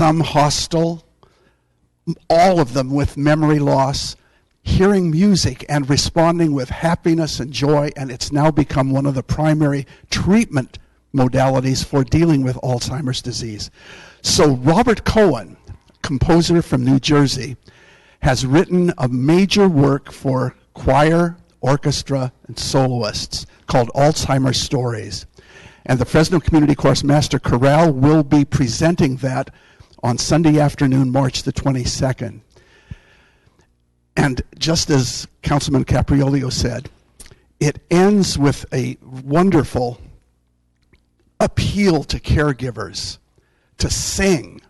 some hostile, all of them with memory loss, hearing music and responding with happiness and joy, and it's now become one of the primary treatment modalities for dealing with Alzheimer's disease. So Robert Cohen, composer from New Jersey, has written a major work for choir, orchestra, and soloists called Alzheimer's Stories. And the Fresno Community Chorus Master Chorale will be presenting that on Sunday afternoon, March the 22nd. And just as Councilman Capriolio said, it ends with a wonderful appeal to caregivers to sing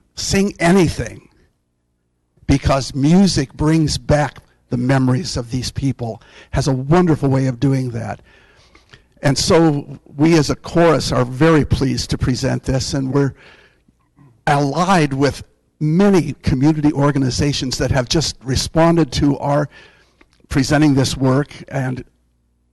anything, because music brings back the memories of these people, has a wonderful way of doing that. And so we as a chorus are very pleased to present this, and we're allied with many community organizations that have just responded to our presenting this work. And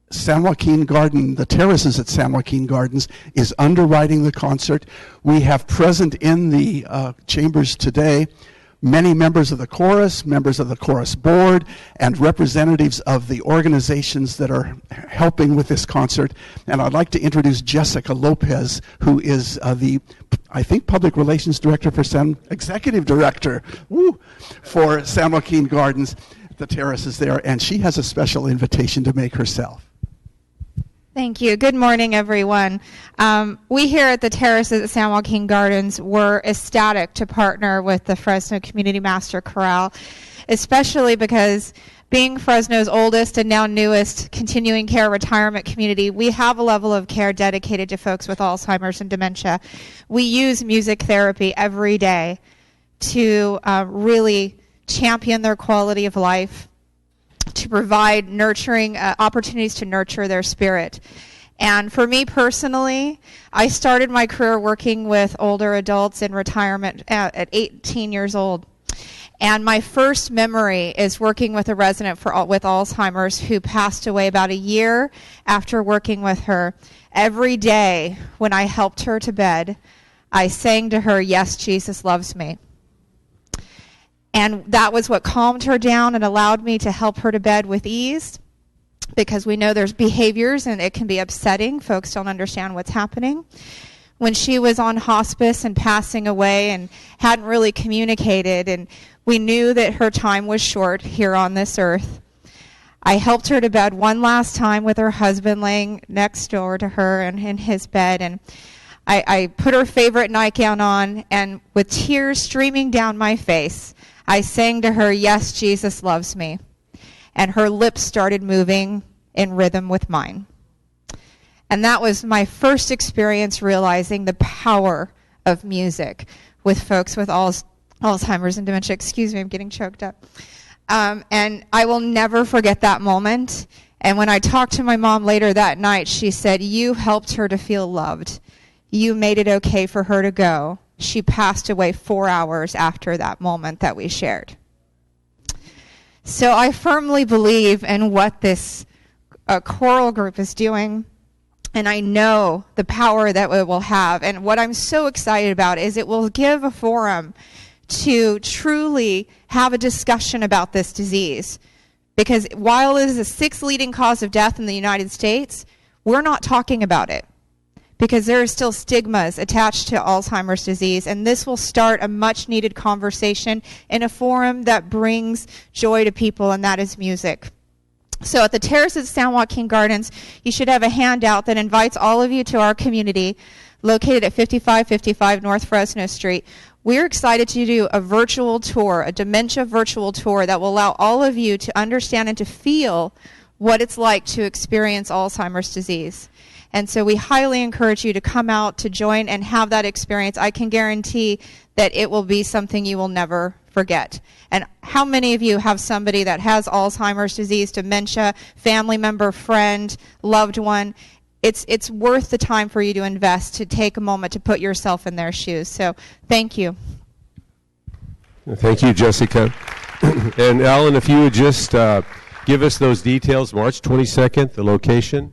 San Joaquin Garden, the terraces at San Joaquin Gardens, is underwriting the concert. We have present in the chambers today many members of the chorus, members of the chorus board, and representatives of the organizations that are helping with this concert. And I'd like to introduce Jessica Lopez, who is the, I think, Public Relations Director for Executive Director for San Joaquin Gardens, the terraces there, and she has a special invitation to make herself. Thank you. Good morning, everyone. We here at the terraces at San Joaquin Gardens were ecstatic to partner with the Fresno Community Master Chorale, especially because being Fresno's oldest and now newest continuing care retirement community, we have a level of care dedicated to folks with Alzheimer's and dementia. We use music therapy every day to really champion their quality of life, to provide nurturing opportunities to nurture their spirit. And for me personally, I started my career working with older adults in retirement at 18 years old. And my first memory is working with a resident with Alzheimer's who passed away about a year after working with her. Every day when I helped her to bed, I sang to her, "Yes, Jesus loves me." And that was what calmed her down and allowed me to help her to bed with ease, because we know there's behaviors and it can be upsetting. Folks don't understand what's happening. When she was on hospice and passing away and hadn't really communicated, and we knew that her time was short here on this earth, I helped her to bed one last time with her husband laying next door to her and in his bed, and I put her favorite nightgown on, and with tears streaming down my face, I sang to her, "Yes, Jesus loves me." And her lips started moving in rhythm with mine. And that was my first experience realizing the power of music with folks with Alzheimer's and dementia. Excuse me, I'm getting choked up. And I will never forget that moment. And when I talked to my mom later that night, she said, "You helped her to feel loved. You made it okay for her to go." She passed away 4 hours after that moment that we shared. So I firmly believe in what this choral group is doing, and I know the power that it will have. And what I'm so excited about is it will give a forum to truly have a discussion about this disease. Because while it is the 6th leading cause of death in the United States, we're not talking about it, because there are still stigmas attached to Alzheimer's disease, and this will start a much-needed conversation in a forum that brings joy to people, and that is music. So at the terraces of San Joaquin Gardens, you should have a handout that invites all of you to our community, located at 5555 North Fresno Street. We're excited to do a virtual tour, a dementia virtual tour that will allow all of you to understand and to feel what it's like to experience Alzheimer's disease. And so we highly encourage you to come out to join and have that experience. I can guarantee that it will be something you will never forget. And how many of you have somebody that has Alzheimer's disease, dementia, family member, friend, loved one? It's worth the time for you to invest, to take a moment to put yourself in their shoes. So thank you. Thank you, Jessica. And Alan, if you would just give us those details, March 22nd, the location.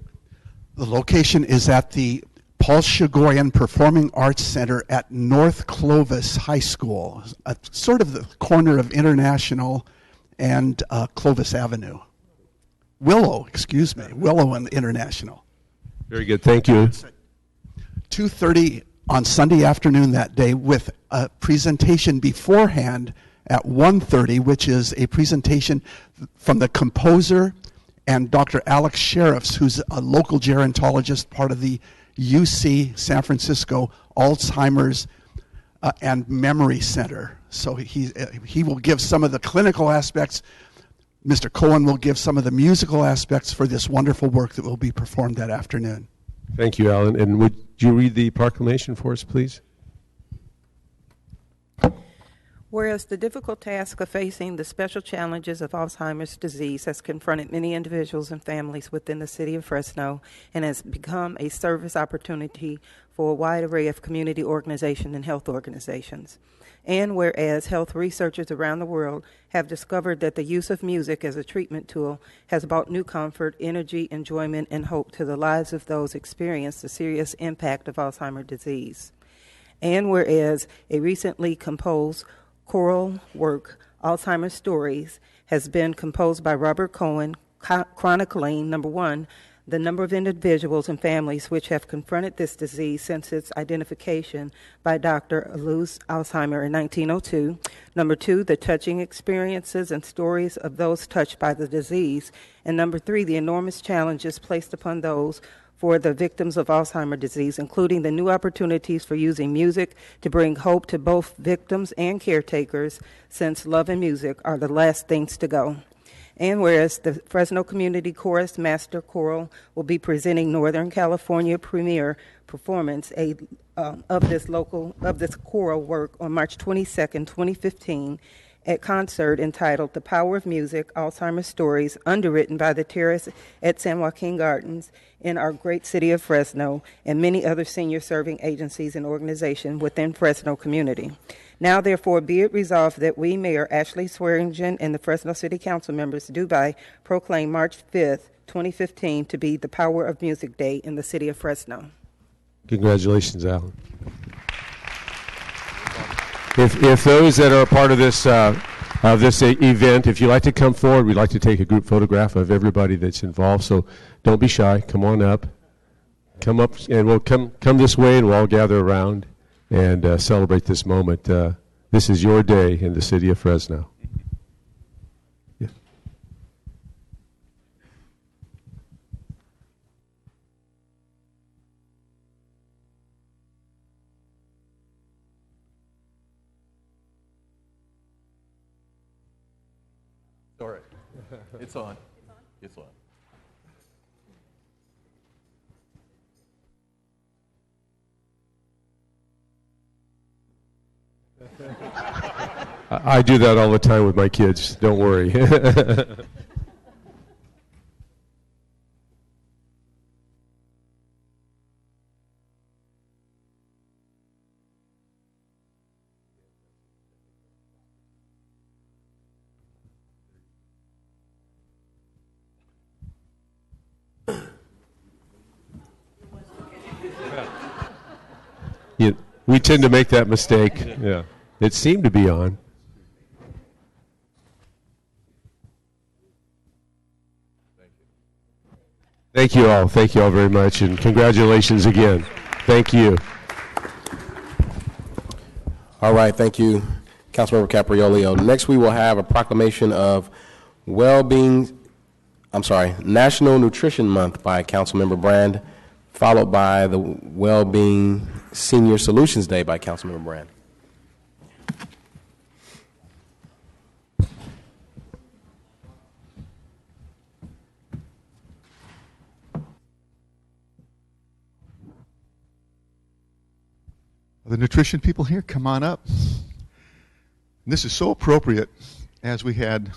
The location is at the Paul Shagorian Performing Arts Center at North Clovis High School, sort of the corner of International and Clovis Avenue. Willow and International. Very good. Thank you. 2:30 on Sunday afternoon that day, with a presentation beforehand at 1:30, which is a presentation from the composer and Dr. Alex Sheriffs, who's a local gerontologist, part of the UC San Francisco Alzheimer's and Memory Center. So he will give some of the clinical aspects. Mr. Cohen will give some of the musical aspects for this wonderful work that will be performed that afternoon. Thank you, Alan. And would you read the proclamation for us, please? Whereas the difficult task of facing the special challenges of Alzheimer's disease has confronted many individuals and families within the city of Fresno and has become a service opportunity for a wide array of community organizations and health organizations. And whereas health researchers around the world have discovered that the use of music as a treatment tool has brought new comfort, energy, enjoyment, and hope to the lives of those experiencing the serious impact of Alzheimer's disease. And whereas a recently composed choral work, Alzheimer's Stories, has been composed by Robert Cohen, chronicling, number one, the number of individuals and families which have confronted this disease since its identification by Dr. Alois Alzheimer in 1902. Number two, the touching experiences and stories of those touched by the disease. And number three, the enormous challenges placed upon those for the victims of Alzheimer's disease, including the new opportunities for using music to bring hope to both victims and caretakers, since love and music are the last things to go. And whereas the Fresno Community Chorus Master Choral will be presenting Northern California premiere performance of this choral work on March 22nd, 2015, at concert entitled The Power of Music, Alzheimer's Stories, underwritten by the Terrace at San Joaquin Gardens in our great city of Fresno and many other senior serving agencies and organizations within Fresno community. Now, therefore, be it resolved that we, Mayor Ashley Swearingen, and the Fresno City Council members do by proclaim March 5th, 2015 to be the Power of Music Day in the city of Fresno. Congratulations, Alan. If those that are a part of this event, if you'd like to come forward, we'd like to take a group photograph of everybody that's involved. So don't be shy. Come on up. Come up, and we'll come this way, and we'll all gather around and celebrate this moment. This is your day in the city of Fresno. Yeah. All right. It's on. It's on. I do that all the time with my kids. Don't worry. We tend to make that mistake. Yeah. It seemed to be on. Thank you all. Thank you all very much, and congratulations again. Thank you. All right, thank you, Councilmember Capriolio. Next, we will have a proclamation of National Nutrition Month by Councilmember Brand, followed by the Wellbeing Senior Solutions Day by Councilmember Brand. The nutrition people here, come on up. And this is so appropriate as we had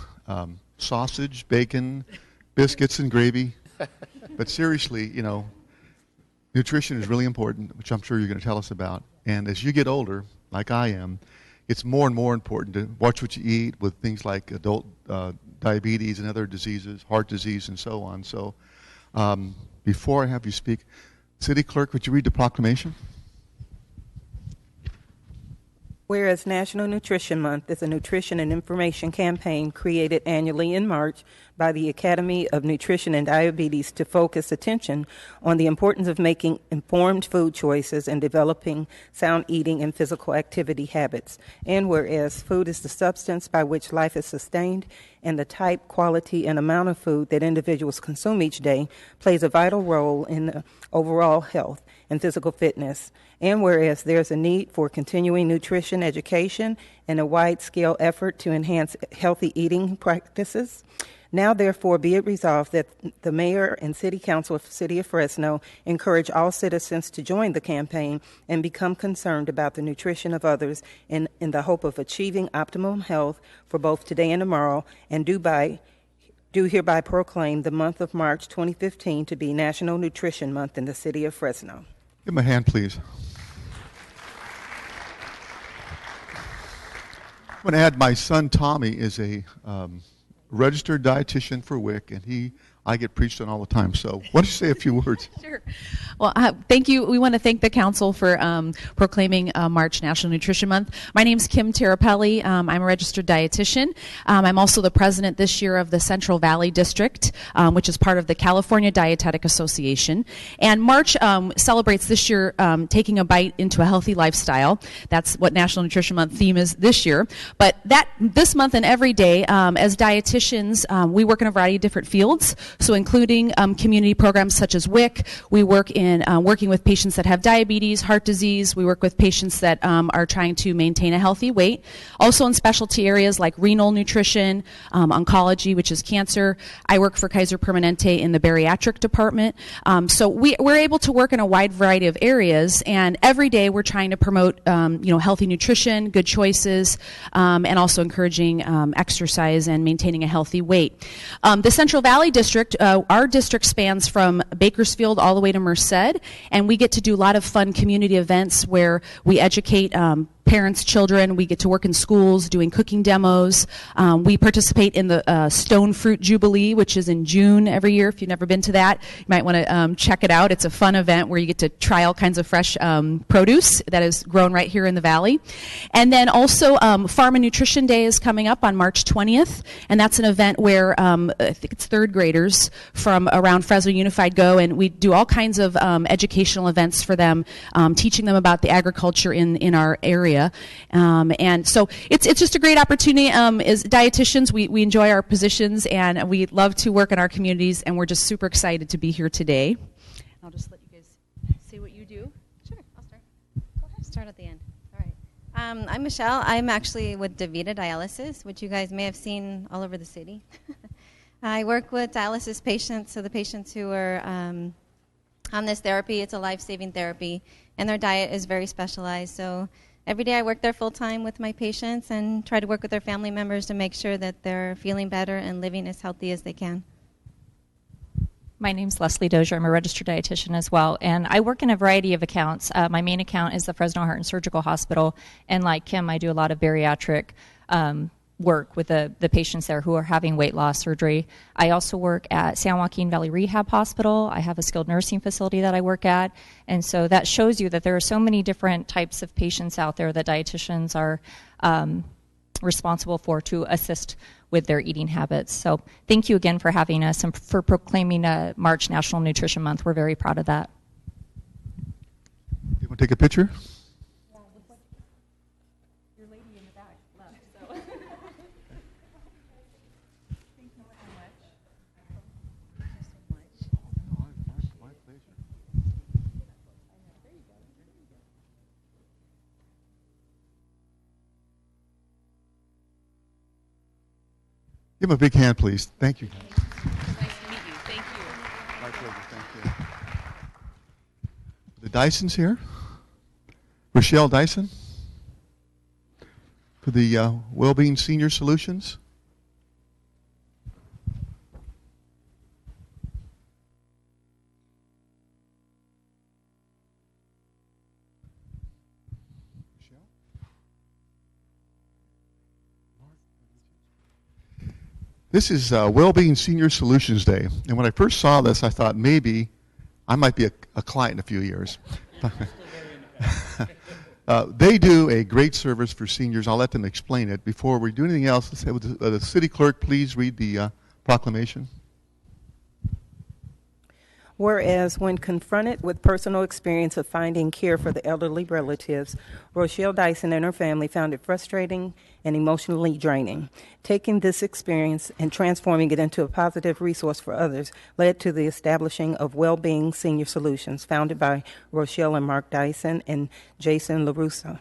sausage, bacon, biscuits, and gravy. But seriously, you know, nutrition is really important, which I'm sure you're going to tell us about. And as you get older, like I am, it's more and more important to watch what you eat with things like adult diabetes and other diseases, heart disease, and so on. So before I have you speak, City Clerk, would you read the proclamation? Whereas National Nutrition Month is a nutrition and information campaign created annually in March by the Academy of Nutrition and Diabetes to focus attention on the importance of making informed food choices and developing sound eating and physical activity habits. And whereas food is the substance by which life is sustained, and the type, quality, and amount of food that individuals consume each day plays a vital role in the overall health and physical fitness. And whereas there's a need for continuing nutrition education and a wide-scale effort to enhance healthy eating practices, now therefore be it resolved that the Mayor and City Council of the City of Fresno encourage all citizens to join the campaign and become concerned about the nutrition of others in the hope of achieving optimum health for both today and tomorrow, and do hereby proclaim the month of March 2015 to be National Nutrition Month in the City of Fresno. Give him a hand, please. I'm going to add my son Tommy is a registered dietitian for WIC, and I get preached on all the time. So why don't you say a few words? Sure. Well, thank you. We want to thank the council for proclaiming March National Nutrition Month. My name is Kim Terapelli. I'm a registered dietitian. I'm also the president this year of the Central Valley District, which is part of the California Dietetic Association. And March celebrates this year taking a bite into a healthy lifestyle. That's what National Nutrition Month theme is this year. But this month and every day, as dietitians, we work in a variety of different fields. So including community programs such as WIC, we work in working with patients that have diabetes, heart disease. We work with patients that are trying to maintain a healthy weight. Also in specialty areas like renal nutrition, oncology, which is cancer. I work for Kaiser Permanente in the bariatric department. So we're able to work in a wide variety of areas, and every day we're trying to promote healthy nutrition, good choices, and also encouraging exercise and maintaining a healthy weight. The Central Valley District, our district spans from Bakersfield all the way to Merced, and we get to do a lot of fun community events where we educate parents, children. We get to work in schools doing cooking demos. We participate in the Stone Fruit Jubilee, which is in June every year. If you've never been to that, you might want to check it out. It's a fun event where you get to try all kinds of fresh produce that is grown right here in the valley. And then also Farm and Nutrition Day is coming up on March 20th, and that's an event where I think it's third graders from around Fresno Unified go, and we do all kinds of educational events for them, teaching them about the agriculture in our area. And so it's just a great opportunity. As dietitians, we enjoy our positions, and we love to work in our communities, and we're just super excited to be here today. I'll just let you guys say what you do. Sure, I'll start. Go ahead. Start at the end. All right. I'm Michelle. I'm actually with DaVita Dialysis, which you guys may have seen all over the city. I work with dialysis patients, so the patients who are on this therapy, it's a life-saving therapy, and their diet is very specialized. So every day I work there full-time with my patients and try to work with their family members to make sure that they're feeling better and living as healthy as they can. My name's Leslie Dozier. I'm a registered dietitian as well, and I work in a variety of accounts. My main account is the Fresno Heart and Surgical Hospital, and like Kim, I do a lot of bariatric work with the patients there who are having weight loss surgery. I also work at San Joaquin Valley Rehab Hospital. I have a skilled nursing facility that I work at, and so that shows you that there are so many different types of patients out there that dietitians are responsible for to assist with their eating habits. So thank you again for having us and for proclaiming March National Nutrition Month. We're very proud of that. You want to take a picture? Give him a big hand, please. Thank you. Nice to meet you. Thank you. My pleasure. Thank you. The Dysons here. Rochelle Dyson. For the Wellbeing Senior Solutions. This is Wellbeing Senior Solutions Day, and when I first saw this, I thought maybe I might be a client in a few years. They do a great service for seniors. I'll let them explain it. Before we do anything else, let's have the city clerk please read the proclamation. Whereas when confronted with personal experience of finding care for the elderly relatives, Rochelle Dyson and her family found it frustrating and emotionally draining. Taking this experience and transforming it into a positive resource for others led to the establishing of Wellbeing Senior Solutions, founded by Rochelle and Mark Dyson and Jason LaRussa,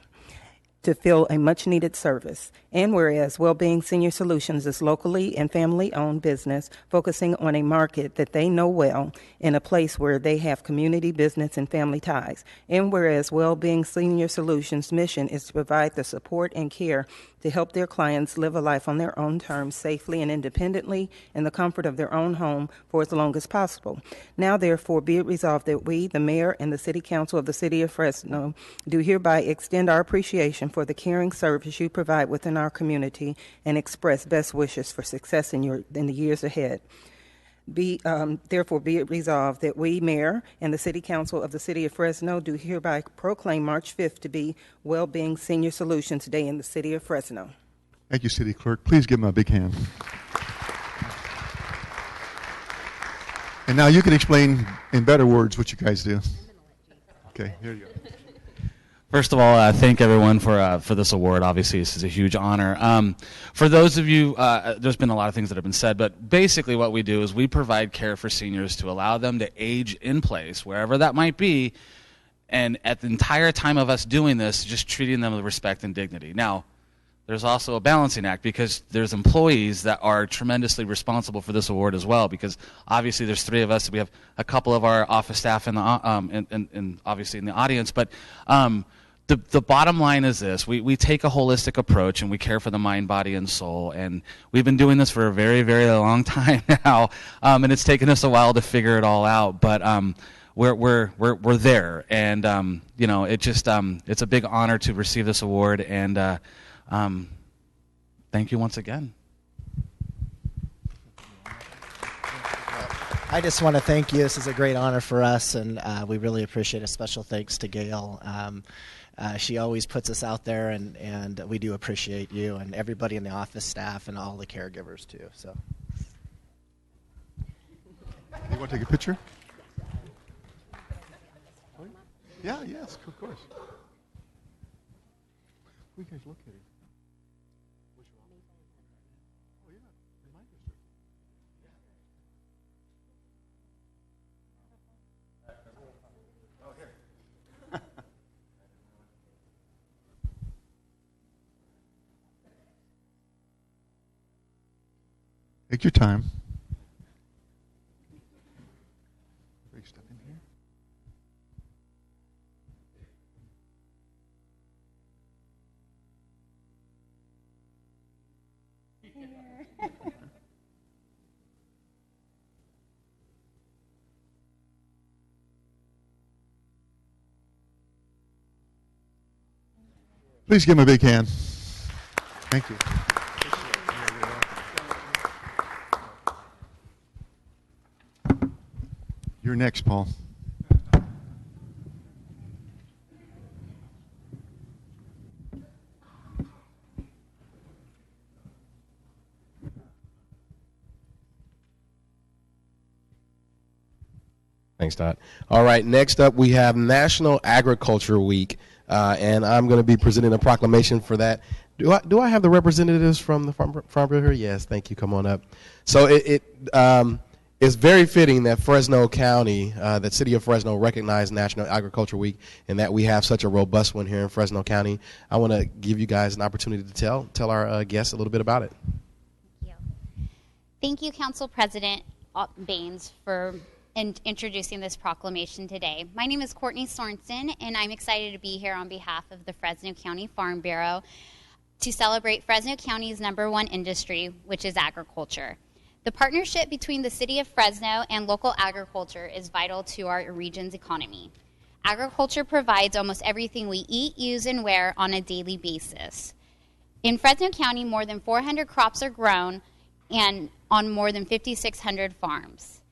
to fill a much-needed service. And whereas Wellbeing Senior Solutions is locally and family-owned business focusing on a market that they know well in a place where they have community, business, and family ties. And whereas Wellbeing Senior Solutions' mission is to provide the support and care to help their clients live a life on their own terms safely and independently in the comfort of their own home for as long as possible. Now, therefore, be it resolved that we, the Mayor and the City Council of the City of Fresno, do hereby extend our appreciation for the caring service you provide within our community and express best wishes for success in the years ahead. Therefore, be it resolved that we, Mayor, and the City Council of the City of Fresno do hereby proclaim March 5th to be Wellbeing Senior Solutions Day in the City of Fresno. Thank you, City Clerk. Please give him a big hand. And now you can explain in better words what you guys do. Okay, here you go. First of all, thank everyone for this award. Obviously, this is a huge honor. For those of you, there's been a lot of things that have been said, but basically what we do is we provide care for seniors to allow them to age in place, wherever that might be, and at the entire time of us doing this, just treating them with respect and dignity. Now, there's also a balancing act because there's employees that are tremendously responsible for this award as well, because obviously there's three of us. We have a couple of our office staff in the obviously in the audience, but the bottom line is this. We take a holistic approach and we care for the mind, body, and soul, and we've been doing this for a very, very long time now, and it's taken us a while to figure it all out, but we're there, and you know, it just it's a big honor to receive this award, and thank you once again. I just want to thank you. This is a great honor for us, and we really appreciate it. Special thanks to Gail. She always puts us out there, and we do appreciate you and everybody in the office staff and all the caregivers, too. So, you want to take a picture? Yeah, yes, of course. We guys look at it. Oh, yeah, in my district. Oh, here. Take your time. Step in here. Please give him a big hand. Thank you. You're next, Paul. Thanks, Todd. All right, next up we have National Agriculture Week, and I'm going to be presenting a proclamation for that. Do I have the representatives from the Farm Bureau here? Yes, thank you. Come on up. So it's very fitting that Fresno County, that City of Fresno, recognized National Agriculture Week, and that we have such a robust one here in Fresno County. I want to give you guys an opportunity to tell our guests a little bit about it. Thank you. Thank you, Council President Baines, for introducing this proclamation today. My name is Courtney Sorensen, and I'm excited to be here on behalf of the Fresno County Farm Bureau to celebrate Fresno County's #1 industry, which is agriculture. The partnership between the City of Fresno and local agriculture is vital to our region's economy. Agriculture provides almost everything we eat, use, and wear on a daily basis. In Fresno County, more than 400 crops are grown and on more than 5,600 farms.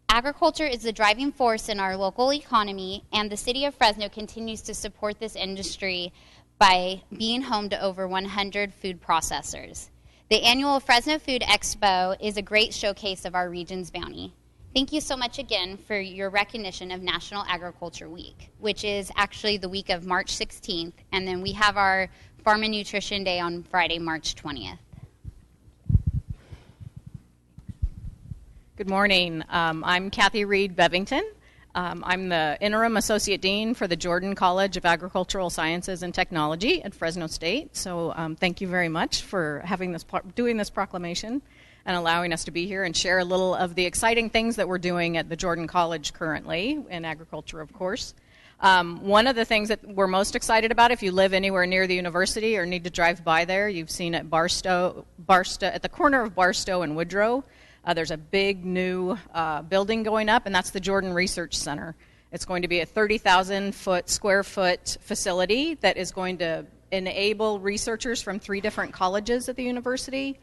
Agriculture is the driving force in our local economy, and the City of Fresno continues to support this industry by being home to over 100 food processors. The annual Fresno Food Expo is a great showcase of our region's bounty. Thank you so much again for your recognition of National Agriculture Week, which is actually the week of March 16th, and then we have our Farm and Nutrition Day on Friday, March 20th. Good morning. I'm Kathy Reed Bevington. I'm the Interim Associate Dean for the Jordan College of Agricultural Sciences and Technology at Fresno State. So thank you very much for doing this proclamation and allowing us to be here and share a little of the exciting things that we're doing at the Jordan College currently, in agriculture, of course. One of the things that we're most excited about, if you live anywhere near the university or need to drive by there, you've seen at Barstow at the corner of Barstow and Woodrow, there's a big new building going up, and that's the Jordan Research Center. It's going to be a 30,000 square foot facility that is going to enable researchers from 3 different colleges at the university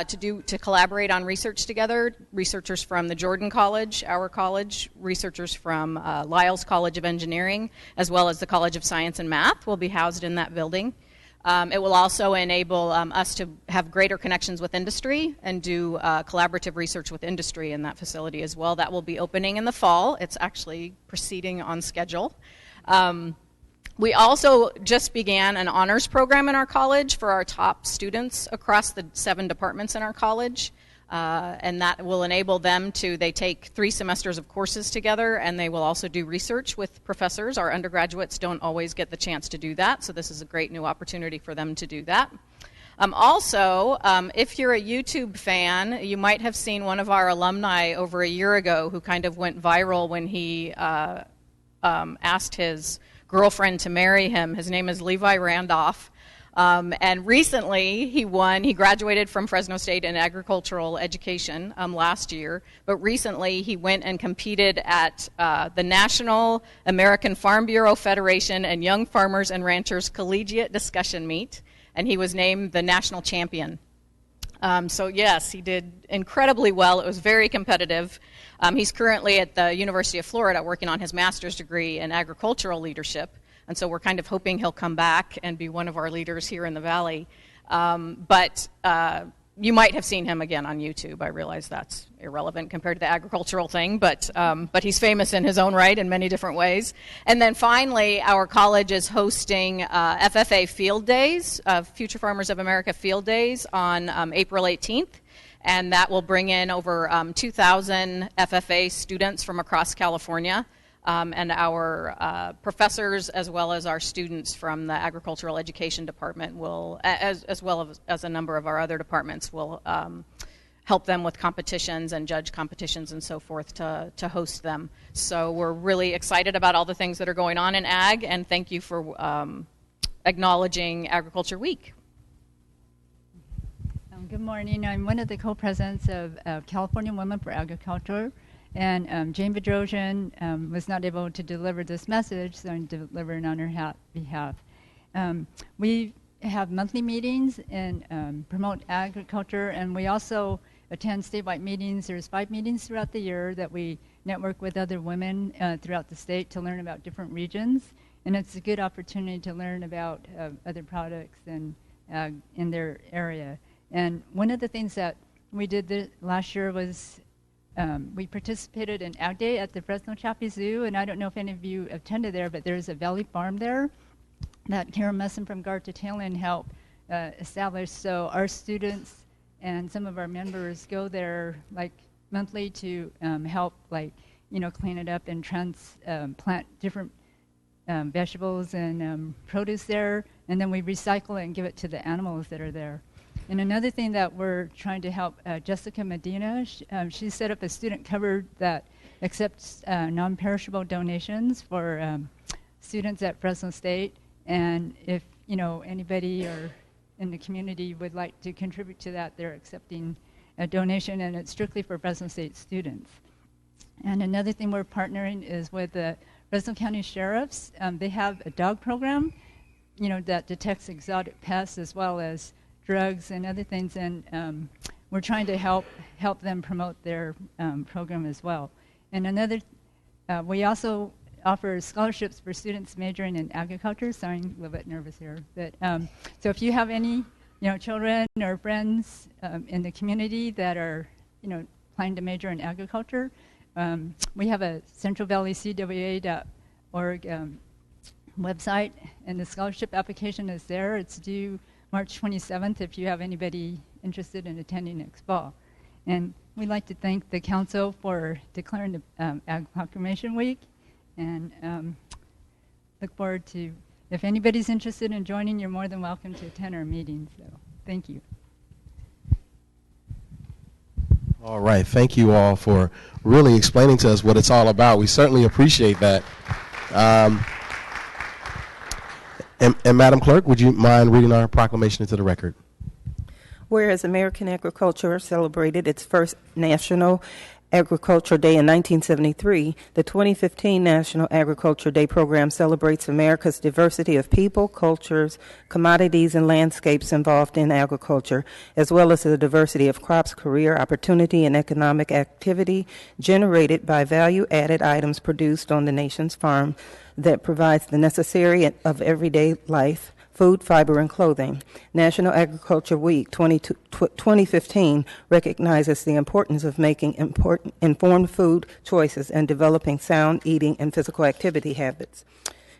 to collaborate on research together. Researchers from the Jordan College, our college, researchers from Lyles College of Engineering, as well as the College of Science and Math will be housed in that building. It will also enable us to have greater connections with industry and do collaborative research with industry in that facility as well. That will be opening in the fall. It's actually proceeding on schedule. We also just began an honors program in our college for our top students across the 7 departments in our college. And that will enable them they take 3 semesters of courses together, and they will also do research with professors. Our undergraduates don't always get the chance to do that, so this is a great new opportunity for them to do that. Also, if you're a YouTube fan, you might have seen one of our alumni over a year ago who kind of went viral when he asked his girlfriend to marry him. His name is Levi Randolph. And recently he graduated from Fresno State in agricultural education last year, but recently he went and competed at the National American Farm Bureau Federation and Young Farmers and Ranchers Collegiate Discussion Meet, and he was named the national champion. So yes, he did incredibly well. It was very competitive. He's currently at the University of Florida working on his master's degree in agricultural leadership. And so we're kind of hoping he'll come back and be one of our leaders here in the Valley. But you might have seen him again on YouTube. I realize that's irrelevant compared to the agricultural thing, but he's famous in his own right in many different ways. And then finally, our college is hosting FFA Field Days, Future Farmers of America Field Days, on April 18th. And that will bring in over 2,000 FFA students from across California. And our professors, as well as our students from the agricultural education department, will, as well as a number of our other departments, will help them with competitions and judge competitions and so forth to host them. So we're really excited about all the things that are going on in ag, and thank you for acknowledging Agriculture Week. Good morning. I'm one of the co-presidents of California Women for Agriculture. And Jane Bedrosian was not able to deliver this message, so I'm delivering on her behalf. We have monthly meetings and promote agriculture, and we also attend statewide meetings. There's 5 meetings throughout the year that we network with other women throughout the state to learn about different regions, and it's a good opportunity to learn about other products and in their area. And one of the things that we did last year was we participated in Ag Day at the Fresno Chappie Zoo, and I don't know if any of you attended there, but there's a Valley Farm there that Karen Messon from Garta-Talon helped establish. So our students and some of our members go there like monthly to help, like, clean it up and plant different vegetables and produce there, and then we recycle it and give it to the animals that are there. And another thing that we're trying to help Jessica Medina, she set up a student cupboard that accepts non-perishable donations for students at Fresno State. And if anybody or in the community would like to contribute to that, they're accepting a donation, and it's strictly for Fresno State students. And another thing we're partnering is with the Fresno County Sheriffs. They have a dog program, that detects exotic pests as well as drugs and other things, and we're trying to help them promote their program as well. And another, we also offer scholarships for students majoring in agriculture. Sorry, I'm a little bit nervous here. But so if you have any, children or friends in the community that are, planning to major in agriculture, we have a centralvalleycwa.org website, and the scholarship application is there. It's due March 27th if you have anybody interested in attending next fall. And we'd like to thank the council for declaring the Ag Proclamation Week, and look forward to, if anybody's interested in joining, you're more than welcome to attend our meetings. So thank you. All right, thank you all for really explaining to us what it's all about. We certainly appreciate that. And Madam Clerk, would you mind reading our proclamation into the record? Whereas American agriculture celebrated its first National Agriculture Day in 1973, the 2015 National Agriculture Day program celebrates America's diversity of people, cultures, commodities, and landscapes involved in agriculture, as well as the diversity of crops, career opportunity, and economic activity generated by value-added items produced on the nation's farm that provides the necessary of everyday life, food, fiber, and clothing. National Agriculture Week 2015 recognizes the importance of making informed food choices and developing sound eating and physical activity habits.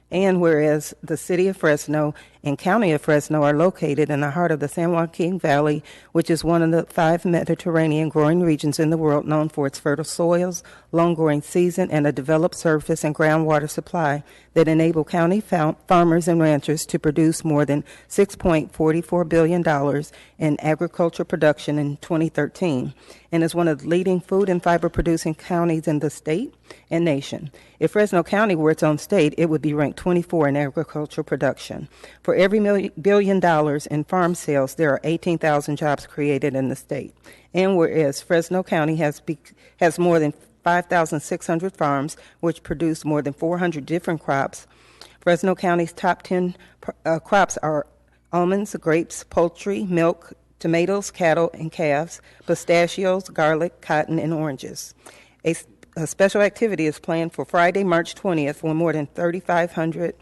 And whereas the city of Fresno and county of Fresno are located in the heart of the San Joaquin Valley, which is one of the 5 Mediterranean growing regions in the world, known for its fertile soils, long growing season, and a developed surface and groundwater supply that enable county farmers and ranchers to produce more than $6.44 billion in agriculture production in 2013, and is one of the leading food and fiber producing counties in the state and nation. If Fresno County were its own state, it would be ranked 24 in agricultural production. For every $1 billion in farm sales, there are 18,000 jobs created in the state. And whereas Fresno County has more than 5,600 farms, which produce more than 400 different crops, Fresno County's top 10 crops are almonds, grapes, poultry, milk, tomatoes, cattle and calves, pistachios, garlic, cotton, and oranges. A special activity is planned for Friday, March 20th, when more than 3,500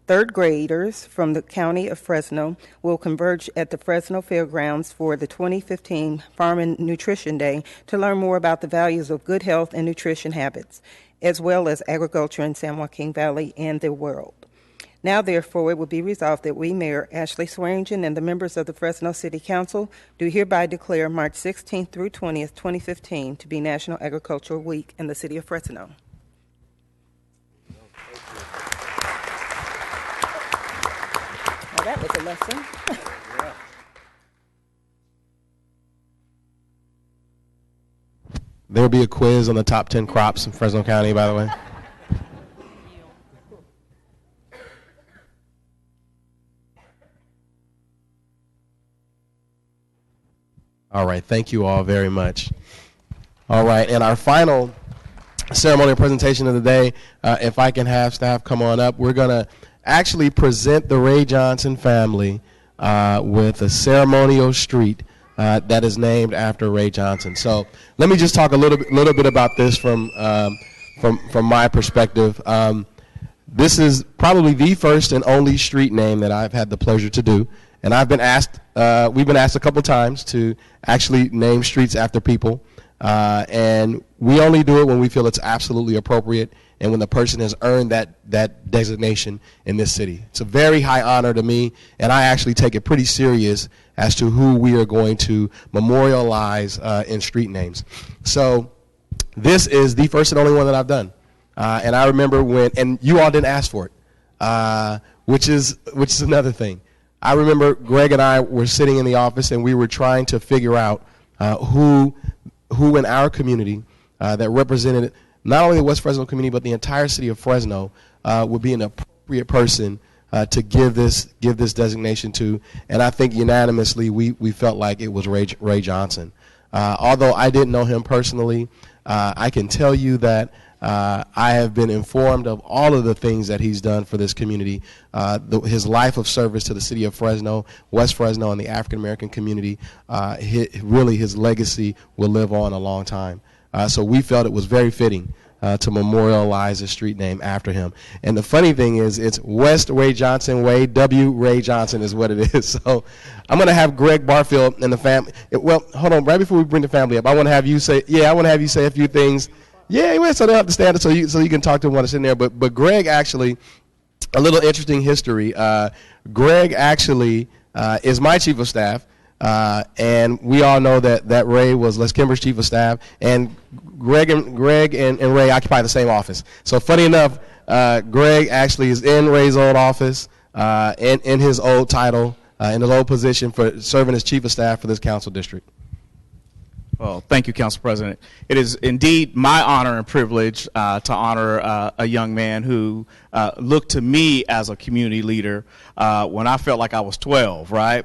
third graders from the county of Fresno will converge at the Fresno Fairgrounds for the 2015 Farm and Nutrition Day to learn more about the values of good health and nutrition habits, as well as agriculture in San Joaquin Valley and the world. Now, therefore, it will be resolved that we, Mayor Ashley Swearingen, and the members of the Fresno City Council do hereby declare March 16th through 20th, 2015 to be National Agricultural Week in the city of Fresno. Now, that was a lesson. There will be a quiz on the top 10 crops in Fresno County, by the way. All right, thank you all very much. All right, and our final ceremonial presentation of the day, if I can have staff come on up, we're going to actually present the Ray Johnson family with a ceremonial street that is named after Ray Johnson. So let me just talk a little bit about this from my perspective. This is probably the first and only street name that I've had the pleasure to do. And I've been asked, we've been asked a couple times to actually name streets after people. And we only do it when we feel it's absolutely appropriate and when the person has earned that designation in this city. It's a very high honor to me, and I actually take it pretty serious as to who we are going to memorialize in street names. So this is the first and only one that I've done. And I remember when, and you all didn't ask for it, which is another thing. I remember Greg and I were sitting in the office and we were trying to figure out who in our community that represented not only the West Fresno community but the entire city of Fresno would be an appropriate person to give this designation to. And I think unanimously we felt like it was Ray Johnson. Although I didn't know him personally, I can tell you that I have been informed of all of the things that he's done for this community. His life of service to the city of Fresno, West Fresno, and the African American community, his legacy will live on a long time. So we felt it was very fitting to memorialize a street name after him. And the funny thing is, it's West Ray Johnson Way. W. Ray Johnson is what it is. So I'm going to have Greg Barfield and the family. Well, hold on. Right before we bring the family up, I want to have you say a few things. Yeah, well, so they'll have to stand so you can talk to them while it's in there. But Greg actually, a little interesting history. Greg actually is my chief of staff. And we all know that Ray was Les Kimber's chief of staff, and Greg and Ray occupy the same office. So funny enough, Greg actually is in Ray's old office, in his old title, in his old position for serving as chief of staff for this council district. Well, thank you, Council President. It is indeed my honor and privilege to honor a young man who looked to me as a community leader when I felt like I was 12, right?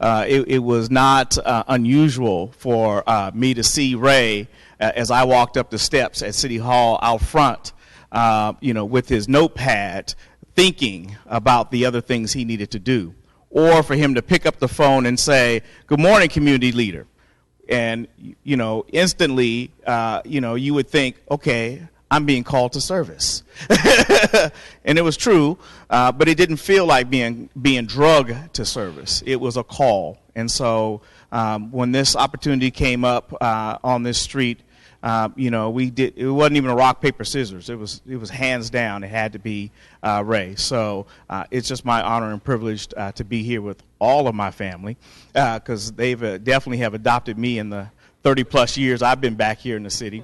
It was not unusual for me to see Ray as I walked up the steps at City Hall out front, with his notepad, thinking about the other things he needed to do. Or for him to pick up the phone and say, "Good morning, community leader." And, instantly, you would think, okay, I'm being called to service. And it was true, but it didn't feel like being drugged to service. It was a call. And so when this opportunity came up on this street, it wasn't even a rock, paper, scissors. It was hands down. It had to be Ray. So it's just my honor and privilege to be here with all of my family, because they've definitely have adopted me in the 30-plus years I've been back here in the city.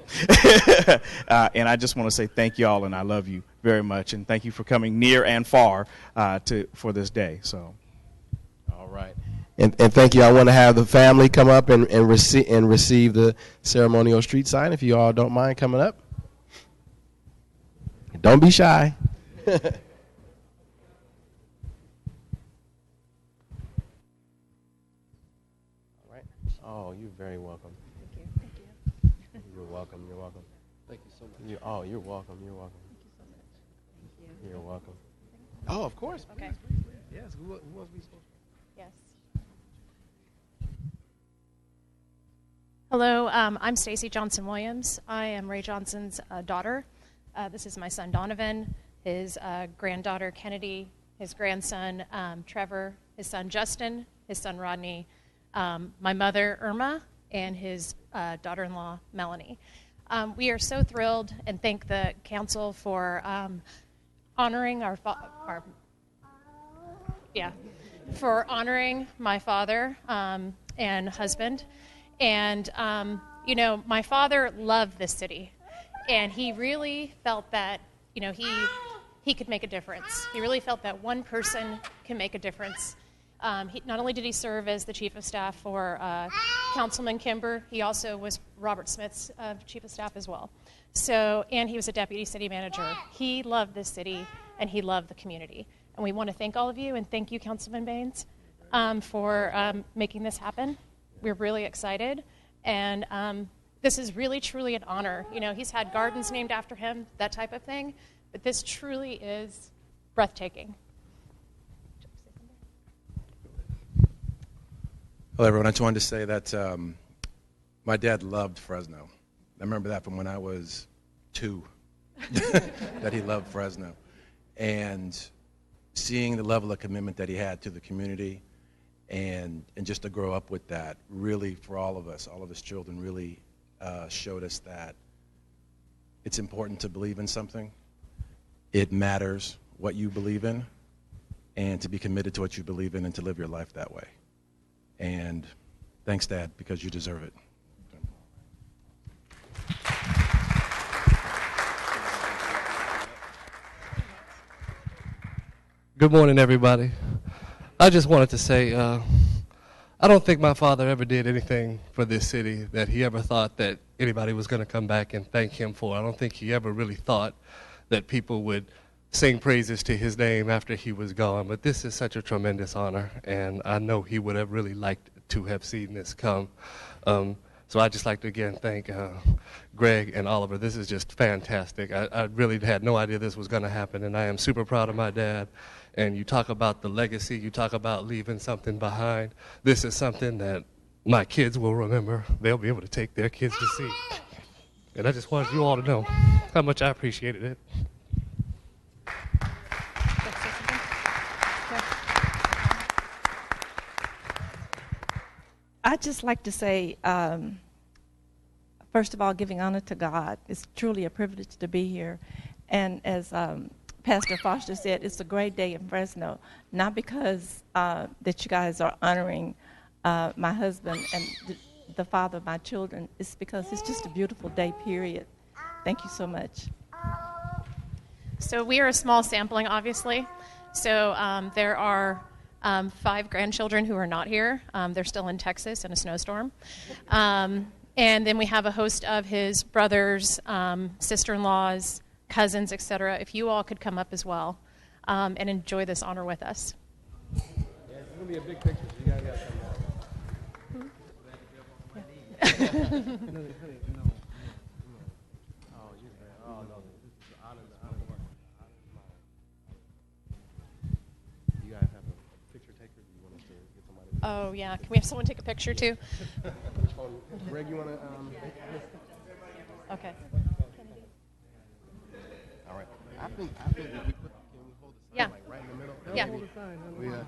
And I just want to say thank you all, and I love you very much. And thank you for coming near and far for this day. So, all right. And thank you. I want to have the family come up and receive the ceremonial street sign, if you all don't mind coming up. Don't be shy. All right. Oh, you're very welcome. Thank you. Thank you. You're welcome. You're welcome. Thank you so much. You're welcome. You're welcome. Thank you so much. Thank you. You're welcome. Oh, of course. Okay. Yes. Who else we supposed to? Yes. Hello, I'm Stacy Johnson Williams. I am Ray Johnson's daughter. This is my son Donovan, his granddaughter Kennedy, his grandson Trevor, his son Justin, his son Rodney, my mother Irma, and his daughter-in-law Melanie. We are so thrilled and thank the council for honoring for honoring my father and husband. And, my father loved this city, and he really felt that, he could make a difference. He really felt that one person can make a difference. Not only did he serve as the chief of staff for Councilman Kimber, he also was Robert Smith's chief of staff as well. So, and he was a deputy city manager. He loved this city, and he loved the community. And we want to thank all of you, and thank you, Councilman Baines, for making this happen. We're really excited, and this is really, truly an honor. He's had gardens named after him, that type of thing, but this truly is breathtaking. Hello, everyone. I just wanted to say that my dad loved Fresno. I remember that from when I was 2, that he loved Fresno. And seeing the level of commitment that he had to the community, and just to grow up with that, really, for all of us children, really showed us that it's important to believe in something. It matters what you believe in, and to be committed to what you believe in and to live your life that way. And thanks, Dad, because you deserve it. Good morning, everybody. I just wanted to say, I don't think my father ever did anything for this city that he ever thought that anybody was going to come back and thank him for. I don't think he ever really thought that people would sing praises to his name after he was gone. But this is such a tremendous honor, and I know he would have really liked to have seen this come. So I'd just like to again thank Greg and Oliver. This is just fantastic. I really had no idea this was going to happen, and I am super proud of my dad. And you talk about the legacy, you talk about leaving something behind. This is something that my kids will remember. They'll be able to take their kids to see. And I just wanted you all to know how much I appreciated it. I'd just like to say, first of all, giving honor to God. It's truly a privilege to be here. And as Pastor Foster said, it's a great day in Fresno, not because that you guys are honoring my husband and the father of my children. It's because it's just a beautiful day, period. Thank you so much. So we are a small sampling, obviously. So there are 5 grandchildren who are not here. They're still in Texas in a snowstorm. And then we have a host of his brothers, sister-in-laws, cousins, etc. If you all could come up as well and enjoy this honor with us. Yeah, it's going to be a big picture, so you guys got to come back. Oh, yeah. Can we have someone take a picture, too? Greg, you want to? Okay. All right. I think we put, can we hold the sign like right in the middle? Yeah.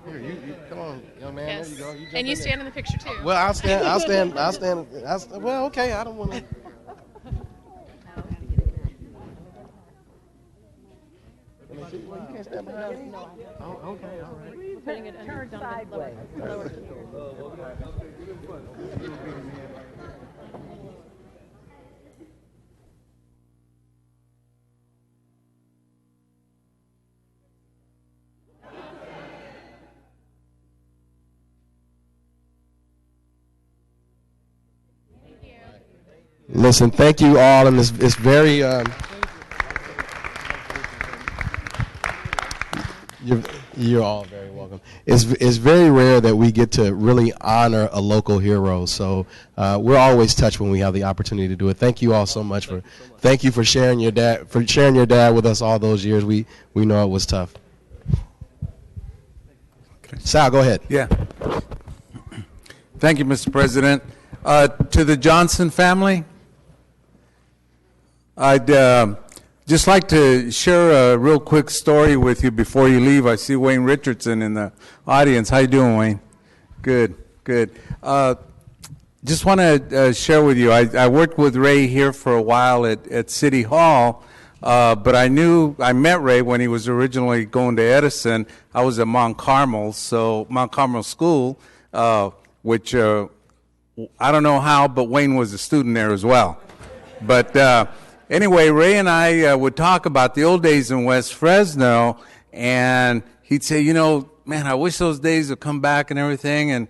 Here, you come on, young man. Yes. There you go. You And you jump in stand in the picture, too. Well, I'll stand. Well, okay. I don't want to. Well, you can't stand behind me. Oh, okay, all right. We're putting it under sideways. Listen, thank you all, and it's very. You're all very welcome. It's very rare that we get to really honor a local hero, so we're always touched when we have the opportunity to do it. Thank you all so much thank you for sharing your dad with us all those years. We know it was tough. Sal, go ahead. Yeah. Thank you, Mr. President. To the Johnson family, I'd just like to share a real quick story with you before you leave. I see Wayne Richardson in the audience. How you doing, Wayne? Good. Just want to share with you, I worked with Ray here for a while at City Hall, but I met Ray when he was originally going to Edison. I was at Mount Carmel School, which I don't know how, but Wayne was a student there as well. But anyway, Ray and I would talk about the old days in West Fresno, and he'd say, man, I wish those days would come back and everything. And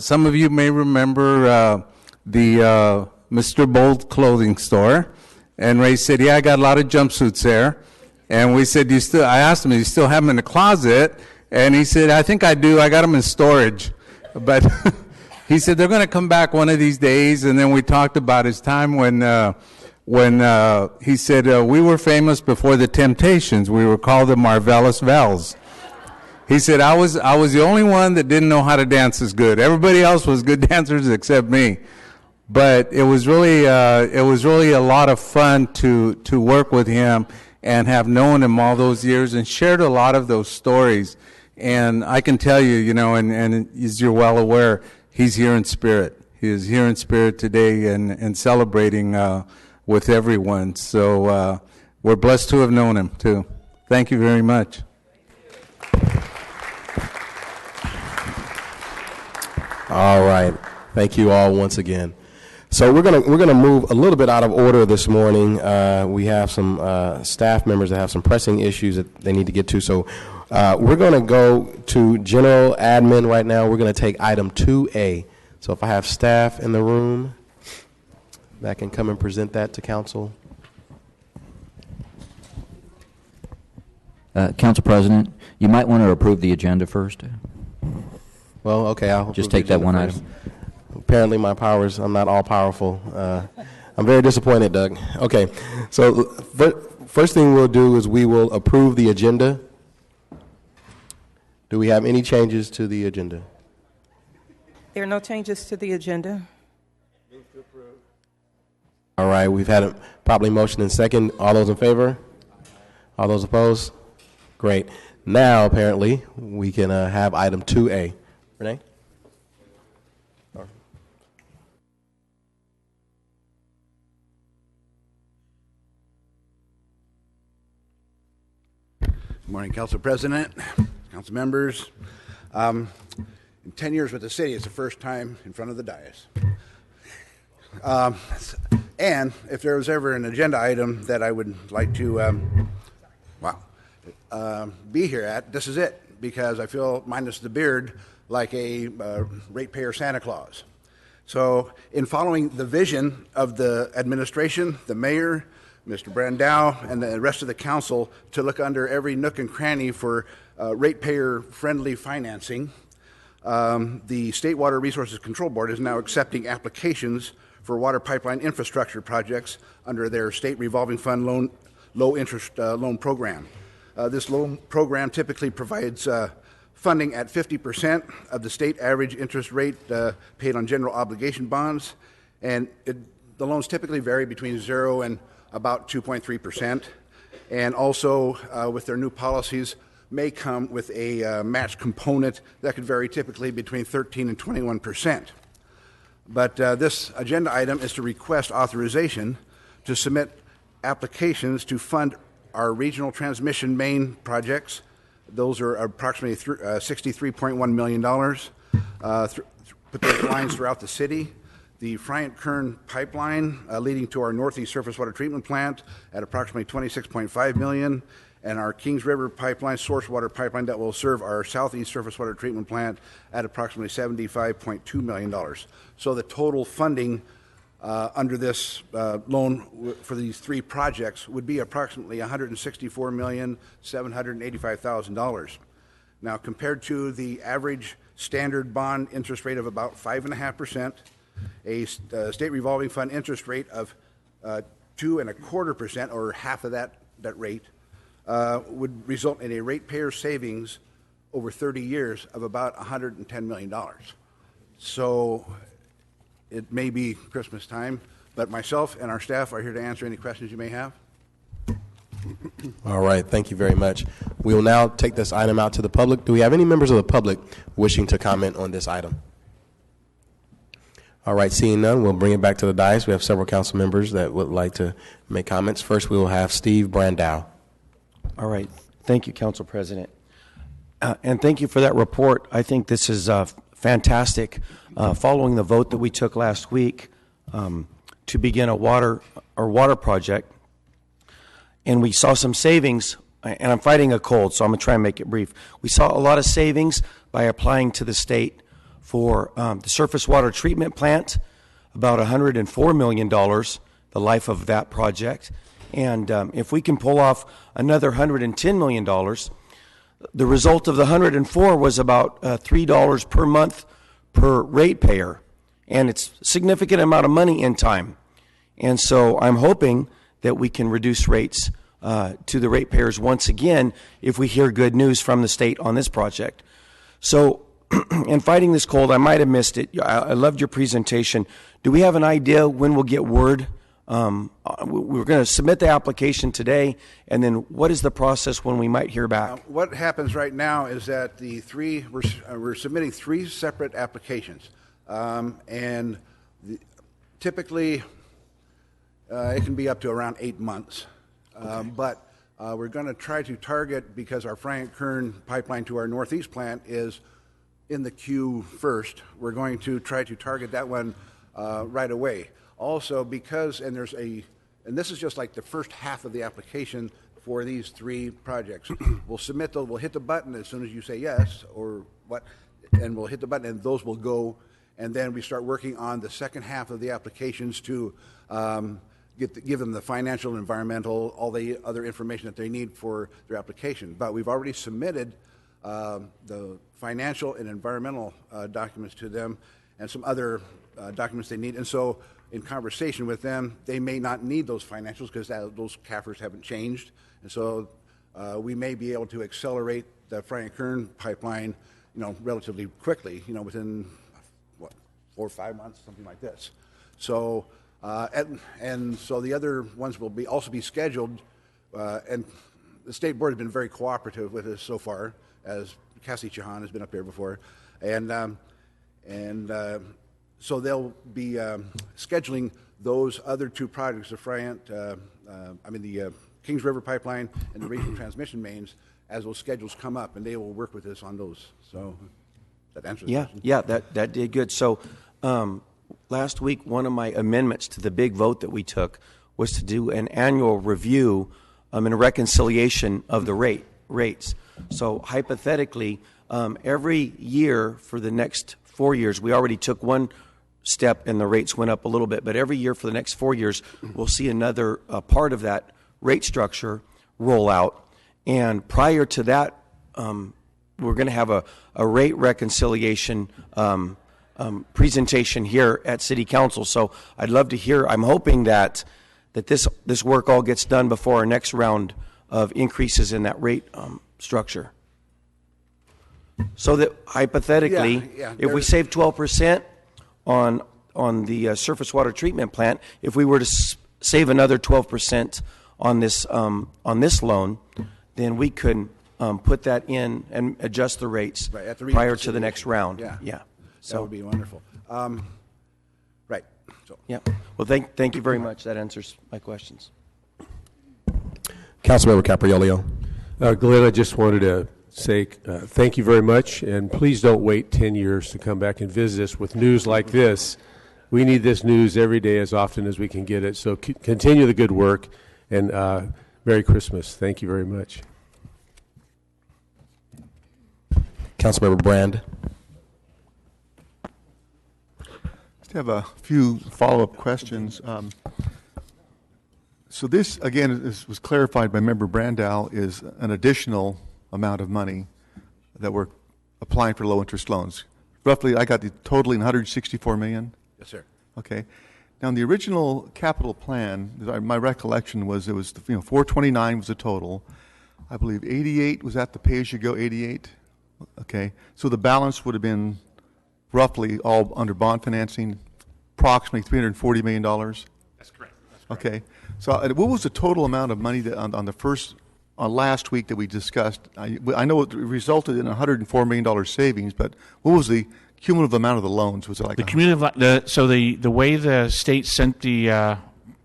some of you may remember the Mr. Bolt clothing store. And Ray said, yeah, I got a lot of jumpsuits there. And we said, I asked him, do you still have them in the closet? And he said, I think I do. I got them in storage. But he said, they're going to come back one of these days. And then we talked about his time when he said, we were famous before the Temptations. We were called the Marvelous Vels. He said, I was the only one that didn't know how to dance as good. Everybody else was good dancers except me. But it was really a lot of fun to work with him and have known him all those years and shared a lot of those stories. And I can tell you, and as you're well aware, he's here in spirit. He is here in spirit today and celebrating with everyone. So we're blessed to have known him, too. Thank you very much. All right. Thank you all once again. So we're gonna move a little bit out of order this morning. We have some staff members that have some pressing issues that they need to get to. So we're going to go to general admin right now. We're going to take item 2A. So if I have staff in the room that can come and present that to council. Council President, you might want to approve the agenda first. Well, okay, I'll just take that one first. item. Apparently my powers, I'm not all powerful. I'm very disappointed, Doug. Okay, so first thing we'll do is we will approve the agenda. Do we have any changes to the agenda? There are no changes to the agenda. All right. right, we've had a probably motion and second. All those in favor? All those opposed? Great. Now, apparently, we can have item 2A. Renee? Good morning, Council President, Council members. In 10 years with the city, it's the first time in front of the dais. And if there was ever an agenda item that I would like to, be here at, this is it, because I feel, minus the beard, like a ratepayer Santa Claus. So in following the vision of the administration, the mayor, Mr. Brandau, and the rest of the council to look under every nook and cranny for ratepayer-friendly financing, the State Water Resources Control Board is now accepting applications for water pipeline infrastructure projects under their state revolving fund low interest loan program. This loan program typically provides funding at 50% of the state average interest rate paid on general obligation bonds, and the loans typically vary between 0 and about 2.3%, and also with their new policies may come with a match component that could vary typically between 13 and 21%. But this agenda item is to request authorization to submit applications to fund our regional transmission main projects. Those are approximately $63.1 million. Put those lines throughout the city. The Bryant-Kern pipeline leading to our Northeast Surface Water Treatment Plant at approximately $26.5 million, and our Kings River pipeline, source water pipeline that will serve our Southeast Surface Water Treatment Plant at approximately $75.2 million. So the total funding under this loan for these three projects would be approximately $164,785,000. Now, compared to the average standard bond interest rate of about 5.5%, a state revolving fund interest rate of 2.25%, or half of that rate, would result in a ratepayer savings over 30 years of about $110 million. So it may be Christmas time, but myself and our staff are here to answer any questions you may have. All right, thank you very much. We will now take this item out to the public. Do we have any members of the public wishing to comment on this item? All right, seeing none, we'll bring it back to the dais. We have several council members that would like to make comments. First, we will have Steve Brandau. All right. Thank you, Council President. And thank you for that report. I think this is fantastic. Following the vote that we took last week to begin a water project, and we saw some savings, and I'm fighting a cold, so I'm going to try and make it brief. We saw a lot of savings by applying to the state for the surface water treatment plant, about $104 million, the life of that project. And if we can pull off another $110 million, the result of the 104 was about $3 per month per ratepayer. And it's a significant amount of money in time. And so I'm hoping that we can reduce rates to the ratepayers once again if we hear good news from the state on this project. So in fighting this cold, I might have missed it. I loved your presentation. Do we have an idea when we'll get word? We're going to submit the application today, and then what is the process when we might hear back? What happens right now is that we're submitting three separate applications, and typically it can be up to around 8 months. Okay. But we're going to try to target, because our Bryant-Kern pipeline to our Northeast plant is in the queue first, we're going to try to target that one right away. Also, because, and this is just like the first half of the application for these three projects. We'll submit those, we'll hit the button as soon as you say yes, or what, and we'll hit the button and those will go, and then we start working on the second half of the applications to give them the financial, environmental, all the other information that they need for their application. But we've already submitted the financial and environmental documents to them, and some other documents they need. And so in conversation with them, they may not need those financials because those CAFRs haven't changed. And so we may be able to accelerate the Bryant-Kern pipeline, relatively quickly, within, 4 or 5 months, something like this. So And so the other ones will also be scheduled, and the State Board has been very cooperative with us so far, as Cassie Chahan has been up here before, and so they'll be scheduling those other two projects, the Kings River Pipeline and the regional transmission mains, as those schedules come up, and they will work with us on those. So that answers the question. Yeah, that did good. So last week, one of my amendments to the big vote that we took was to do an annual review and a reconciliation of the rates. So hypothetically, every year for the next 4 years, we already took one step and the rates went up a little bit, but every year for the next 4 years, we'll see another part of that rate structure roll out. And prior to that, we're going to have a rate reconciliation presentation here at City Council. So I'd love to hear, I'm hoping that this work all gets done before our next round of increases in that rate structure. So that hypothetically, if we save 12% on the surface water treatment plant, if we were to save another 12% on this loan, then we could put that in and adjust the rates prior to the next round. Yeah. So that would be wonderful. Right. So. Yeah. Well, thank you very much. That answers my questions. Councilmember Capriolio. Glenn, I just wanted to say thank you very much, and please don't wait 10 years to come back and visit us with news like this. We need this news every day as often as we can get it. So continue the good work, and Merry Christmas. Thank you very much. Councilmember Brand. Just have a few follow-up questions. So this, again, was clarified by Member Brandow, is an additional amount of money that we're applying for low-interest loans. Roughly, I got the totaling $164 million. Yes, sir. Okay. Now, in the original capital plan, my recollection was it was 429 was the total. I believe 88 was at the pay-as-you-go 88. Okay. So the balance would have been roughly all under bond financing, approximately $340 million. That's correct. Okay. So what was the total amount of money that on the first last week that we discussed? I know it resulted in $104 million savings, but what was the cumulative amount of the loans? Was it like the cumulative? So the way the state sent the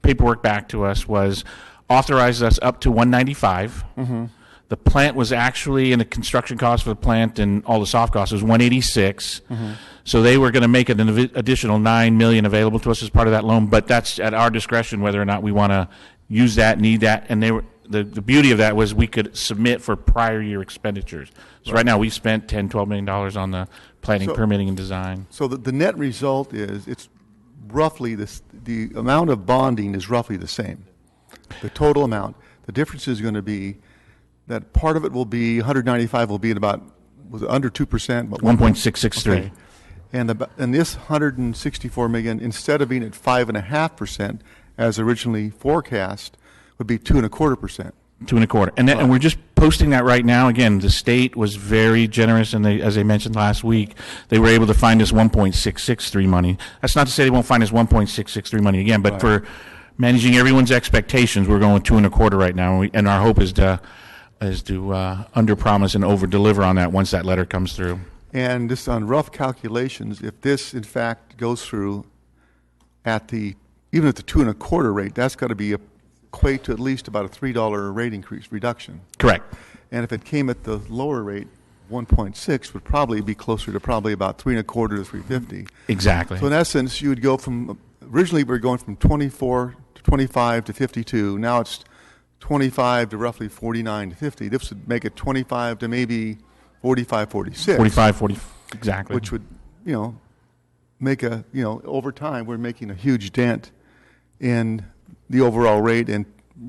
paperwork back to us was authorized us up to 195. Mm-hmm. The plant was actually, in the construction cost for the plant and all the soft costs, was 186. Mm-hmm. So they were going to make an additional $9 million available to us as part of that loan, but that's at our discretion whether or not we want to use that, need that. And they were the beauty of that was we could submit for prior year expenditures. So right now we've spent $10-12 million on the planning, permitting, and design. So the net result is it's roughly the amount of bonding is roughly the same, the total amount. The difference is going to be that part of it will be 195 will be at about under 2%, 1.663. Okay. And this 164 million, instead of being at 5.5% as originally forecast, would be 2.25%. 2.25%, and we're just posting that right now. Again, the state was very generous, and as they mentioned last week, they were able to find us 1.663 money. That's not to say they won't find us 1.663 money again, but for managing everyone's expectations, we're going 2.25% right now, and our hope is to under-promise and over-deliver on that once that letter comes through. And just on rough calculations, if this in fact goes through even at the 2.25% rate, that's got to be equate to at least about a $3 rate increase reduction. Correct. And if it came at the lower rate, 1.6 would probably be closer to probably about 3.25 to 3.50. Exactly. So in essence, you would go from originally we were going from 24 to 25 to 52. Now it's 25 to roughly 49 to 50. This would make it 25 to maybe 45, 46. 45, 40, exactly. Which would, make over time we're making a huge dent in the overall rate and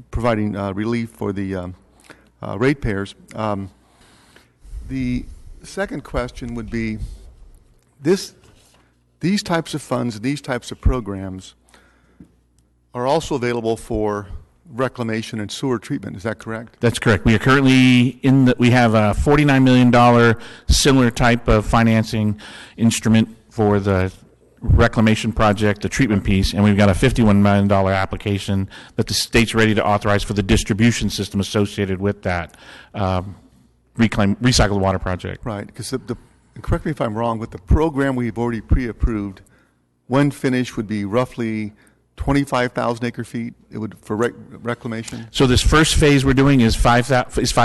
providing relief for the ratepayers. The second question would be these types of funds, these types of programs are also available for reclamation and sewer treatment. Is that correct? That's correct. We are currently we have a $49 million similar type of financing instrument for the reclamation project, the treatment piece, and we've got a $51 million application that the state's ready to authorize for the distribution system associated with that recycled water project. Right, because and correct me if I'm wrong, but the program we've already pre-approved, when finished, would be roughly 25,000 acre feet. It would for reclamation. So this first phase we're doing is 5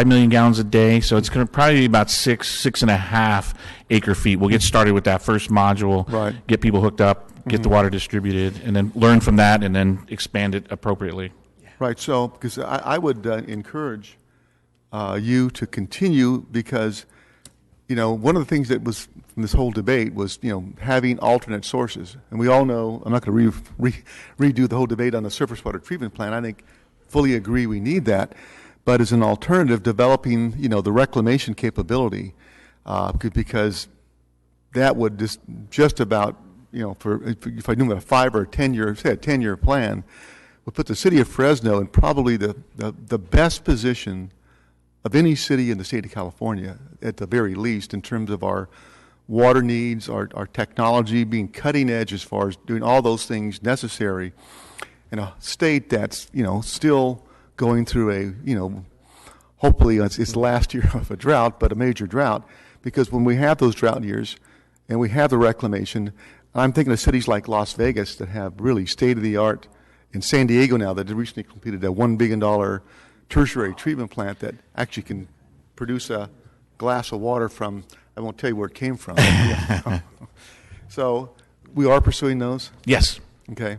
million gallons a day. So it's going to probably be about 6.5 acre feet. We'll get started with that first module, right. Get people hooked up, get the water distributed, and then learn from that, and then expand it appropriately. Right. So because I would encourage you to continue, because one of the things that was from this whole debate was, having alternate sources. And we all know, I'm not going to redo the whole debate on the surface water treatment plant. I think fully agree we need that. But as an alternative, developing, the reclamation capability, because that would just about, if I knew about a 5 or 10 year, say a 10-year plan, would put the city of Fresno in probably the best position of any city in the state of California, at the very least, in terms of our water needs, our technology, being cutting edge as far as doing all those things necessary in a state that's, still going through a, hopefully it's the last year of a drought, but a major drought, because when we have those drought years and we have the reclamation, I'm thinking of cities like Las Vegas that have really state-of-the-art, in San Diego now that recently completed a $1 billion tertiary treatment plant that actually can produce a glass of water from, I won't tell you where it came from. So we are pursuing those? Yes. Okay.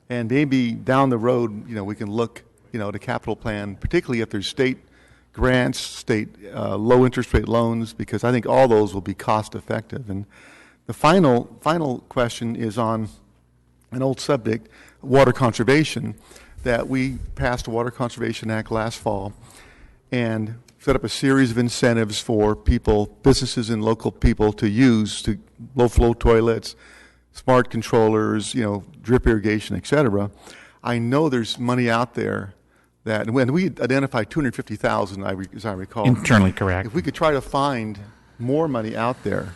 And maybe down the road, we can look, at a capital plan, particularly if there's state grants, state low interest rate loans, because I think all those will be cost effective. And the final question is on an old subject, water conservation, that we passed a Water Conservation Act last fall and set up a series of incentives for people, businesses and local people to use, to low-flow toilets, smart controllers, drip irrigation, et cetera. I know there's money out there that, when we identified 250,000, as I recall. Internally correct. If we could try to find more money out there,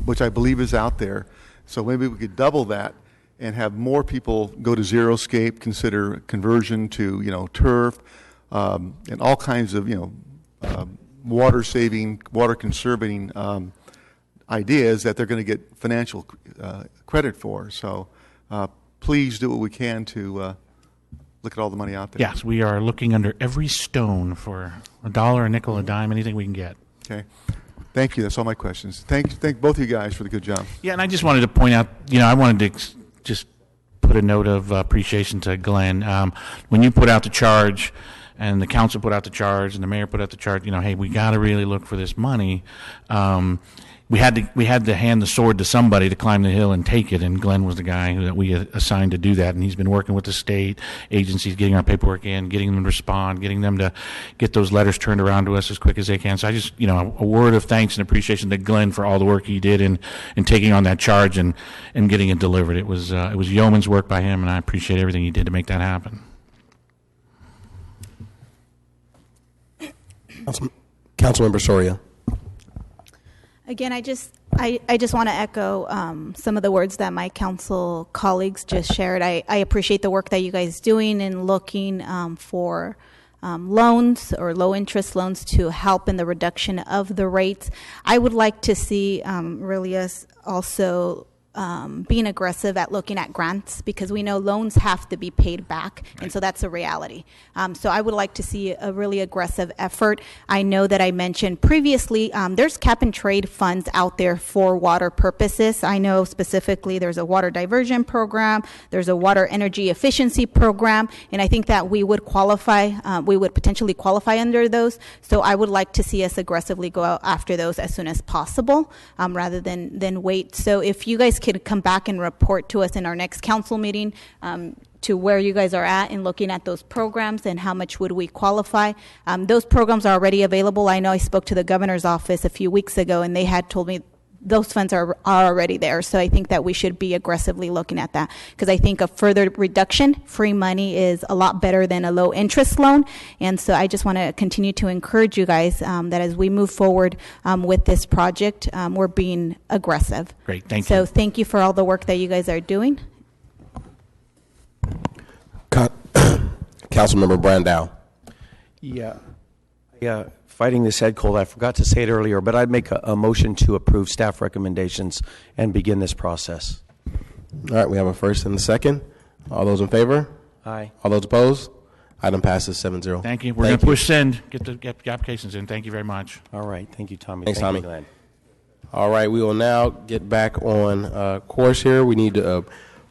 which I believe is out there, so maybe we could double that and have more people go to xeriscape, consider conversion to, turf, and all kinds of, water saving, water conserving ideas that they're going to get financial credit for. So please do what we can to look at all the money out there. Yes, we are looking under every stone for $1, a nickel, a dime, anything we can get. Okay. Thank you. That's all my questions. Thank both of you guys for the good job. Yeah, and I just wanted to point out, I wanted to just put a note of appreciation to Glenn. When you put out the charge, and the council put out the charge, and the mayor put out the charge, hey, we got to really look for this money. We had to hand the sword to somebody to climb the hill and take it, and Glenn was the guy that we assigned to do that, and he's been working with the state agencies, getting our paperwork in, getting them to respond, getting them to get those letters turned around to us as quick as they can. So I just, a word of thanks and appreciation to Glenn for all the work he did in taking on that charge and getting it delivered. It was yeoman's work by him, and I appreciate everything he did to make that happen. Councilmember Soria. Again, I just want to echo some of the words that my council colleagues just shared. I appreciate the work that you guys doing in looking for loans or low interest loans to help in the reduction of the rates. I would like to see really us also being aggressive at looking at grants, because we know loans have to be paid back, and so that's a reality. So I would like to see a really aggressive effort. I know that I mentioned previously there's cap and trade funds out there for water purposes. I know specifically there's a water diversion program, there's a water energy efficiency program, and I think that we would qualify, we would potentially qualify under those. So I would like to see us aggressively go out after those as soon as possible, rather than wait. So if you guys could come back and report to us in our next council meeting to where you guys are at in looking at those programs and how much would we qualify. Those programs are already available. I know I spoke to the governor's office a few weeks ago, and they had told me those funds are already there. So I think that we should be aggressively looking at that, because I think a further reduction, free money, is a lot better than a low interest loan. And so I just want to continue to encourage you guys that as we move forward with this project, we're being aggressive. Great, thank you. So thank you for all the work that you guys are doing. Councilmember Brandow. Yeah, fighting this head cold, I forgot to say it earlier, but I'd make a motion to approve staff recommendations and begin this process. All right, we have a first and a second. All those in favor? Aye. All those opposed? Item passes 7-0. Thank you. We're going to push send, get the applications in. Thank you very much. All right, thank you, Tommy. Thanks, Thank you, Tommy. Glenn. All right, we will now get back on course here. We need to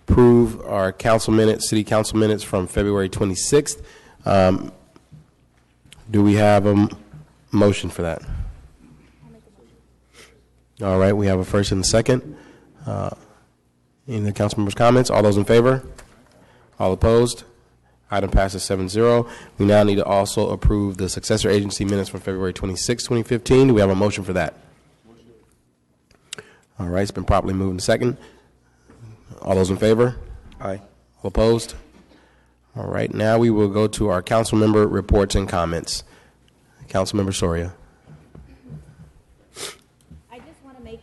approve our council minutes, city council minutes from February 26th. Do we have a motion for that? All right, we have a first and a second. Any of the council members' comments? All those in favor? All opposed? Item passes 7-0. We now need to also approve the successor agency minutes from February 26, 2015. Do we have a motion for that? All right, it's been properly moved and second. All those in favor? Aye. All opposed? All right, now we will go to our council member reports and comments. Councilmember Soria. I just want to make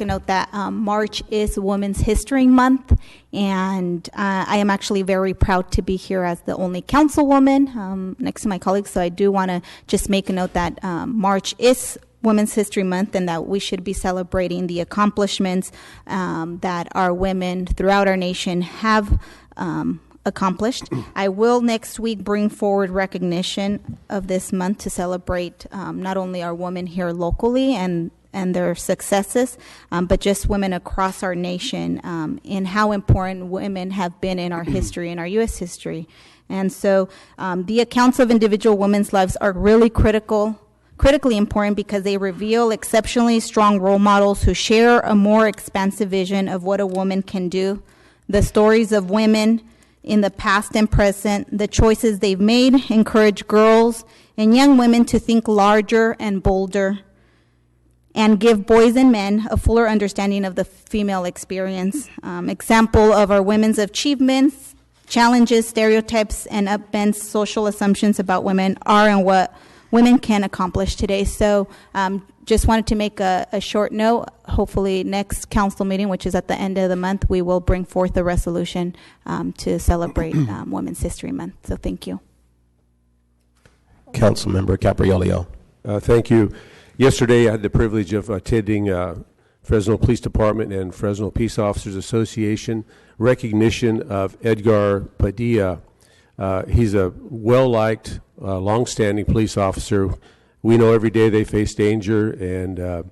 a note that March is Women's History Month, and I am actually very proud to be here as the only councilwoman next to my colleagues. So I do want to just make a note that March is Women's History Month, and that we should be celebrating the accomplishments that our women throughout our nation have accomplished. I will next week bring forward recognition of this month to celebrate not only our women here locally and their successes, but just women across our nation in how important women have been in our history, in our U.S. history. And so the accounts of individual women's lives are really critically important, because they reveal exceptionally strong role models who share a more expansive vision of what a woman can do. The stories of women in the past and present, the choices they've made, encourage girls and young women to think larger and bolder, and give boys and men a fuller understanding of the female experience. Example of our women's achievements, challenges, stereotypes, and upbends social assumptions about women are and what women can accomplish today. So just wanted to make a short note. Hopefully next council meeting, which is at the end of the month, we will bring forth a resolution to celebrate Women's History Month. So thank you. Councilmember Capriolio. Thank you. Yesterday I had the privilege of attending Fresno Police Department and Fresno Peace Officers Association recognition of Edgar Padilla. He's a well-liked, long-standing police officer. We know every day they face danger and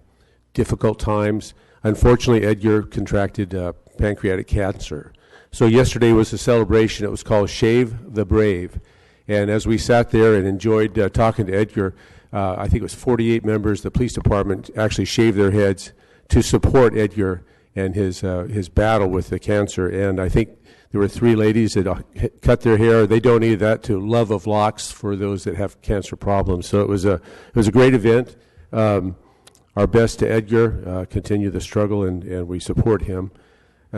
difficult times. Unfortunately, Edgar contracted pancreatic cancer. So yesterday was a celebration. It was called Shave the Brave. And as we sat there and enjoyed talking to Edgar, I think it was 48 members of the police department actually shaved their heads to support Edgar and his battle with the cancer. And I think there were 3 ladies that cut their hair. They donated that to Love of Locks for those that have cancer problems. So it was a great event. Our best to Edgar. Continue the struggle, and we support him.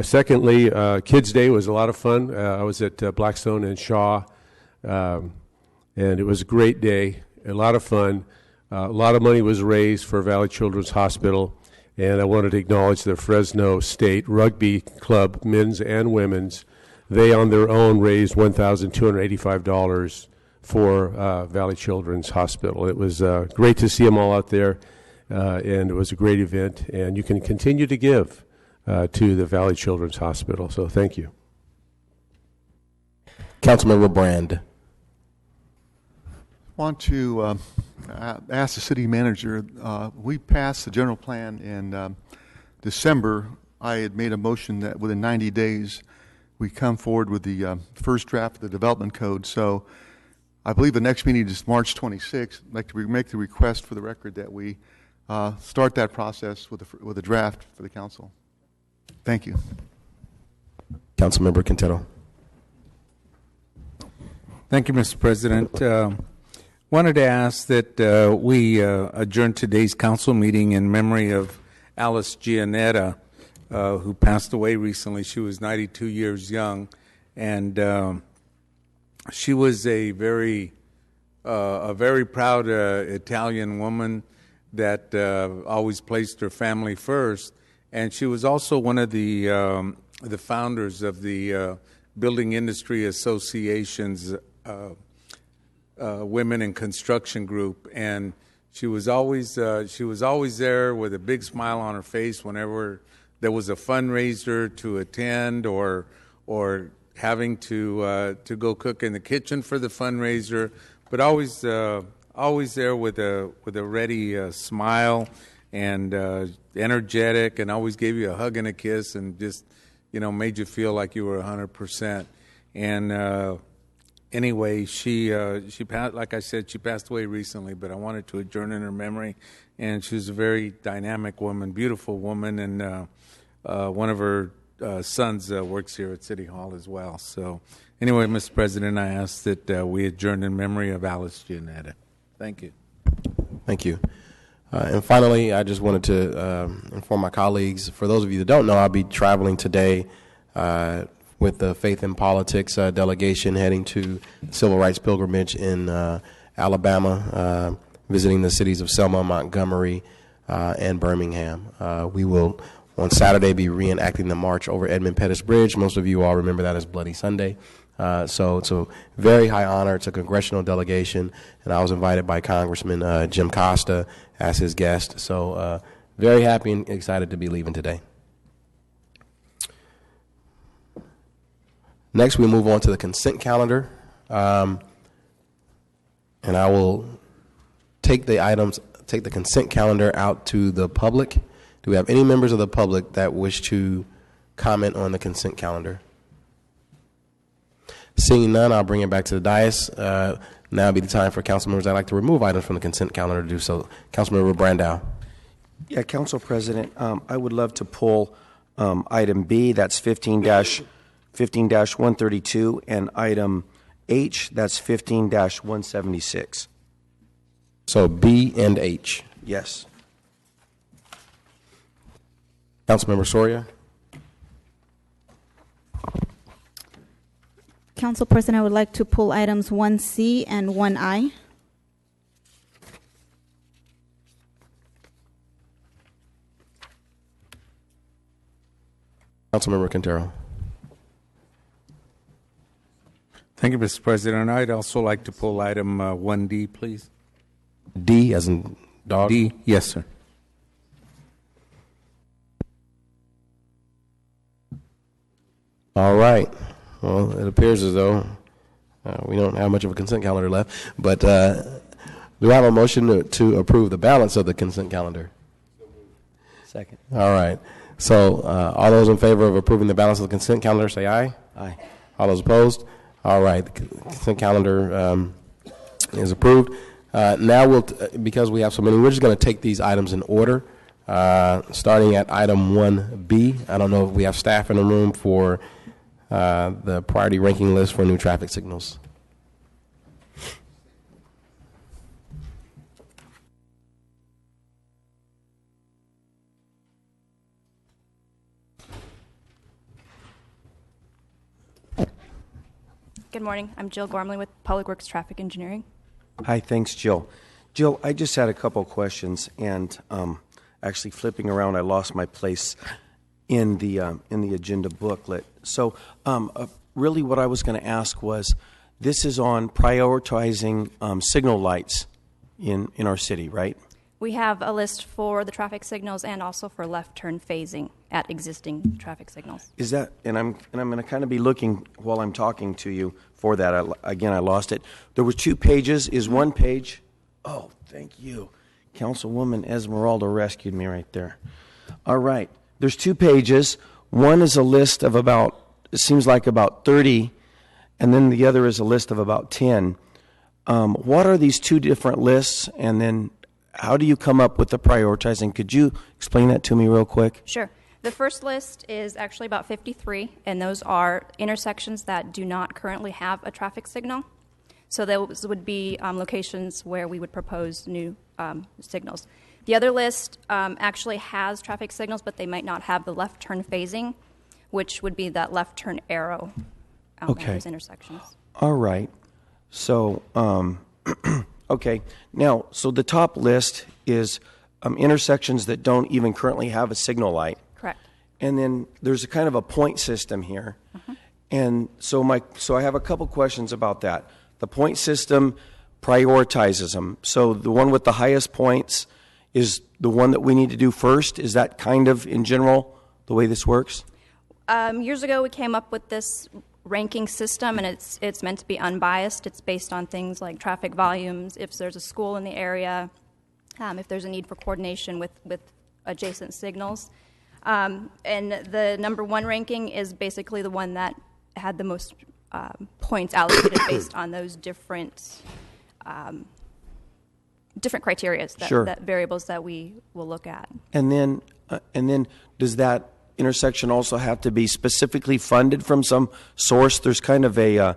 Secondly, Kids Day was a lot of fun. I was at Blackstone and Shaw, and it was a great day, a lot of fun. A lot of money was raised for Valley Children's Hospital, and I wanted to acknowledge the Fresno State Rugby Club, men's and women's. They, on their own, raised $1,285 for Valley Children's Hospital. It was great to see them all out there, and it was a great event. And you can continue to give to the Valley Children's Hospital. So thank you. Councilmember Brand. I want to ask the city manager, we passed the general plan in December. I had made a motion that within 90 days we come forward with the first draft of the development code. So I believe the next meeting is March 26th. I'd like to make the request for the record that we start that process with a draft for the council. Thank you. Councilmember Quintero. Thank you, Mr. President. wanted to ask that we adjourn today's council meeting in memory of Alice Gianetta, who passed away recently. She was 92 years young, and she was a very proud Italian woman that always placed her family first. And she was also one of the founders of the Building Industry Association's Women in Construction Group, and she was always there with a big smile on her face whenever there was a fundraiser to attend or having to go cook in the kitchen for the fundraiser, but always there with a ready smile and energetic, and always gave you a hug and a kiss, and just made you feel like you were 100%. And anyway, she passed, like I said, she passed away recently, but I wanted to adjourn in her memory. And she was a very dynamic woman, beautiful woman, and one of her sons works here at City Hall as well. So anyway, Mr. President, I ask that we adjourn in memory of Alice Gianetta. Thank you. Thank you. And finally, I just wanted to inform my colleagues, for those of you that don't know, I'll be traveling today with the Faith in Politics delegation heading to the Civil Rights Pilgrimage in Alabama, visiting the cities of Selma, Montgomery, and Birmingham. We will, on Saturday, be reenacting the march over Edmund Pettus Bridge. Most of you all remember that as Bloody Sunday. So it's a very high honor. It's a congressional delegation, and I was invited by Congressman Jim Costa as his guest. So very happy and excited to be leaving today. Next, we move on to the consent calendar, and I will take the consent calendar out to the public. Do we have any members of the public that wish to comment on the consent calendar? Seeing none, I'll bring it back to the dais. Now would be the time for council members that like to remove items from the consent calendar to do so. Councilmember Brandow. Yeah, Council President, I would love to pull item B, that's 15-132, and item H, that's 15-176. So B and H. Yes. Councilmember Soria. Council President, I would like to pull items 1C and 1I. Councilmember Quintero. Thank you, Mr. President. I'd also like to pull item 1D, please. D as in dog? D, yes, sir. All right. Well, it appears as though we don't have much of a consent calendar left, but do I have a motion to approve the balance of the consent calendar? Second. All right. So all those in favor of approving the balance of the consent calendar, say aye. Aye. All those opposed? All right. The consent calendar is approved. Now because we have so many, we're just going to take these items in order, starting at item 1B. I don't know if we have staff in the room for the priority ranking list for new traffic signals. Good morning. I'm Jill Gormley with Public Works Traffic Engineering. Hi, thanks, Jill. Jill, I just had a couple of questions, and actually flipping around, I lost my place in the agenda booklet. So really what I was going to ask was, this is on prioritizing signal lights in our city, right? We have a list for the traffic signals and also for left turn phasing at existing traffic signals. Is that, and I'm going to kind of be looking while I'm talking to you for that. I lost it. There were 2 pages. Is one page? Oh, thank you. Councilwoman Esmeralda rescued me right there. All right. There's 2 pages. One is a list of it seems like about 30, and then the other is a list of about 10. What are these 2 different lists, and then how do you come up with the prioritizing? Could you explain that to me real quick? Sure. The first list is actually about 53, and those are intersections that do not currently have a traffic signal. So those would be locations where we would propose new signals. The other list actually has traffic signals, but they might not have the left turn phasing, which would be that left turn arrow at those intersections. All right. So, okay. Now, so the top list is intersections that don't even currently have a signal light. Correct. And then there's a kind of a point system here. And so I have a couple questions about that. The point system prioritizes them. So the one with the highest points is the one that we need to do first. Is that kind of, in general, the way this works? Years ago, we came up with this ranking system, and it's meant to be unbiased. It's based on things like traffic volumes, if there's a school in the area, if there's a need for coordination with adjacent signals. And the number one ranking is basically the one that had the most points allocated based on those different criteria, that variables that we will look at. And then does that intersection also have to be specifically funded from some source? There's kind of a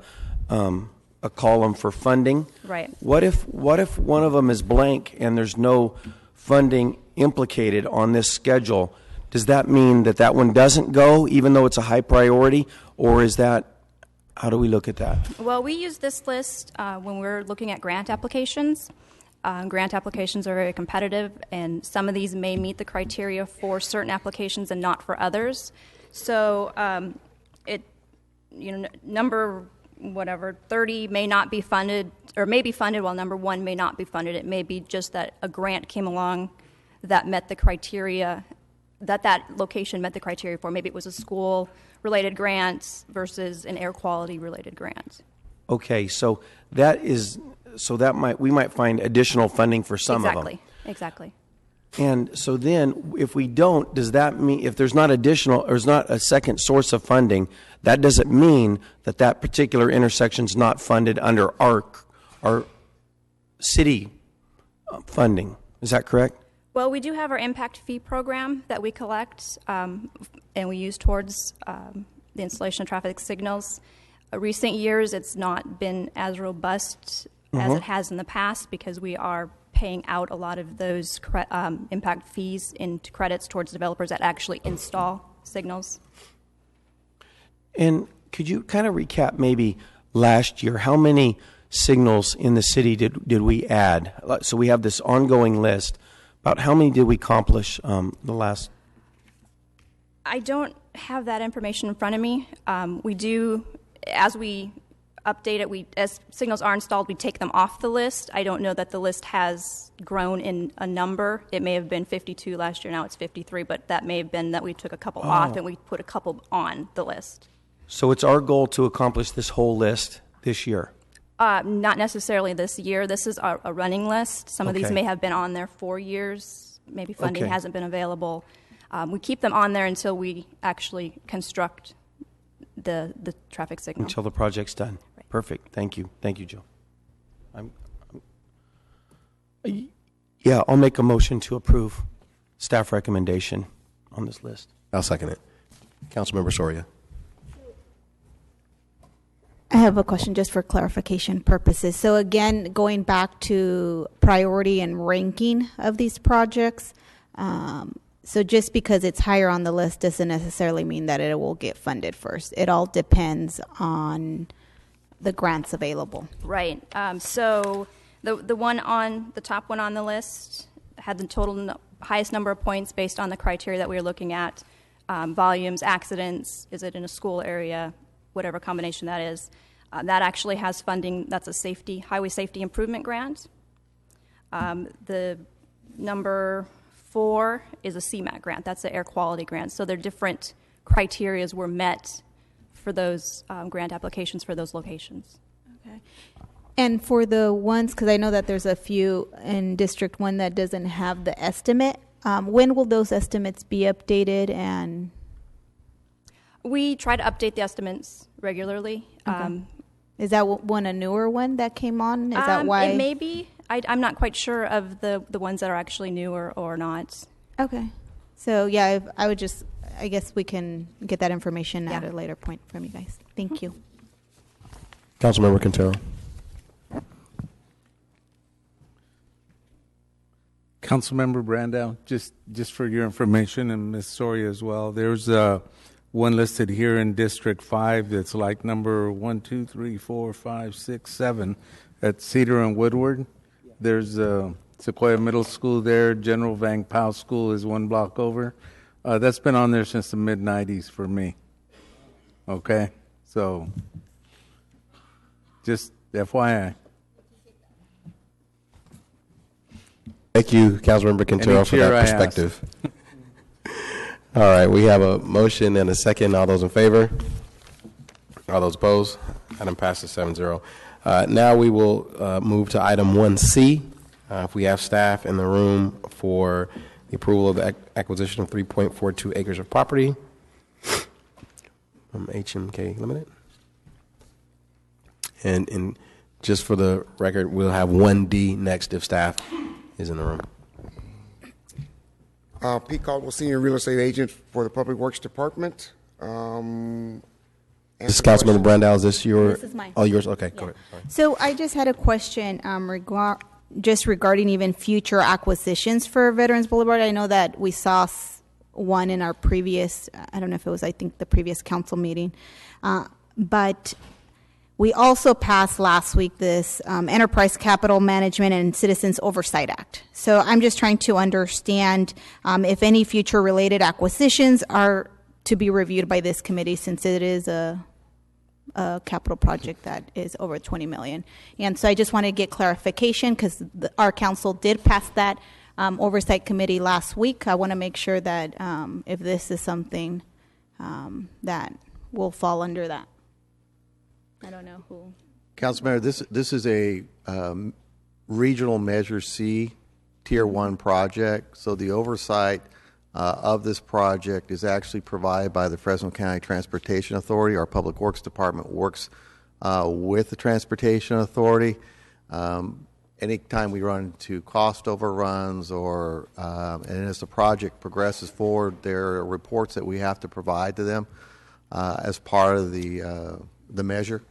column for funding. Right. What if one of them is blank and there's no funding implicated on this schedule? Does that mean that one doesn't go, even though it's a high priority, or is that? How do we look at that? Well, we use this list when we're looking at grant applications. Grant applications are very competitive, and some of these may meet the criteria for certain applications and not for others. So, number 30 may not be funded, or may be funded, while number 1 may not be funded. It may be just that a grant came along that met the criteria, that location met the criteria for. Maybe it was a school-related grant versus an air quality-related grant. Okay, so we might find additional funding for some of them. Exactly. And so then, if we don't, does that mean if there's not additional, or there's not a second source of funding, that doesn't mean that particular intersection's not funded under our city funding? Is that correct? Well, we do have our impact fee program that we collect and we use towards the installation of traffic signals. Recent years, it's not been as robust as it has in the past because we are paying out a lot of those impact fees into credits towards developers that actually install signals. And could you kind of recap maybe last year, how many signals in the city did we add? So we have this ongoing list. About how many did we accomplish the last? I don't have that information in front of me. We do, as we update it, as signals are installed, we take them off the list. I don't know that the list has grown in a number. It may have been 52 last year, now it's 53, but that may have been that we took a couple off and we put a couple on the list. So it's our goal to accomplish this whole list this year? Not necessarily this year. This is a running list. Some of these may have been on there for years. Maybe funding hasn't been available. We keep them on there until we actually construct the traffic signal. Until the project's done. Right. Perfect. Thank you. Thank you, Joe. I'll make a motion to approve staff recommendation on this list. I'll second it. Councilmember Soria. I have a question just for clarification purposes. So again, going back to priority and ranking of these projects, so just because it's higher on the list doesn't necessarily mean that it will get funded first. It all depends on the grants available. Right. So the one on the top one on the list had the highest number of points based on the criteria that we were looking at: volumes, accidents, is it in a school area, whatever combination that is. That actually has funding. That's a highway safety improvement grant. The number 4 is a CMAQ grant. That's the air quality grant. So there are different criterias were met for those grant applications for those locations. Okay. And for the ones, because I know that there's a few in District 1 that doesn't have the estimate, when will those estimates be updated? And we try to update the estimates regularly. Okay. Is that one a newer one that came on? Is that why? It may be. I'm not quite sure of the ones that are actually newer or not. Okay. So, yeah, I guess we can get that information at a later point from you guys. Thank you. Councilmember Quintero. Councilmember Brandow, just for your information, and Ms. Soria as well, there's one listed here in District 5 that's like number 1, 2, 3, 4, 5, 6, 7 at Cedar and Woodward. There's Sequoia Middle School there. General Vang Pao School is one block over. That's been on there since the mid-'90s for me. Okay? So, just FYI. Thank you, Councilmember Quintero, for that perspective. All right, we have a motion and a second. All those in favor? All those opposed? Item passes 7-0. Now we will move to item 1C. If we have staff in the room for the approval of the acquisition of 3.42 acres of property from HMK Limited. And just for the record, we'll have 1D next if staff is in the room. Pete Caldwell, Senior Real Estate Agent for the Public Works Department. This is Councilmember Brandow. Is this your? This is mine. Oh, yours? Okay, go ahead. So I just had a question just regarding even future acquisitions for Veterans Boulevard. I know that we saw one in our previous, I don't know if it was, I think, the previous council meeting. But we also passed last week this Enterprise Capital Management and Citizens Oversight Act. So I'm just trying to understand if any future related acquisitions are to be reviewed by this committee, since it is a capital project that is over $20 million. And so I just want to get clarification because our council did pass that oversight committee last week. I want to make sure that if this is something that will fall under that. I don't know who. Councilmember, this is a regional Measure C Tier 1 project. So the oversight of this project is actually provided by the Fresno County Transportation Authority. Our Public Works Department works with the Transportation Authority. Anytime we run into cost overruns or, and as the project progresses forward, there are reports that we have to provide to them as part of the measure.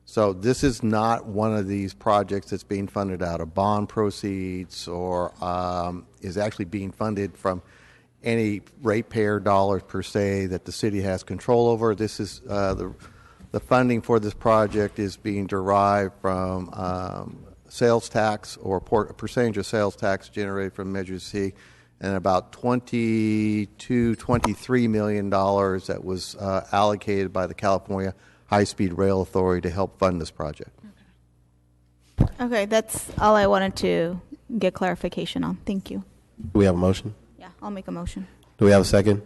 So this is not one of these projects that's being funded out of bond proceeds or is actually being funded from any ratepayer dollars per se that the city has control over. This is the funding for this project is being derived from sales tax or a percentage of sales tax generated from Measure C, and about $23 million that was allocated by the California High-Speed Rail Authority to help fund this project. Okay, that's all I wanted to get clarification on. Thank you. Do we have a motion? Yeah, I'll make a motion. Do we have a second?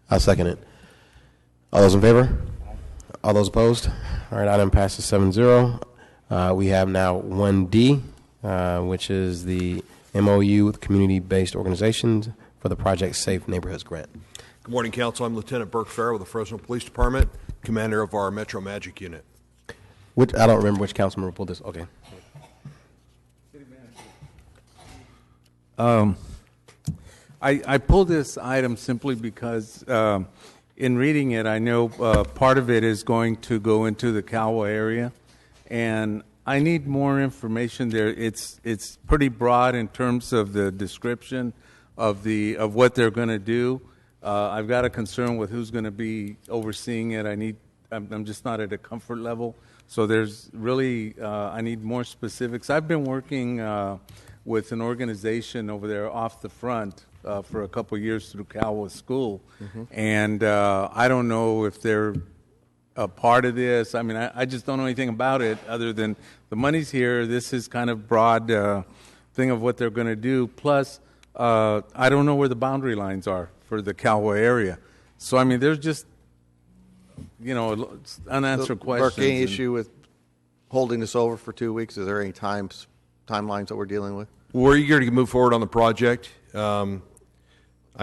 I'll second it. All those in favor? All those opposed? All right, item passes 7-0. We have now 1D, which is the MOU with community-based organizations for the Project Safe Neighborhoods Grant. Good morning, Council. I'm Lieutenant Burke Farrell with the Fresno Police Department, commander of our Metro Magic Unit. I don't remember which council member pulled this. Okay. I pulled this item simply because in reading it, I know part of it is going to go into the Calwa area, and I need more information there. It's pretty broad in terms of the description of what they're going to do. I've got a concern with who's going to be overseeing it. I'm just not at a comfort level. So there's really, I need more specifics. I've been working with an organization over there off the front for a couple years through Calwa School. And I don't know if they're a part of this. I mean, I just don't know anything about it other than the money's here. This is kind of broad thing of what they're going to do. Plus, I don't know where the boundary lines are for the Calwa area. So, I mean, there's just, unanswered questions. Burke, any issue with holding this over for 2 weeks? Is there any timelines that we're dealing with? We're eager to move forward on the project. I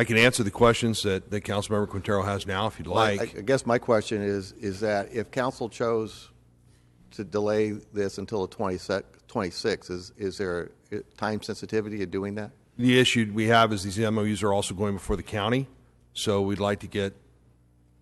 can answer the questions that Councilmember Quintero has now, if you'd like. I guess my question is that if council chose to delay this until the 26th, is there a time sensitivity in doing that? The issue we have is these MOUs are also going before the county, so we'd like to get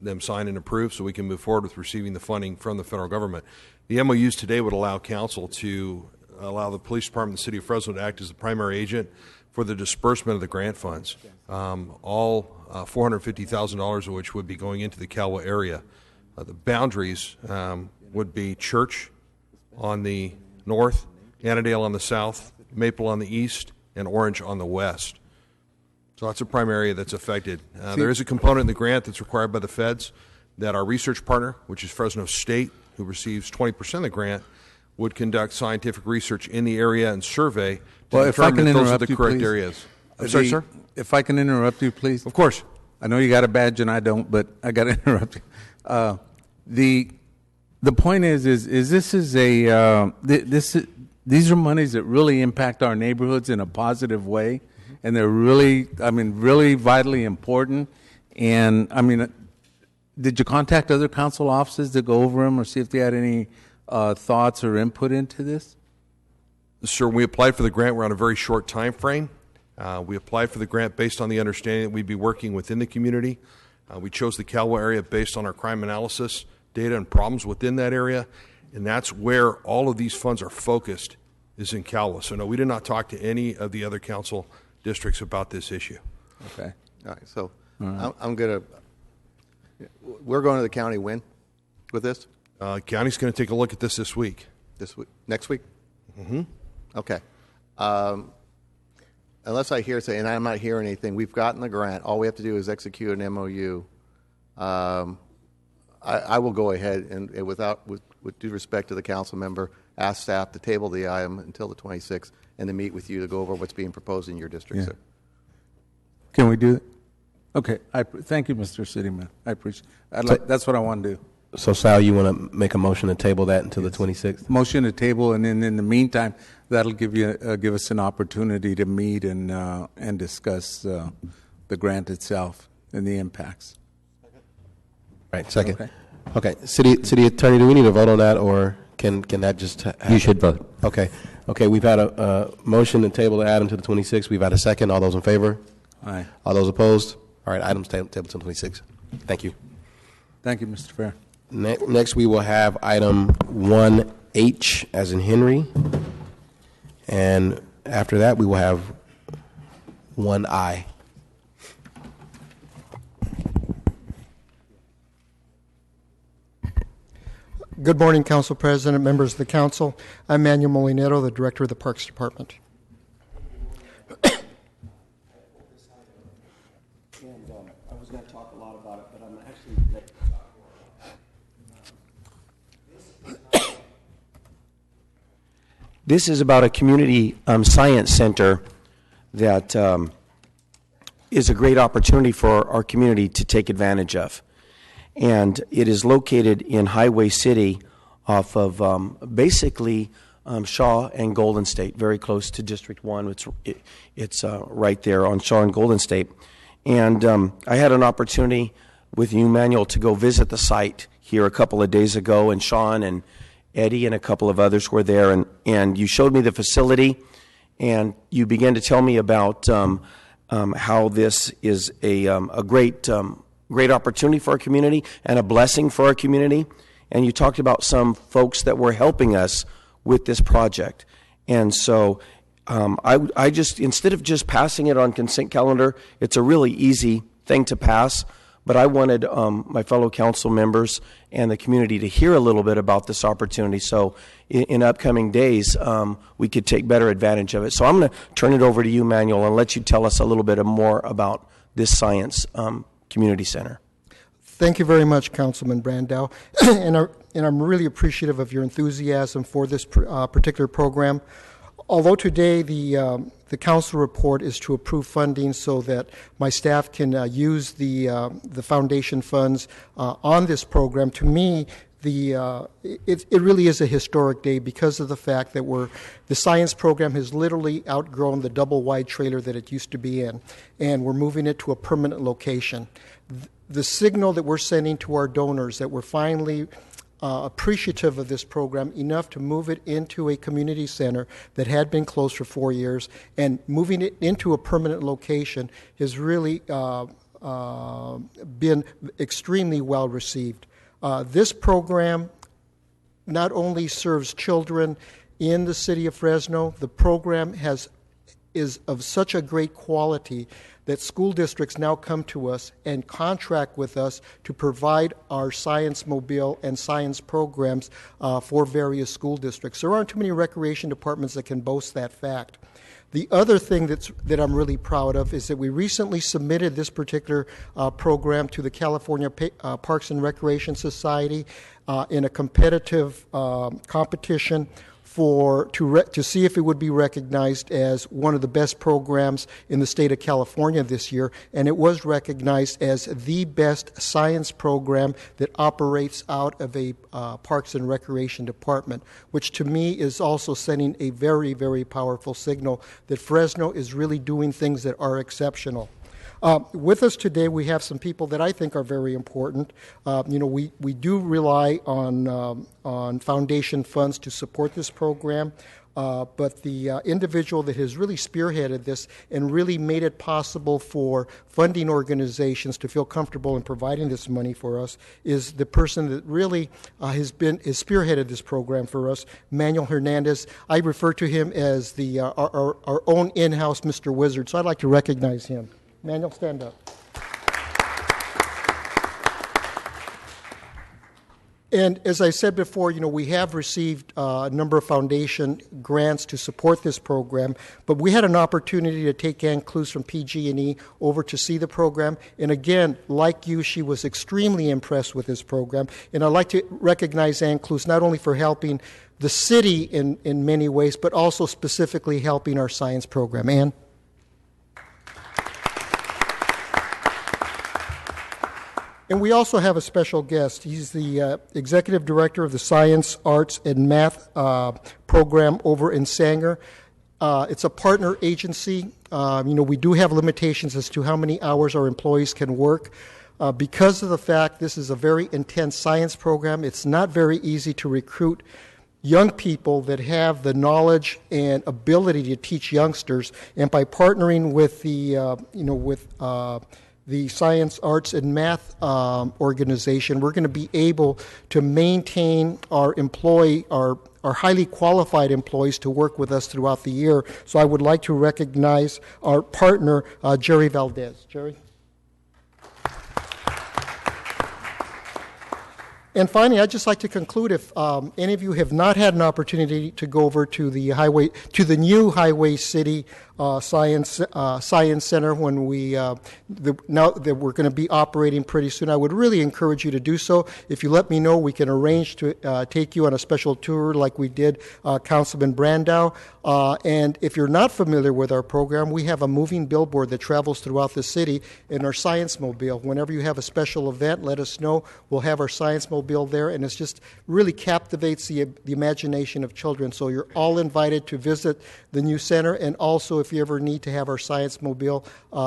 them signed and approved so we can move forward with receiving the funding from the federal government. The MOUs today would allow council to allow the police department in the city of Fresno to act as the primary agent for the disbursement of the grant funds. All $450,000 of which would be going into the Calwa area. The boundaries would be Church on the north, Annandale on the south, Maple on the east, and Orange on the west. So that's a prime area that's affected. There is a component in the grant that's required by the feds that our research partner, which is Fresno State, who receives 20% of the grant, would conduct scientific research in the area and survey to determine if those are the correct areas. I'm sorry, sir? If I can interrupt you, please. Of course. I know you got a badge and I don't, but I got to interrupt you. The point is this is these are monies that really impact our neighborhoods in a positive way, and they're really, really vitally important. And did you contact other council offices to go over them or see if they had any thoughts or input into this? Sir, we applied for the grant. We're on a very short time frame. We applied for the grant based on the understanding that we'd be working within the community. We chose the Calwa area based on our crime analysis data and problems within that area, and that's where all of these funds are focused, is in Calwa. So no, we did not talk to any of the other council districts about this issue. Okay. All right, so we're going to the county when with this? County's going to take a look at this week. This week? Next week? Mm-hmm. Okay. Unless I hear and I'm not hearing anything, we've gotten the grant. All we have to do is execute an MOU. I will go ahead and with due respect to the council member, ask staff to table the item until the 26th and to meet with you to go over what's being proposed in your district, sir. Can we do it? Okay. Thank you, Mr. Cityman. I appreciate it. That's what I want to do. So, Sal, you want to make a motion to table that until the 26th? Motion to table, and then in the meantime, that'll give us an opportunity to meet and discuss the grant itself and the impacts. Right. Second. Okay. City Attorney, do we need to vote on that, or can that just happen? You should vote. Okay. We've had a motion to table the item to the 26th. We've had a second. All those in favor? Aye. All those opposed? All right. Items tabled to the 26th. Thank you. Thank you, Mr. Fair. Next, we will have item 1H as in Henry, and after that, we will have 1I. Good morning, Council President, members of the Council. I'm Manuel Molinero, the Director of the Parks Department. I was going to talk a lot about it, but I'm actually... This is about a community science center that is a great opportunity for our community to take advantage of. And it is located in Highway City off of basically Shaw and Golden State, very close to District 1. It's right there on Shaw and Golden State. And I had an opportunity with you, Manuel, to go visit the site here a couple of days ago, and Sean and Eddie and a couple of others were there, and you showed me the facility, and you began to tell me about how this is a great opportunity for our community and a blessing for our community. And you talked about some folks that were helping us with this project. And so I just, instead of just passing it on consent calendar, it's a really easy thing to pass. But I wanted my fellow council members and the community to hear a little bit about this opportunity, so in upcoming days we could take better advantage of it. So I'm going to turn it over to you, Manuel, and let you tell us a little bit more about this science community center. Thank you very much, Councilman Brandow, and I'm really appreciative of your enthusiasm for this particular program. Although today the council report is to approve funding so that my staff can use the foundation funds on this program, to me, it really is a historic day because of the fact that the science program has literally outgrown the double-wide trailer that it used to be in, and we're moving it to a permanent location. The signal that we're sending to our donors that we're finally appreciative of this program enough to move it into a community center that had been closed for 4 years, and moving it into a permanent location has really been extremely well received. This program not only serves children in the city of Fresno, the program has is of such a great quality that school districts now come to us and contract with us to provide our science mobile and science programs for various school districts. There aren't too many recreation departments that can boast that fact. The other thing that I'm really proud of is that we recently submitted this particular program to the California Parks and Recreation Society in a competitive competition to see if it would be recognized as one of the best programs in the state of California this year, and it was recognized as the best science program that operates out of a Parks and Recreation department, which to me is also sending a very, very powerful signal that Fresno is really doing things that are exceptional. With us today, we have some people that I think are very important. We do rely on foundation funds to support this program, but the individual that has really spearheaded this and really made it possible for funding organizations to feel comfortable in providing this money for us is the person that really has spearheaded this program for us, Manuel Hernandez. I refer to him as our own in-house Mr. Wizard, so I'd like to recognize him. Manuel, stand up. And as I said before, we have received a number of foundation grants to support this program, but we had an opportunity to take Ann Cluse from PG&E over to see the program. And again, like you, she was extremely impressed with this program. And I'd like to recognize Ann Cluse not only for helping the city in many ways, but also specifically helping our science program. Ann? And we also have a special guest. He's the executive director of the Science, Arts, and Math program over in Sanger. It's a partner agency. We do have limitations as to how many hours our employees can work. Because of the fact this is a very intense science program, it's not very easy to recruit young people that have the knowledge and ability to teach youngsters. And by partnering with the Science, Arts, and Math organization, we're going to be able to maintain our highly qualified employees to work with us throughout the year. So I would like to recognize our partner, Jerry Valdez. Jerry? And finally, I'd just like to conclude, if any of you have not had an opportunity to go over to the new Highway City Science Center when now that we're going to be operating pretty soon, I would really encourage you to do so. If you let me know, we can arrange to take you on a special tour like we did Councilman Brandow. And if you're not familiar with our program, we have a moving billboard that travels throughout the city in our Science Mobile. Whenever you have a special event, let us know. We'll have our Science Mobile there, and it just really captivates the imagination of children. So you're all invited to visit the new center, and also if you ever need to have our Science Mobile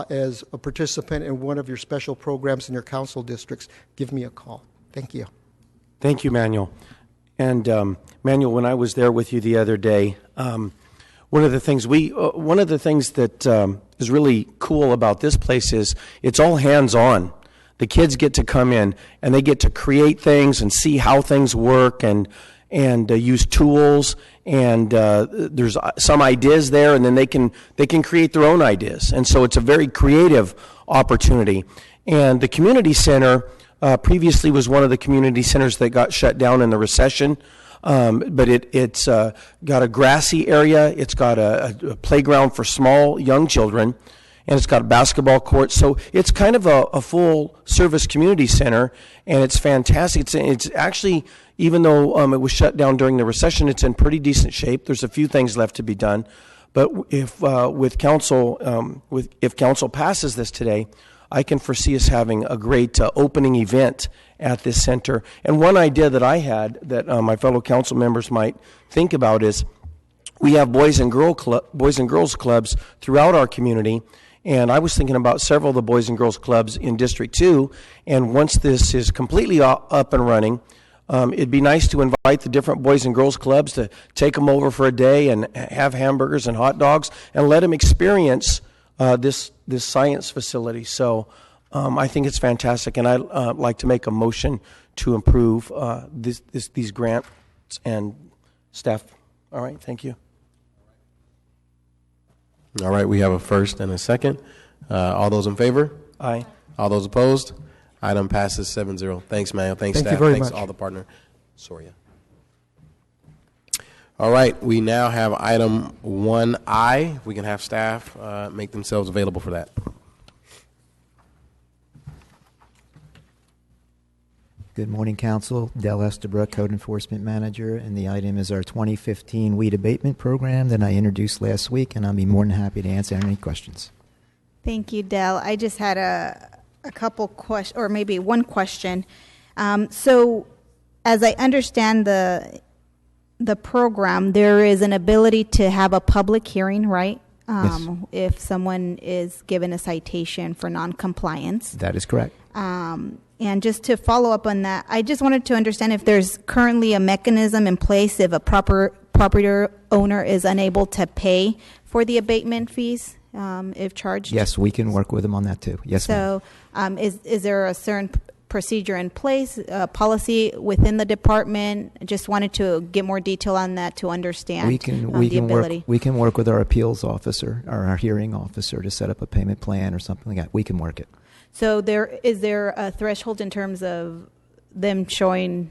as a participant in one of your special programs in your council districts, give me a call. Thank you. Thank you, Manuel. And Manuel, when I was there with you the other day, one of the things that is really cool about this place is it's all hands-on. The kids get to come in and they get to create things and see how things work and use tools, and there's some ideas there, and then they can create their own ideas. And so it's a very creative opportunity. And the community center previously was one of the community centers that got shut down in the recession. But it's got a grassy area. It's got a playground for small young children, and it's got a basketball court. So it's kind of a full-service community center, and it's fantastic. It's actually, even though it was shut down during the recession, it's in pretty decent shape. There's a few things left to be done, but if council passes this today, I can foresee us having a great opening event at this center. And one idea that I had that my fellow council members might think about is we have boys and girls clubs throughout our community. And I was thinking about several of the Boys and Girls Clubs in District 2, and once this is completely up and running, it'd be nice to invite the different Boys and Girls Clubs to take them over for a day and have hamburgers and hot dogs and let them experience this science facility. So I think it's fantastic, and I'd like to make a motion to improve these grants and staff. All right, thank you. All right, we have a first and a second. All those in favor? Aye. All those opposed? Item passes 7-0. Thanks, Mayo. Thanks, Thank you staff. very Thanks much. all the partner. Soria. All right, we now have item 1I. We can have staff make themselves available for that. Good morning, Council. Del Estabrook, Code Enforcement Manager, and the item is our 2015 weed abatement program that I introduced last week, and I'll be more than happy to answer any questions. Thank you, Del. I just had a couple questions, or maybe one question. So, as I understand the program, there is an ability to have a public hearing, right? Yes. If someone is given a citation for noncompliance. That is correct. And just to follow up on that, I just wanted to understand if there's currently a mechanism in place if a property owner is unable to pay for the abatement fees if charged. Yes, we can work with them on that too. Yes, ma'am. So is there a certain procedure in place, policy within the department? Just wanted to get more detail on that to understand We can the ability. we can work with our appeals officer or our hearing officer to set up a payment plan or something like that. We can work it. So is there a threshold in terms of them showing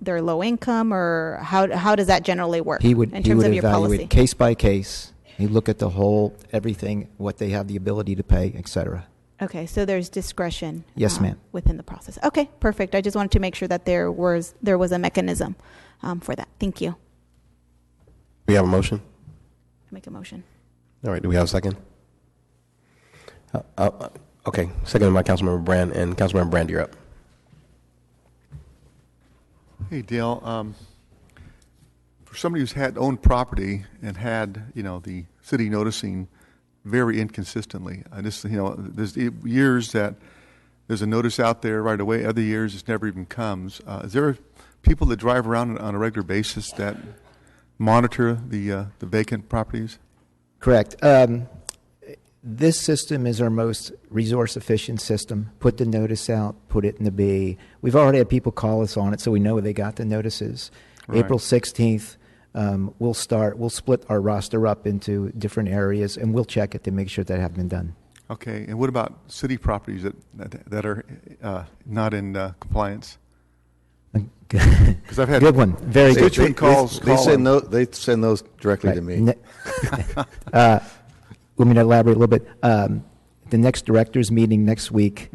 their low income, or how does that generally work He would in terms of your evaluate policy? case by case. He'd look at the whole, everything, what they have the ability to pay, et cetera. Okay, so there's discretion. Yes, ma'am. Within the process. Okay, perfect. I just wanted to make sure that there was a mechanism for that. Thank you. We have a motion? Make a motion. All right, do we have a second? Okay, second by Councilmember Brand, and Councilmember Brand, you're up. Hey, Dale. For somebody who's had owned property and had, the city noticing very inconsistently, there's years that there's a notice out there right away. Other years it never even comes. Is there people that drive around on a regular basis that monitor the vacant properties? Correct. This system is our most resource-efficient system. Put the notice out, put it in the B. We've already had people call us on it, so we know they got the notices. Right. April 16th, we'll split our roster up into different areas, and we'll check it to make sure that have been done. Okay, and what about city properties that are not in compliance? Because I've had good one, very good. They send those directly to me. Let me elaborate a little bit. The next directors meeting next week,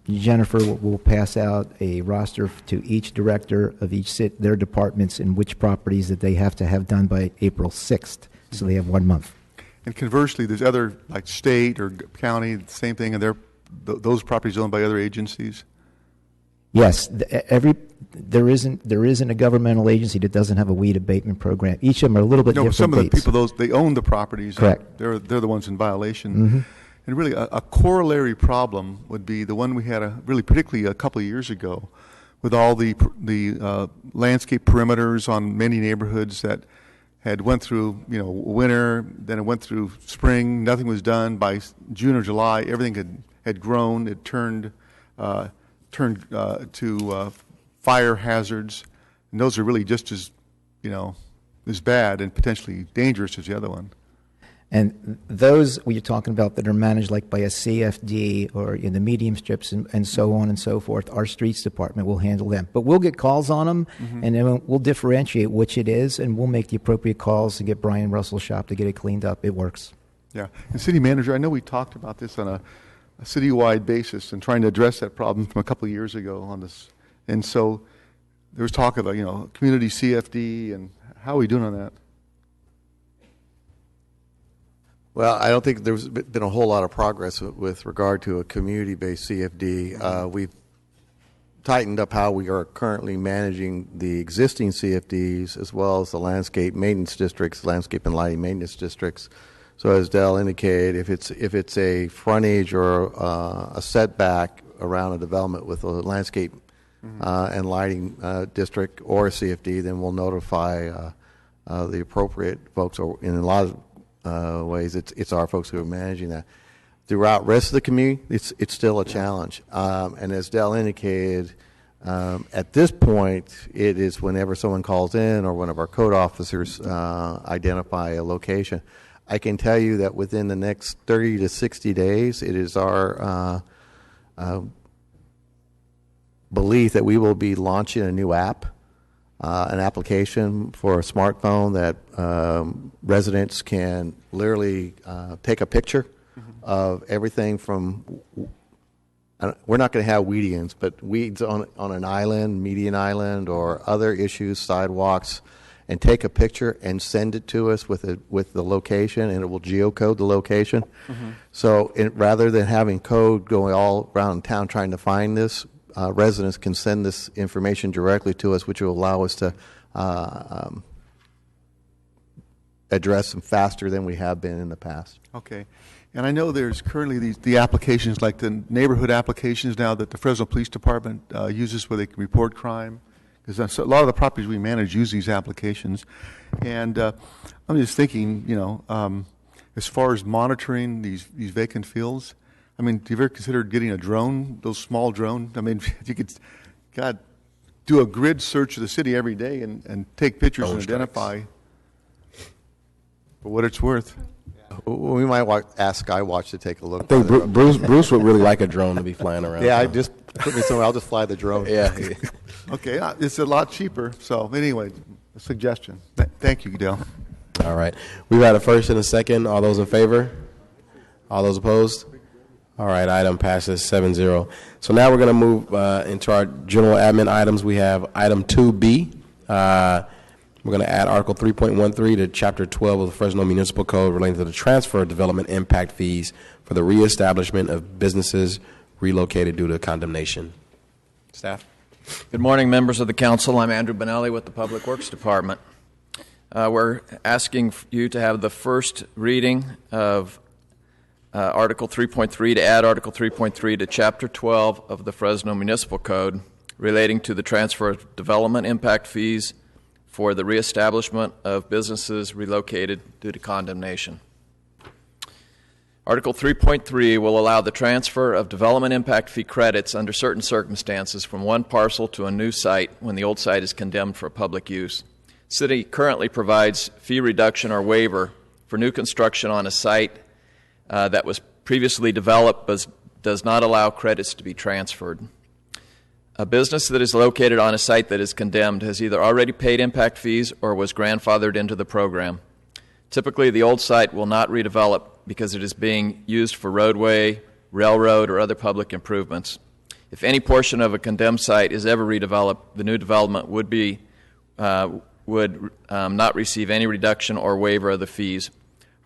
Jennifer will pass out a roster to each director of their departments and which properties that they have to have done by April 6th. So they have 1 month. And conversely, there's other, like state or county, the same thing, and those properties owned by other agencies? Yes, there isn't a governmental agency that doesn't have a weed abatement program. Each of them are a little bit different. Some of the people, they own the properties. Correct. They're the ones in violation. Mm-hmm. And really, a corollary problem would be the one we had, particularly a couple of years ago, with all the landscape perimeters on many neighborhoods that had went through winter, then it went through spring. Nothing was done. By June or July, everything had grown. It turned to fire hazards, and those are really just as bad and potentially dangerous as the other one. And those you're talking about that are managed like by a CFD or in the medium strips and so on and so forth, our streets department will handle them. But we'll get calls on them, and then we'll differentiate which it is, and we'll make the appropriate calls to get Brian Russell's shop to get it cleaned up. It works. Yeah. And city manager, I know we talked about this on a citywide basis and trying to address that problem from a couple of years ago on this. And so there was talk about, community CFD, and how are we doing on that? Well, I don't think there's been a whole lot of progress with regard to a community-based CFD. We've tightened up how we are currently managing the existing CFDs as well as the landscape maintenance districts, landscape and lighting maintenance districts. So as Del indicated, if it's a frontage or a setback around a development with a landscape and lighting district or a CFD, then we'll notify the appropriate folks. Or in a lot of ways, it's our folks who are managing that. Throughout the rest of the community, it's still a challenge. And as Del indicated, at this point, it is whenever someone calls in or one of our code officers identify a location. I can tell you that within the next 30 to 60 days, it is our belief that we will be launching a new app, an application for a smartphone that residents can literally take a picture of everything from, we're not going to have weedians, but weeds on an island, median island, or other issues, sidewalks, and take a picture and send it to us with the location, and it will geocode the location. So rather than having code going all around town trying to find this, residents can send this information directly to us, which will allow us to address them faster than we have been in the past. Okay. And I know there's currently the applications, like the neighborhood applications now that the Fresno Police Department uses where they can report crime, because a lot of the properties we manage use these applications. And I'm just thinking, as far as monitoring these vacant fields, I mean, do you ever consider getting a drone, those small drones? I mean, you could, do a grid search of the city every day and take pictures and identify for what it's worth. We might ask Skywatch to take a look. I think Bruce would really like a drone to be flying around. Yeah, just put me somewhere. I'll just fly the drone. Yeah. Okay, it's a lot cheaper. So anyway, a suggestion. Thank you, Dale. All right. We've had a first and a second. All those in favor? All those opposed? All right, item passes 7-0. So now we're going to move into our general admin items. We have item 2B. We're going to add Article 3.13 to Chapter 12 of the Fresno Municipal Code relating to the transfer of development impact fees for the reestablishment of businesses relocated due to condemnation. Staff? Good morning, members of the council. I'm Andrew Bonelli with the Public Works Department. We're asking you to have the first reading of Article 3.3 to add Article 3.3 to Chapter 12 of the Fresno Municipal Code relating to the transfer of development impact fees for the reestablishment of businesses relocated due to condemnation. Article 3.3 will allow the transfer of development impact fee credits under certain circumstances from one parcel to a new site when the old site is condemned for public use. City currently provides fee reduction or waiver for new construction on a site that was previously developed but does not allow credits to be transferred. A business that is located on a site that is condemned has either already paid impact fees or was grandfathered into the program. Typically, the old site will not redevelop because it is being used for roadway, railroad, or other public improvements. If any portion of a condemned site is ever redeveloped, the new development would not receive any reduction or waiver of the fees.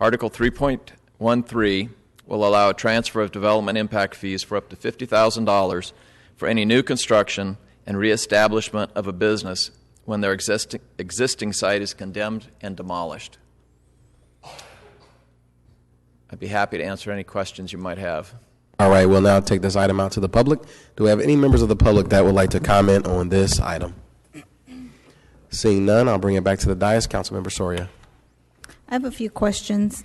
Article 3.13 will allow a transfer of development impact fees for up to $50,000 for any new construction and reestablishment of a business when their existing site is condemned and demolished. I'd be happy to answer any questions you might have. All right, we'll now take this item out to the public. Do we have any members of the public that would like to comment on this item? Seeing none, I'll bring it back to the dais. Councilmember Soria. I have a few questions.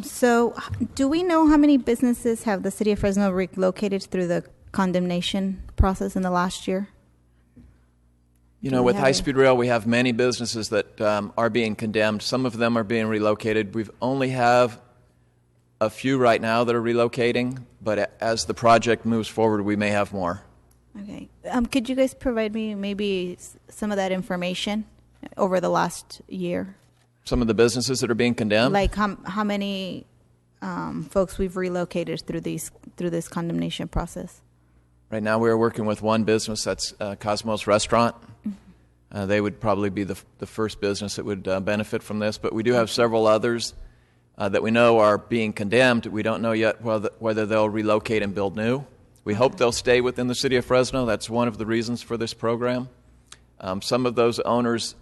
So do we know how many businesses have the city of Fresno relocated through the condemnation process in the last year? You know, with high-speed rail, we have many businesses that are being condemned. Some of them are being relocated. We only have a few right now that are relocating, but as the project moves forward, we may have more. Okay. Could you guys provide me maybe some of that information over the last year? Some of the businesses that are being condemned? Like how many folks we've relocated through this condemnation process? Right now we're working with one business, that's Cosmos Restaurant. Mm-hmm. They would probably be the first business that would benefit from this, but we do have several others that we know are being condemned. We don't know yet whether they'll relocate and build new. We hope they'll stay within the city of Fresno. That's one of the reasons for this program. Some of those owners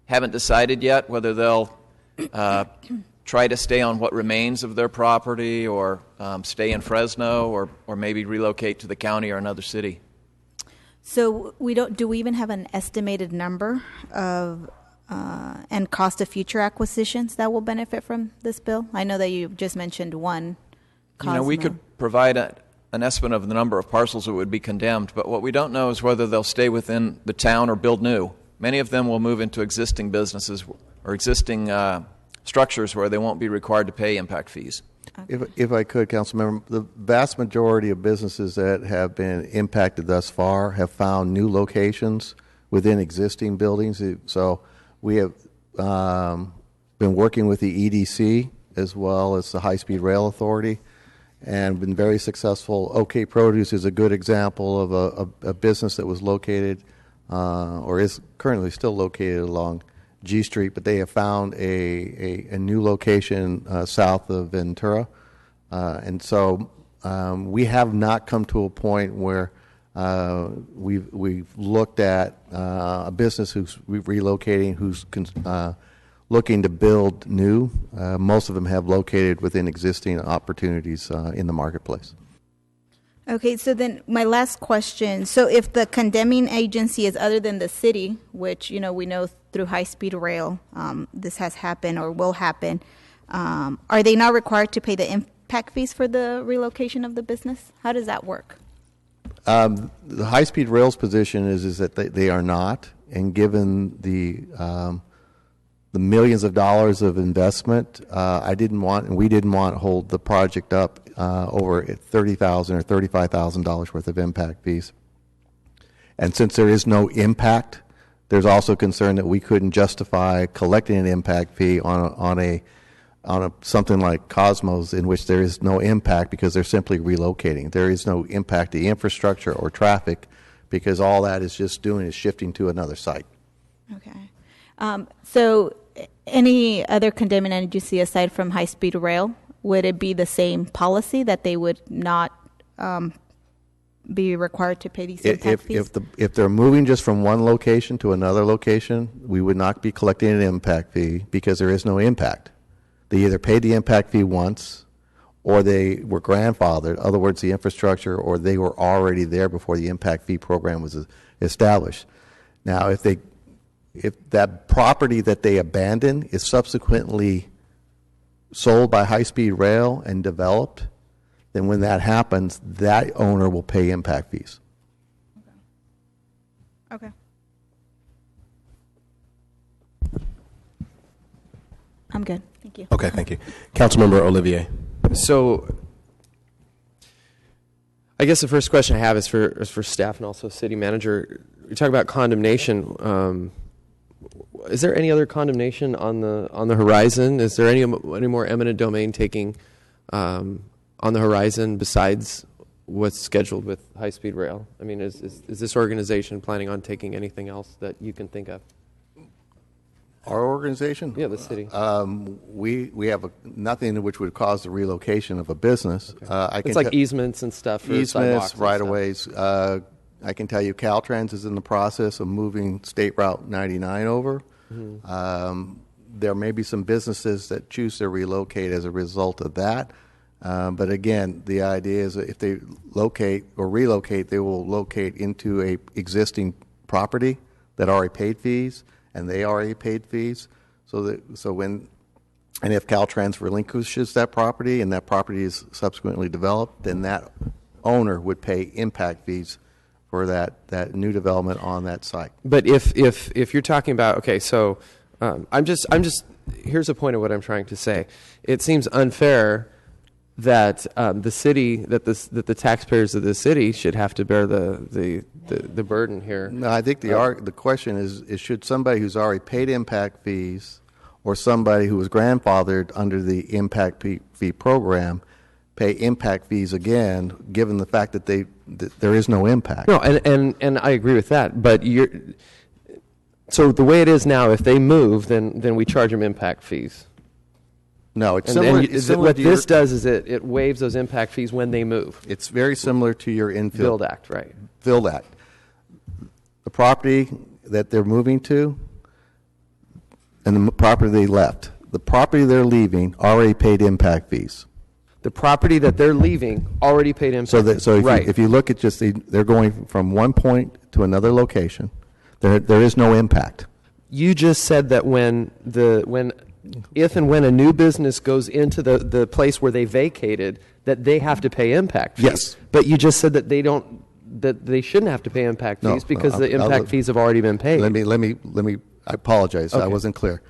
haven't decided yet whether they'll try to stay on what remains of their property or stay in Fresno or maybe relocate to the county or another city. So do we even have an estimated number of and cost of future acquisitions that will benefit from this bill? I know that you just mentioned one. Cosmo. You know, we could provide an estimate of the number of parcels that would be condemned, but what we don't know is whether they'll stay within the town or build new. Many of them will move into existing businesses or existing structures where they won't be required to pay impact fees. If I could, Councilmember, the vast majority of businesses that have been impacted thus far have found new locations within existing buildings. So we have been working with the EDC as well as the High Speed Rail Authority and been very successful. OK Produce is a good example of a business that was located or is currently still located along G Street, but they have found a new location south of Ventura. And so we have not come to a point where we've looked at a business who's relocating, who's looking to build new. Most of them have located within existing opportunities in the marketplace. Okay, so then my last question. So if the condemning agency is other than the city, which, we know through high-speed rail, this has happened or will happen, are they not required to pay the impact fees for the relocation of the business? How does that work? The high-speed rail's position is that they are not, and given the millions of dollars of investment, we didn't want to hold the project up over $30,000 or $35,000 worth of impact fees. And since there is no impact, there's also concern that we couldn't justify collecting an impact fee on a something like Cosmos, in which there is no impact because they're simply relocating. There is no impact to infrastructure or traffic because all that is just doing is shifting to another site. Okay. So any other condemning agency aside from high-speed rail, would it be the same policy that they would not be required to pay these impact fees? If they're moving just from one location to another location, we would not be collecting an impact fee because there is no impact. They either paid the impact fee once or they were grandfathered, in other words, the infrastructure, or they were already there before the impact fee program was established. Now, if that property that they abandon is subsequently sold by high-speed rail and developed, then when that happens, that owner will pay impact fees. Okay. I'm good. Thank you. Okay, thank you. Councilmember Olivier. So I guess the first question I have is for staff and also city manager. You talk about condemnation. Is there any other condemnation on the horizon? Is there any more eminent domain taking on the horizon besides what's scheduled with high-speed rail? I mean, is this organization planning on taking anything else that you can think of? Our organization? Yeah, the city. We have nothing which would cause the relocation of a business. Okay. It's like easements and stuff. For easements, right-of-ways. I can tell you Caltrans is in the process of moving State Route 99 over. Mm-hmm. There may be some businesses that choose to relocate as a result of that. But again, the idea is that if they locate or relocate, they will locate into a existing property that already paid fees, and they already paid fees. And if Caltrans relinquishes that property and that property is subsequently developed, then that owner would pay impact fees for that new development on that site. But if you're talking about, okay, so I'm just here's a point of what I'm trying to say. It seems unfair that the city, that the taxpayers of the city should have to bear the burden here. No, I think the question is should somebody who's already paid impact fees or somebody who was grandfathered under the impact fee program pay impact fees again, given the fact that there is no impact? No, and I agree with that. But so the way it is now, if they move, then we charge them impact fees. No, it's similar. What this does is it waives those impact fees when they move. It's very similar to your infill. Build Act, right? Build Act. The property that they're moving to and the property they left. The property they're leaving already paid impact fees. The property that they're leaving already paid impact fees. So if you look at they're going from one point to another location, there is no impact. You just said that if and when a new business goes into the place where they vacated, that they have to pay impact fees. Yes. But you just said that they shouldn't have to pay impact fees because the impact fees have already been paid. Let me I apologize. Okay. I wasn't clear.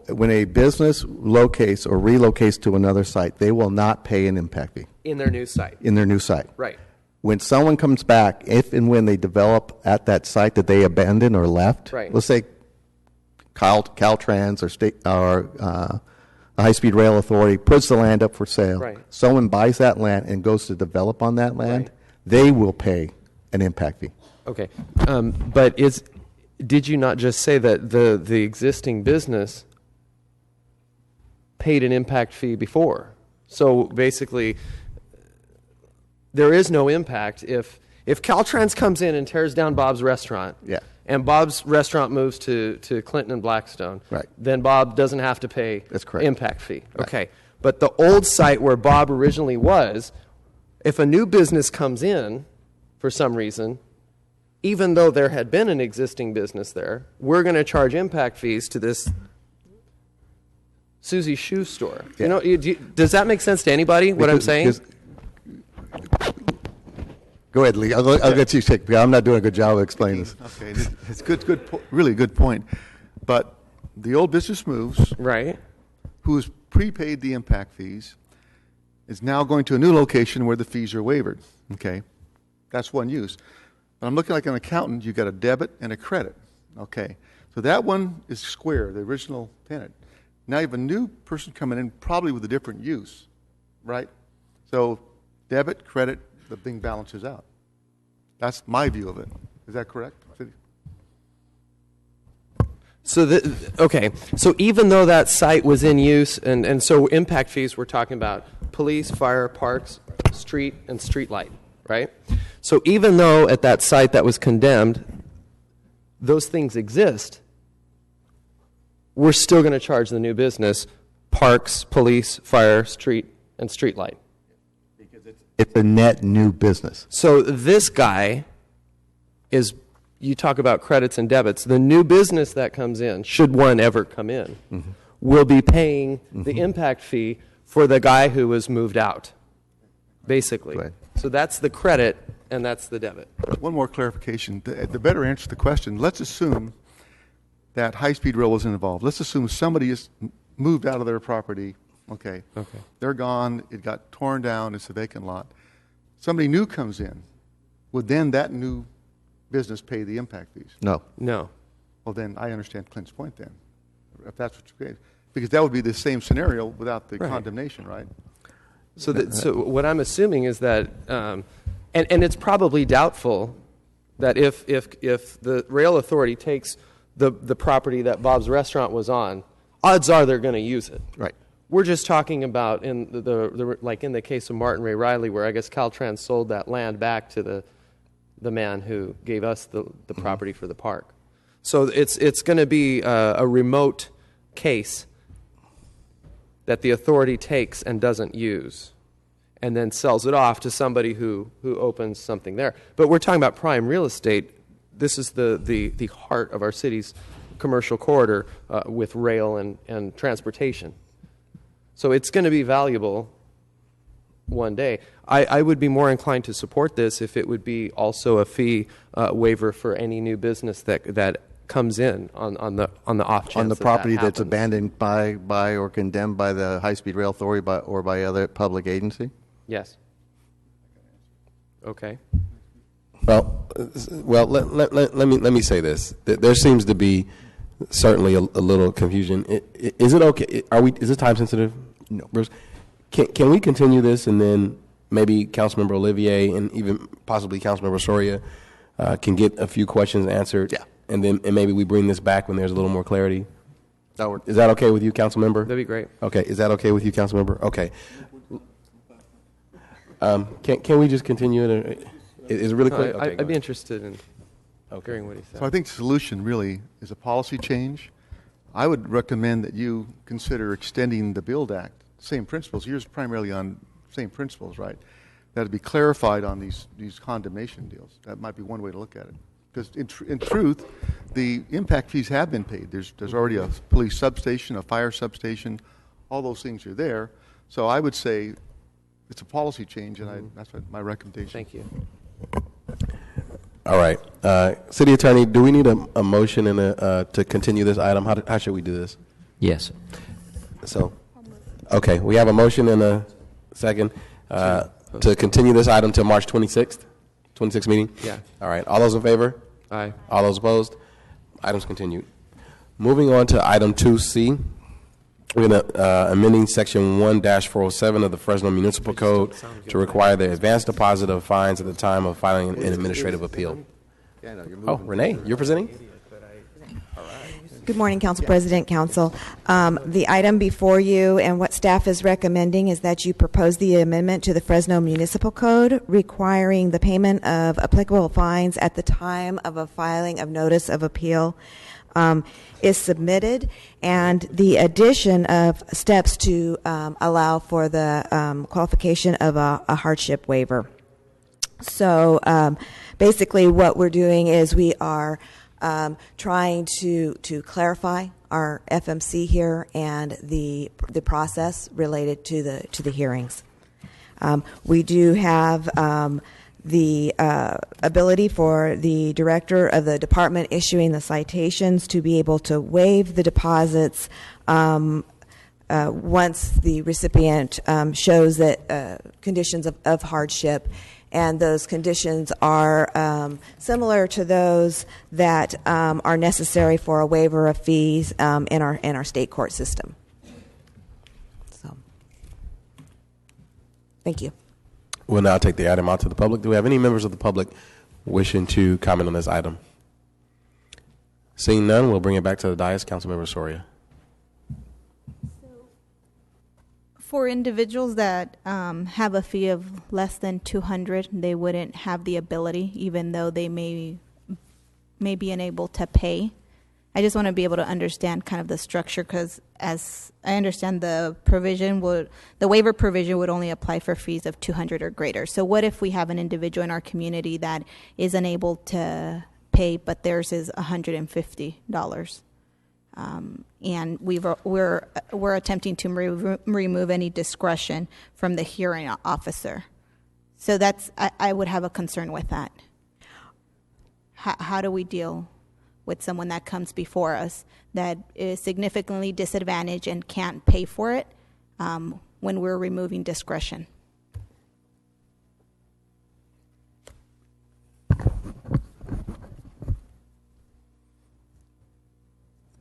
When a business locates or relocates to another site, they will not pay an impact fee In their new site. in their new site. Right. When someone comes back, if and when they develop at that site that they abandoned or left, Right. let's say Caltrans or the High-Speed Rail Authority puts the land up for sale. Right. Someone buys that land and goes to develop on that land, they will pay an impact fee. Okay. But did you not just say that the existing business paid an impact fee before? So basically, there is no impact if Caltrans comes in and tears down Bob's restaurant. Yeah. And Bob's restaurant moves to Clinton and Blackstone. Right. Then Bob doesn't have to pay That's correct. impact fee. Right. Okay. But the old site where Bob originally was, if a new business comes in for some reason, even though there had been an existing business there, we're going to charge impact fees to this Susie's Shoe Store. Yeah. Does that make sense to anybody, what I'm saying? Go ahead, Lee. I'll get you checked. I'm not doing a good job of explaining this. Okay, it's really good point. But the old business moves, right, who has prepaid the impact fees, is now going to a new location where the fees are waived. Okay, that's one use. But I'm looking like an accountant. You've got a debit and a credit. Okay, so that one is square, the original tenant. Now you have a new person coming in, probably with a different use, right? So debit, credit, the thing balances out. That's my view of it. Is that correct? So okay. So even though that site was in use, and so impact fees, we're talking about police, fire, parks, street, and street light, right? So even though at that site that was condemned, those things exist, we're still going to charge the new business parks, police, fire, street, and street light. It's a net new business. So this guy is, you talk about credits and debits, the new business that comes in, should one ever come in, will be paying the impact fee for the guy who was moved out, basically. Right. So that's the credit and that's the debit. One more clarification. The better answer to the question, let's assume that high-speed rail wasn't involved. Let's assume somebody is moved out of their property. Okay. They're gone. It got torn down. It's a vacant lot. Somebody new comes in. Would then that new business pay the impact fees? No. No. Well, then I understand Clint's point then, if that's what you're saying. Because that would be the same scenario without the condemnation, right? So what I'm assuming is that, and it's probably doubtful that if the rail authority takes the property that Bob's restaurant was on, odds are they're going to use it. Right. We're just talking about in like in the case of Martin Ray Riley, where I guess Caltrans sold that land back to the man who gave us the property for the park. So it's going to be a remote case that the authority takes and doesn't use, and then sells it off to somebody who opens something there. But we're talking about prime real estate. This is the heart of our city's commercial corridor with rail and transportation. So it's going to be valuable one day. I would be more inclined to support this if it would be also a fee waiver for any new business that comes in on the off chance on the property that's happens. abandoned by or condemned by the High-Speed Rail Authority or by other public agency? Yes. Okay. Well, let me say this. There seems to be certainly a little confusion. Is it okay? Is this time sensitive? No. Bruce, can we continue this and then maybe Councilmember Olivier and even possibly Councilmember Soria can get a few questions answered? Yeah. And maybe we bring this back when there's a little more clarity. Is that okay with you, Councilmember? That'd be great. Okay. Is that okay with you, Councilmember? Okay. Can we just continue it? Is it really quick? Okay, I'd be interested in hearing what he said. So I think the solution really is a policy change. I would recommend that you consider extending the Build Act, same principles. Yours primarily on same principles, right? That would be clarified on these condemnation deals. That might be one way to look at it. Because in truth, the impact fees have been paid. There's already a police substation, a fire substation. All those things are there. So I would say it's a policy change, and that's my recommendation. Thank you. All right. City Attorney, do we need a motion and to continue this item? How should we do this? Yes. So, okay, we have a motion and a second to continue this item till March 26th meeting? Yeah. All right, all those in favor? Aye. All those opposed? Items continued. Moving on to item 2C, we're going to amending section 1-407 of the Fresno Municipal Code to require the advance deposit of fines at the time of filing an administrative appeal. Oh, Renee, you're presenting? Good morning, Council President, Council. The item before you and what staff is recommending is that you propose the amendment to the Fresno Municipal Code requiring the payment of applicable fines at the time of a filing of notice of appeal is submitted, and the addition of steps to allow for the qualification of a hardship waiver. So basically what we're doing is we are trying to clarify our FMC here and the process related to the hearings. We do have the ability for the director of the department issuing the citations to be able to waive the deposits once the recipient shows that conditions of hardship, and those conditions are similar to those that are necessary for a waiver of fees in our state court system. So, thank you. We'll now take the item out to the public. Do we have any members of the public wishing to comment on this item? Seeing none, we'll bring it back to the dais. Councilmember Soria. For individuals that have a fee of less than $200, they wouldn't have the ability, even though they may be unable to pay. I just want to be able to understand kind of the structure, because as I understand the waiver provision would only apply for fees of $200 or greater. So what if we have an individual in our community that is unable to pay, but theirs is $150? And we're attempting to remove any discretion from the hearing officer. So I would have a concern with that. How do we deal with someone that comes before us that is significantly disadvantaged and can't pay for it when we're removing discretion?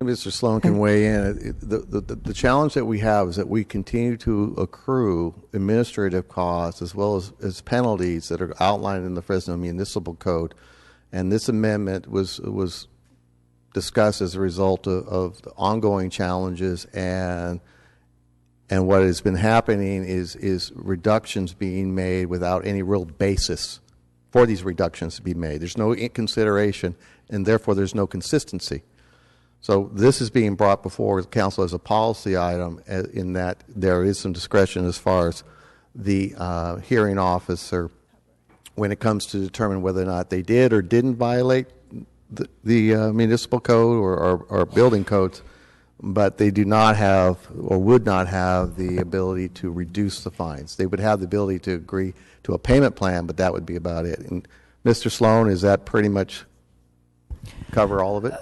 Mr. Sloan can weigh in. The challenge that we have is that we continue to accrue administrative costs as well as penalties that are outlined in the Fresno Municipal Code. And this amendment was discussed as a result of the ongoing challenges, and what has been happening is reductions being made without any real basis for these reductions to be made. There's no consideration, and therefore there's no consistency. So this is being brought before the council as a policy item, in that there is some discretion as far as the hearing officer when it comes to determine whether or not they did or didn't violate the municipal code or building codes, but they do not have or would not have the ability to reduce the fines. They would have the ability to agree to a payment plan, but that would be about it. And Mr. Sloan, is that pretty much cover all of it?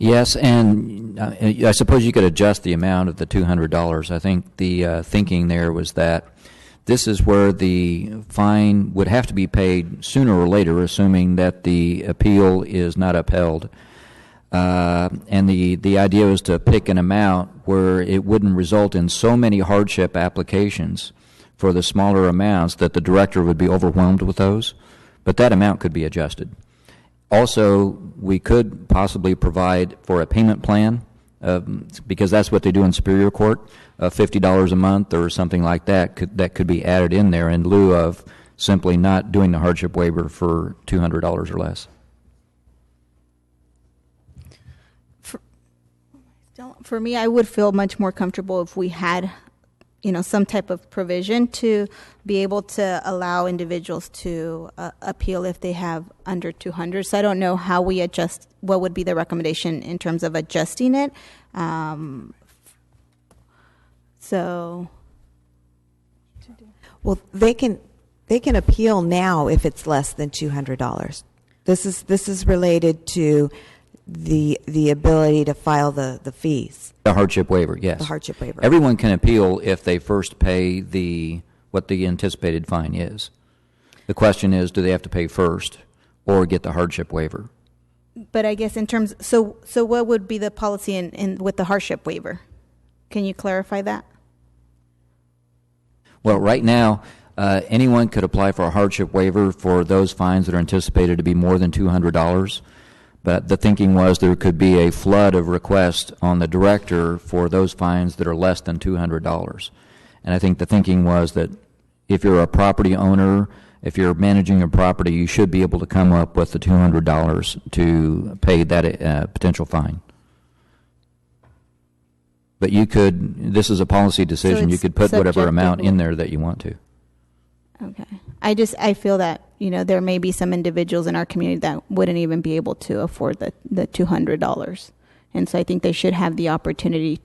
Yes, and I suppose you could adjust the amount of the $200. I think the thinking there was that this is where the fine would have to be paid sooner or later, assuming that the appeal is not upheld. And the idea was to pick an amount where it wouldn't result in so many hardship applications for the smaller amounts that the director would be overwhelmed with those. But that amount could be adjusted. Also, we could possibly provide for a payment plan, because that's what they do in Superior Court, $50 a month or something like that could be added in there in lieu of simply not doing the hardship waiver for $200 or less. For me, I would feel much more comfortable if we had, some type of provision to be able to allow individuals to appeal if they have under 200. So I don't know how we adjust, what would be the recommendation in terms of adjusting it. Well, they can appeal now if it's less than $200. This is related to the ability to file the fees. The hardship waiver, yes. The hardship waiver. Everyone can appeal if they first pay what the anticipated fine is. The question is, do they have to pay first or get the hardship waiver? But I guess in terms, so what would be the policy in with the hardship waiver? Can you clarify that? Well, right now, anyone could apply for a hardship waiver for those fines that are anticipated to be more than $200. But the thinking was there could be a flood of requests on the director for those fines that are less than $200. And I think the thinking was that if you're a property owner, if you're managing a property, you should be able to come up with the $200 to pay that potential fine. But you could, this is a policy decision, you could put whatever amount in there that you want to. Okay. I feel that, there may be some individuals in our community that wouldn't even be able to afford the $200. And so I think they should have the opportunity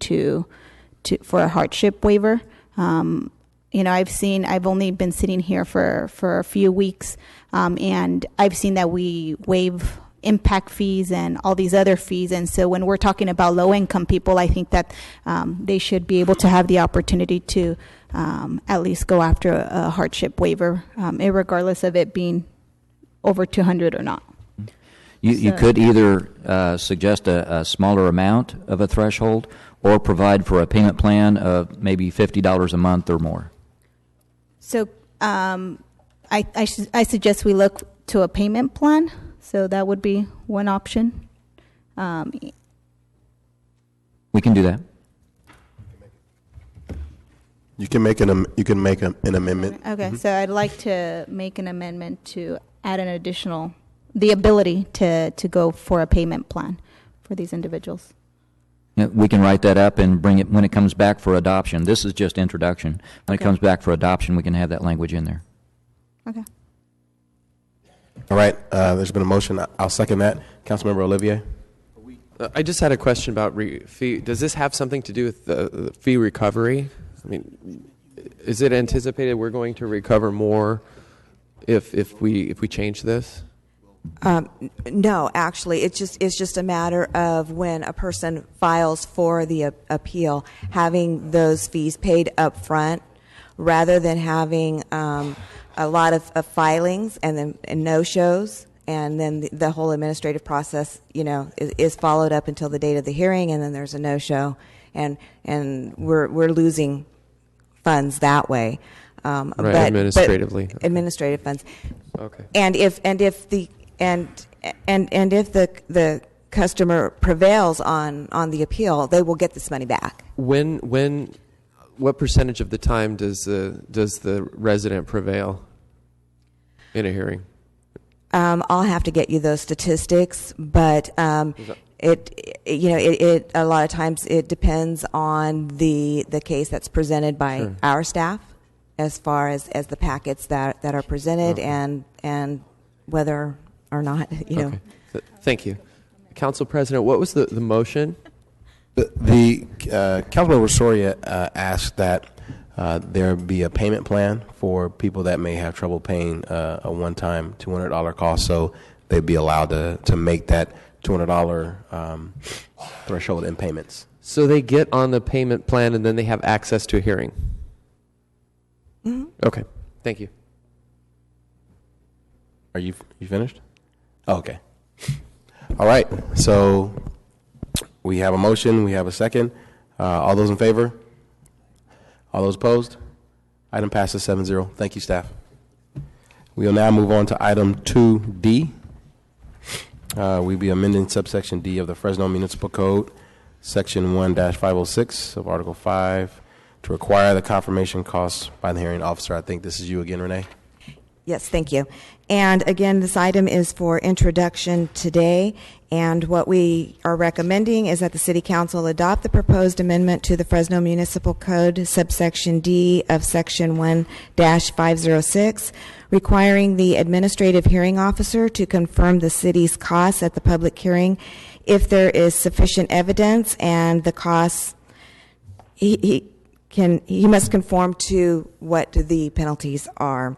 for a hardship waiver. I've only been sitting here for a few weeks, and I've seen that we waive impact fees and all these other fees. And so when we're talking about low-income people, I think that they should be able to have the opportunity to at least go after a hardship waiver, regardless of it being over $200 or not. You could either suggest a smaller amount of a threshold or provide for a payment plan of maybe $50 a month or more. So I suggest we look to a payment plan. So that would be one option. We can do that. You can make an amendment. Okay, so I'd like to make an amendment to add an additional, the ability to go for a payment plan for these individuals. Yeah, we can write that up and bring it when it comes back for adoption. This is just introduction. When it comes back for adoption, we can have that language in there. Okay. All right, there's been a motion. I'll second that. Councilmember Olivier. I just had a question about fee. Does this have something to do with the fee recovery? I mean, is it anticipated we're going to recover more if we change this? No, actually, it's just a matter of when a person files for the appeal, having those fees paid up front, rather than having a lot of filings and no-shows, and then the whole administrative process, is followed up until the date of the hearing, and then there's a no-show, and we're losing funds that way. Right, administratively. But administrative funds. Okay. And if the customer prevails on the appeal, they will get this money back. What percentage of the time does the resident prevail in a hearing? I'll have to get you those statistics, but it a lot of times it depends on the case that's presented by our staff, as far as the packets that are presented, and whether or not Okay. Thank you, Council President. What was the motion? The Councilmember Soria asked that there be a payment plan for people that may have trouble paying a one-time $200 cost, so they'd be allowed to make that $200 threshold in payments. So they get on the payment plan and then they have access to a hearing? Mm-hmm. Okay. Thank you. Are you finished? Oh, okay. All right. So we have a motion. We have a second. All those in favor? All those opposed? Item passes 7-0. Thank you, staff. We will now move on to item 2D. We'll be amending subsection D of the Fresno Municipal Code, section 1-506 of Article 5, to require the confirmation costs by the hearing officer. I think this is you again, Renee. Yes, thank you. And again, this item is for introduction today, and what we are recommending is that the City Council adopt the proposed amendment to the Fresno Municipal Code, subsection D of section 1-506, requiring the administrative hearing officer to confirm the city's costs at the public hearing if there is sufficient evidence, and the costs, he must conform to what the penalties are.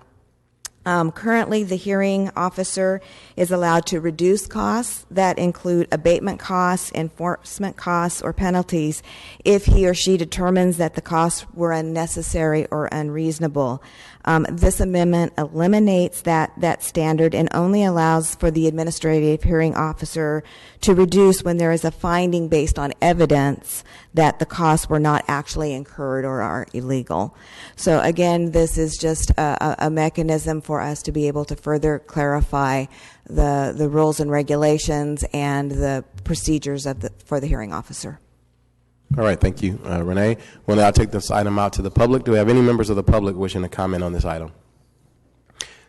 Currently, the hearing officer is allowed to reduce costs that include abatement costs, enforcement costs, or penalties if he or she determines that the costs were unnecessary or unreasonable. This amendment eliminates that standard and only allows for the administrative hearing officer to reduce when there is a finding based on evidence that the costs were not actually incurred or are illegal. So again, this is just a mechanism for us to be able to further clarify the rules and regulations and the procedures for the hearing officer. All right, thank you, Renee. We'll now take this item out to the public. Do we have any members of the public wishing to comment on this item?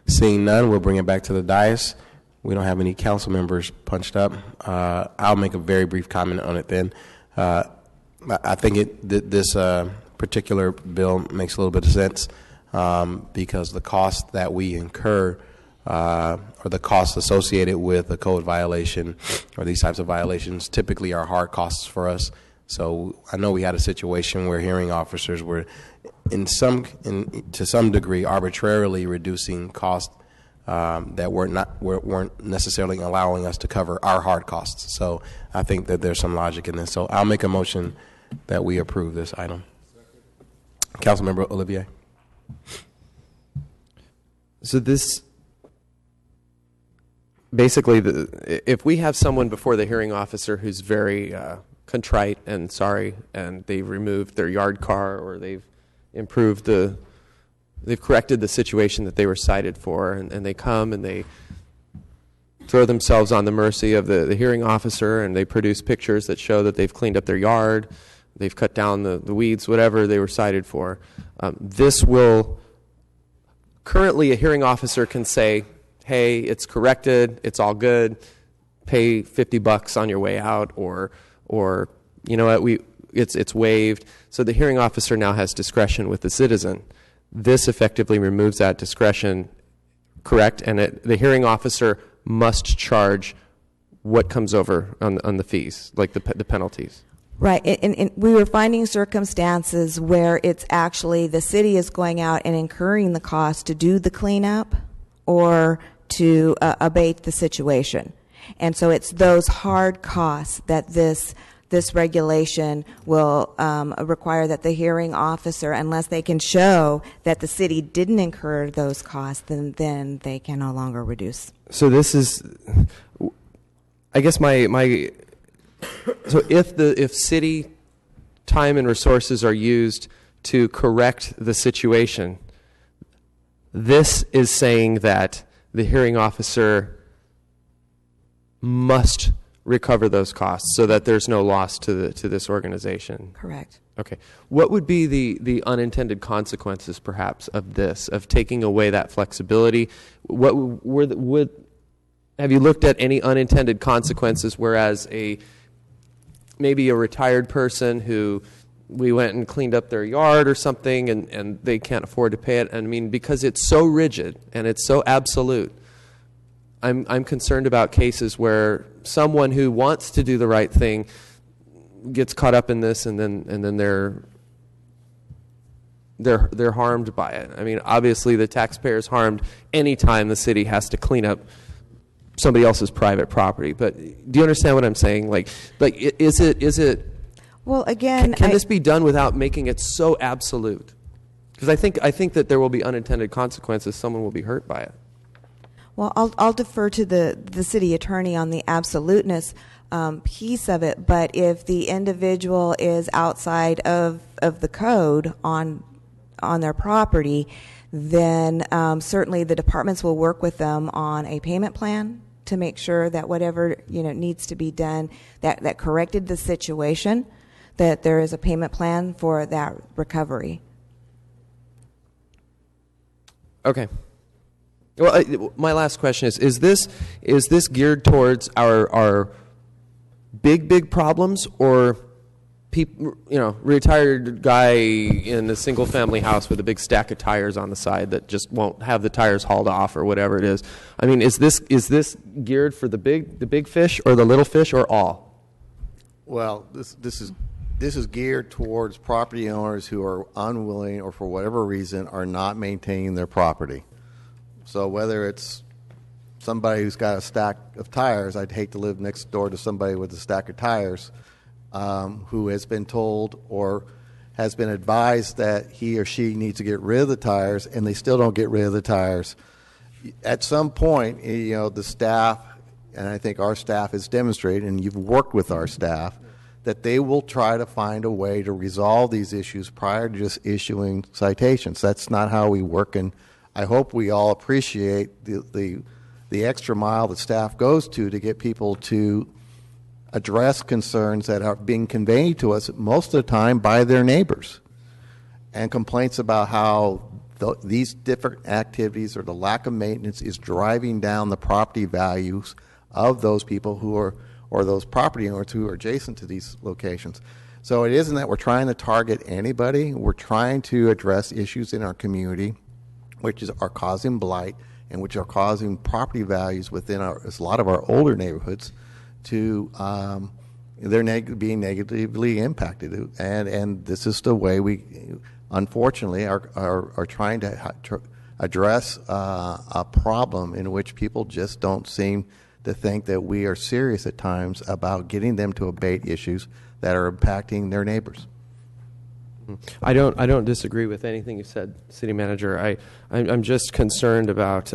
Seeing none, we'll bring it back to the dais. We don't have any council members punched up. I'll make a very brief comment on it then. I think this particular bill makes a little bit of sense because the cost that we incur or the costs associated with a code violation or these types of violations typically are hard costs for us. So I know we had a situation where hearing officers were, to some degree, arbitrarily reducing costs that weren't necessarily allowing us to cover our hard costs. So I think that there's some logic in this. So I'll make a motion that we approve this item. Councilmember Olivier. So this, basically, if we have someone before the hearing officer who's very contrite and sorry, and they've removed their yard car or they've corrected the situation that they were cited for, and they come and they throw themselves on the mercy of the hearing officer, and they produce pictures that show that they've cleaned up their yard, they've cut down the weeds, whatever they were cited for. This will, currently a hearing officer can say, hey, it's corrected, it's all good, pay $50 on your way out, or you know what, it's waived. So the hearing officer now has discretion with the citizen. This effectively removes that discretion, correct? And the hearing officer must charge what comes over on the fees, like the penalties. Right, and we were finding circumstances where it's actually the city is going out and incurring the cost to do the cleanup or to abate the situation. And so it's those hard costs that this regulation will require that the hearing officer, unless they can show that the city didn't incur those costs, then they can no longer reduce. So this is, I guess so if city time and resources are used to correct the situation, this is saying that the hearing officer must recover those costs so that there's no loss to this organization. Correct. Okay. What would be the unintended consequences, perhaps, of this, of taking away that flexibility? What have you looked at any unintended consequences? Whereas maybe a retired person who we went and cleaned up their yard or something, and they can't afford to pay it. I mean, because it's so rigid and it's so absolute. I'm concerned about cases where someone who wants to do the right thing gets caught up in this, and then they're harmed by it. I mean, obviously the taxpayer's harmed anytime the city has to clean up somebody else's private property. But do you understand what I'm saying? Like is it? Well, again, can this be done without making it so absolute? Because I think that there will be unintended consequences. Someone will be hurt by it. Well, I'll defer to the city attorney on the absoluteness piece of it. But if the individual is outside of the code on their property, then certainly the departments will work with them on a payment plan to make sure that whatever needs to be done that corrected the situation, that there is a payment plan for that recovery. Okay. Well, my last question is this geared towards our big problems, or retired guy in a single family house with a big stack of tires on the side that just won't have the tires hauled off or whatever it is? I mean, is this geared for the big fish or the little fish or all? Well, this is geared towards property owners who are unwilling or for whatever reason are not maintaining their property. So whether it's somebody who's got a stack of tires, I'd hate to live next door to somebody with a stack of tires who has been told or has been advised that he or she needs to get rid of the tires, and they still don't get rid of the tires. At some point, the staff, and I think our staff has demonstrated, and you've worked with our staff, that they will try to find a way to resolve these issues prior to just issuing citations. That's not how we work, and I hope we all appreciate the extra mile that staff goes to get people to address concerns that are being conveyed to us most of the time by their neighbors, and complaints about how these different activities or the lack of maintenance is driving down the property values of those people who are, or those property owners who are adjacent to these locations. So it isn't that we're trying to target anybody. We're trying to address issues in our community which are causing blight and which are causing property values within a lot of our older neighborhoods to they're being negatively impacted, and this is the way we unfortunately are trying to address a problem in which people just don't seem to think that we are serious at times about getting them to abate issues that are impacting their neighbors. I don't disagree with anything you said, City Manager. I'm just concerned about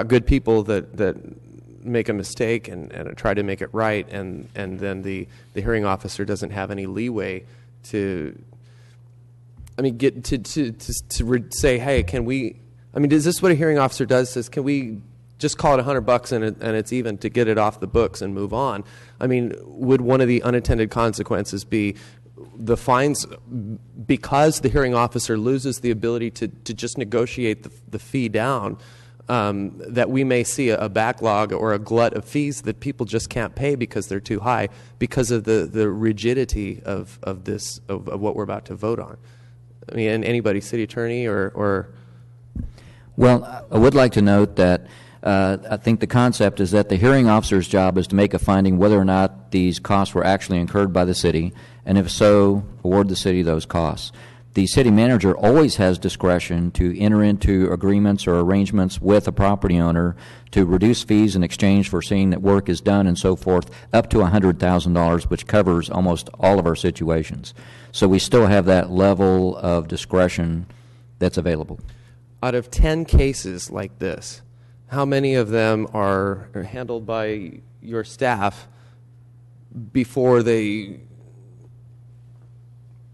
good people that make a mistake and try to make it right, and then the hearing officer doesn't have any leeway to, get to say, hey, can we? Is this what a hearing officer does? Says, can we just call it $100 and it's even to get it off the books and move on? Would one of the unintended consequences be the fines, because the hearing officer loses the ability to just negotiate the fee down, that we may see a backlog or a glut of fees that people just can't pay because they're too high because of the rigidity of what we're about to vote on? And anybody, city attorney or? Well, I would like to note that I think the concept is that the hearing officer's job is to make a finding whether or not these costs were actually incurred by the city, and if so, award the city those costs. The city manager always has discretion to enter into agreements or arrangements with a property owner to reduce fees in exchange for seeing that work is done and so forth, up to $100,000, which covers almost all of our situations. So we still have that level of discretion that's available. Out of 10 cases like this, how many of them are handled by your staff before they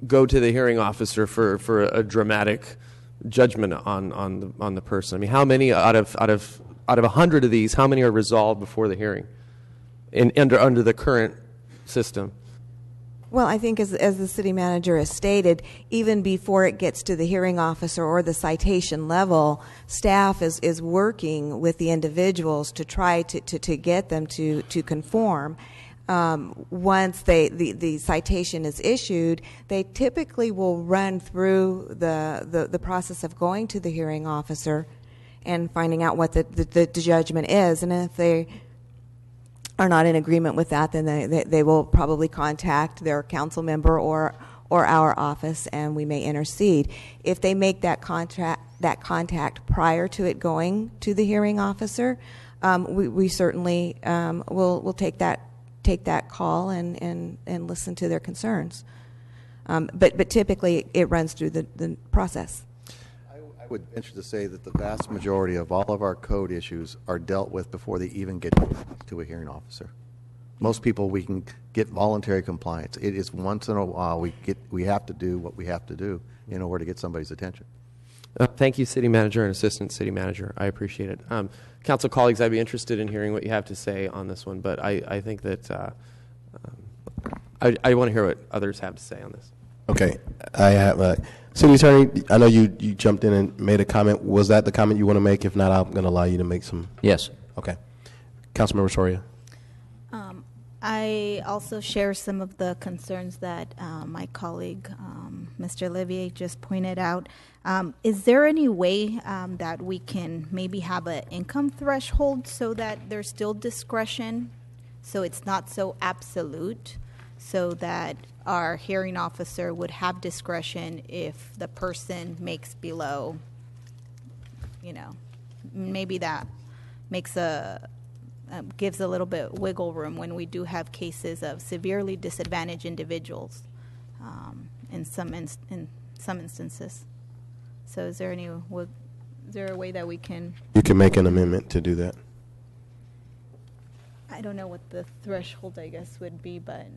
go to the hearing officer for a dramatic judgment on the person? How many out of 100 of these, how many are resolved before the hearing under the current system? Well, I think as the city manager has stated, even before it gets to the hearing officer or the citation level, staff is working with the individuals to try to get them to conform. Once the citation is issued, they typically will run through the process of going to the hearing officer and finding out what the judgment is. And if they are not in agreement with that, then they will probably contact their council member or our office, and we may intercede. If they make that contact prior to it going to the hearing officer, we certainly will take that call and listen to their concerns. But typically it runs through the process. I would venture to say that the vast majority of all of our code issues are dealt with before they even get to a hearing officer. Most people, we can get voluntary compliance. It is once in a while we have to do what we have to do in order to get somebody's attention. Thank you, City Manager and Assistant City Manager. I appreciate it. Council colleagues, I'd be interested in hearing what you have to say on this one, but I think that I want to hear what others have to say on this. Okay. I have City Attorney, I know you jumped in and made a comment. Was that the comment you want to make? If not, I'm going to allow you to make some. Yes. Okay. Councilmember Soria. I also share some of the concerns that my colleague, Mr. Olivier, just pointed out. Is there any way that we can maybe have an income threshold so that there's still discretion, so it's not so absolute, so that our hearing officer would have discretion if the person makes below maybe that makes gives a little bit wiggle room when we do have cases of severely disadvantaged individuals in some instances. So is there a way that we can? You can make an amendment to do that. I don't know what the threshold, I guess, would be, but do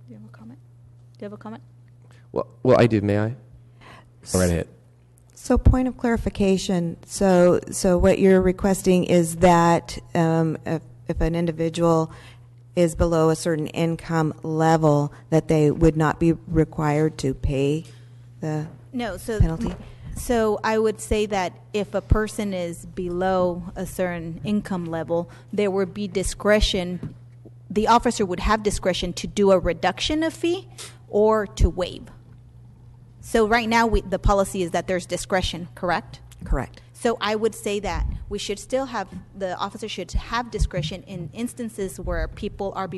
you have a comment? Well, I do. May I? Go right ahead. So, point of clarification. So what you're requesting is that if an individual is below a certain income level, that they would not be required to pay the penalty? So I would say that if a person is below a certain income level, there would be discretion. The officer would have discretion to do a reduction of fee or to waive. So right now, the policy is that there's discretion, correct? Correct. So I would say that we should still have, the officer should have discretion in instances where people are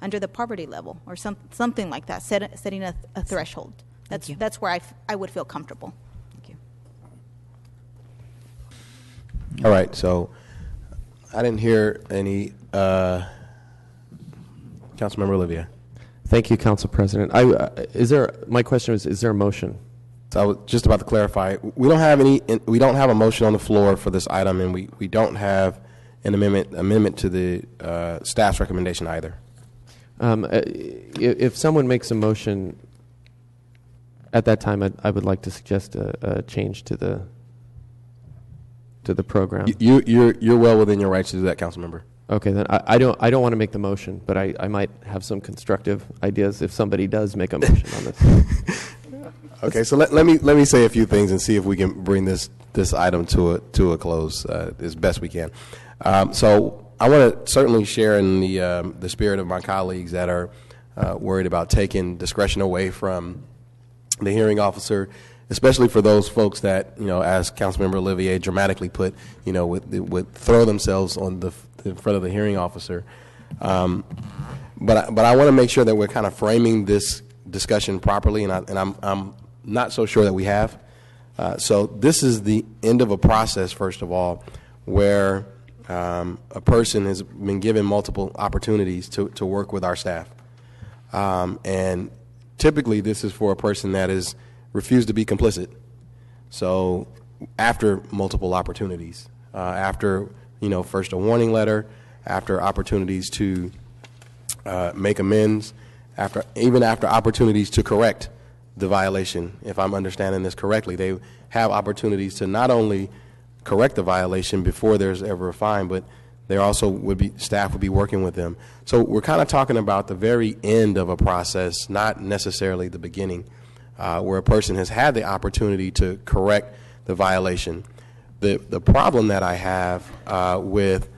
under the poverty level or something like that, setting a threshold. That's where I would feel comfortable. Thank you. All right, so I didn't hear any, Councilmember Olivia. Thank you, Council President. My question is there a motion? So I was just about to clarify. We don't have a motion on the floor for this item, and we don't have an amendment to the staff's recommendation either. If someone makes a motion at that time, I would like to suggest a change to the program. You're well within your rights to do that, Councilmember. Okay, then I don't want to make the motion, but I might have some constructive ideas if somebody does make a motion on this. Okay, so let me say a few things and see if we can bring this item to a close as best we can. So I want to certainly share in the spirit of my colleagues that are worried about taking discretion away from the hearing officer, especially for those folks that, as Councilmember Olivier dramatically put, would throw themselves in front of the hearing officer. But I want to make sure that we're kind of framing this discussion properly, and I'm not so sure that we have. So this is the end of a process, first of all, where a person has been given multiple opportunities to work with our staff. And typically this is for a person that has refused to be complicit. So after multiple opportunities, after first a warning letter, after opportunities to make amends, after opportunities to correct the violation. If I'm understanding this correctly, they have opportunities to not only correct the violation before there's ever a fine, but there also staff would be working with them. So we're kind of talking about the very end of a process, not necessarily the beginning, where a person has had the opportunity to correct the violation. The problem that I have with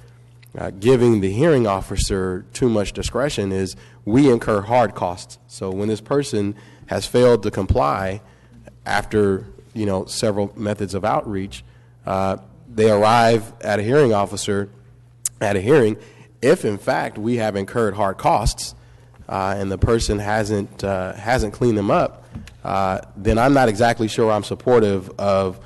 giving the hearing officer too much discretion is we incur hard costs. So when this person has failed to comply after several methods of outreach, they arrive at a hearing officer at a hearing. If in fact we have incurred hard costs and the person hasn't cleaned them up, then I'm not exactly sure I'm supportive of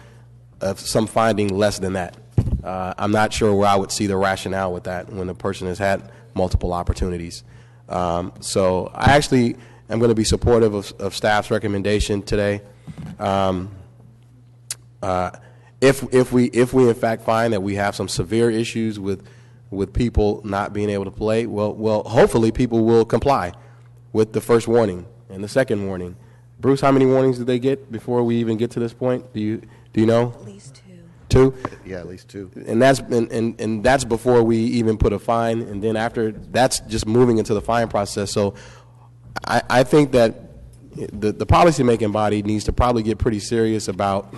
some finding less than that. I'm not sure where I would see the rationale with that when a person has had multiple opportunities. So I actually am going to be supportive of staff's recommendation today. If we in fact find that we have some severe issues with people not being able to play, well, hopefully people will comply with the first warning and the second warning. Bruce, how many warnings did they get before we even get to this point? Do you know? At least two. Two? Yeah, at least two. And that's before we even put a fine, and then after that's just moving into the fine process. So I think that the policy-making body needs to probably get pretty serious about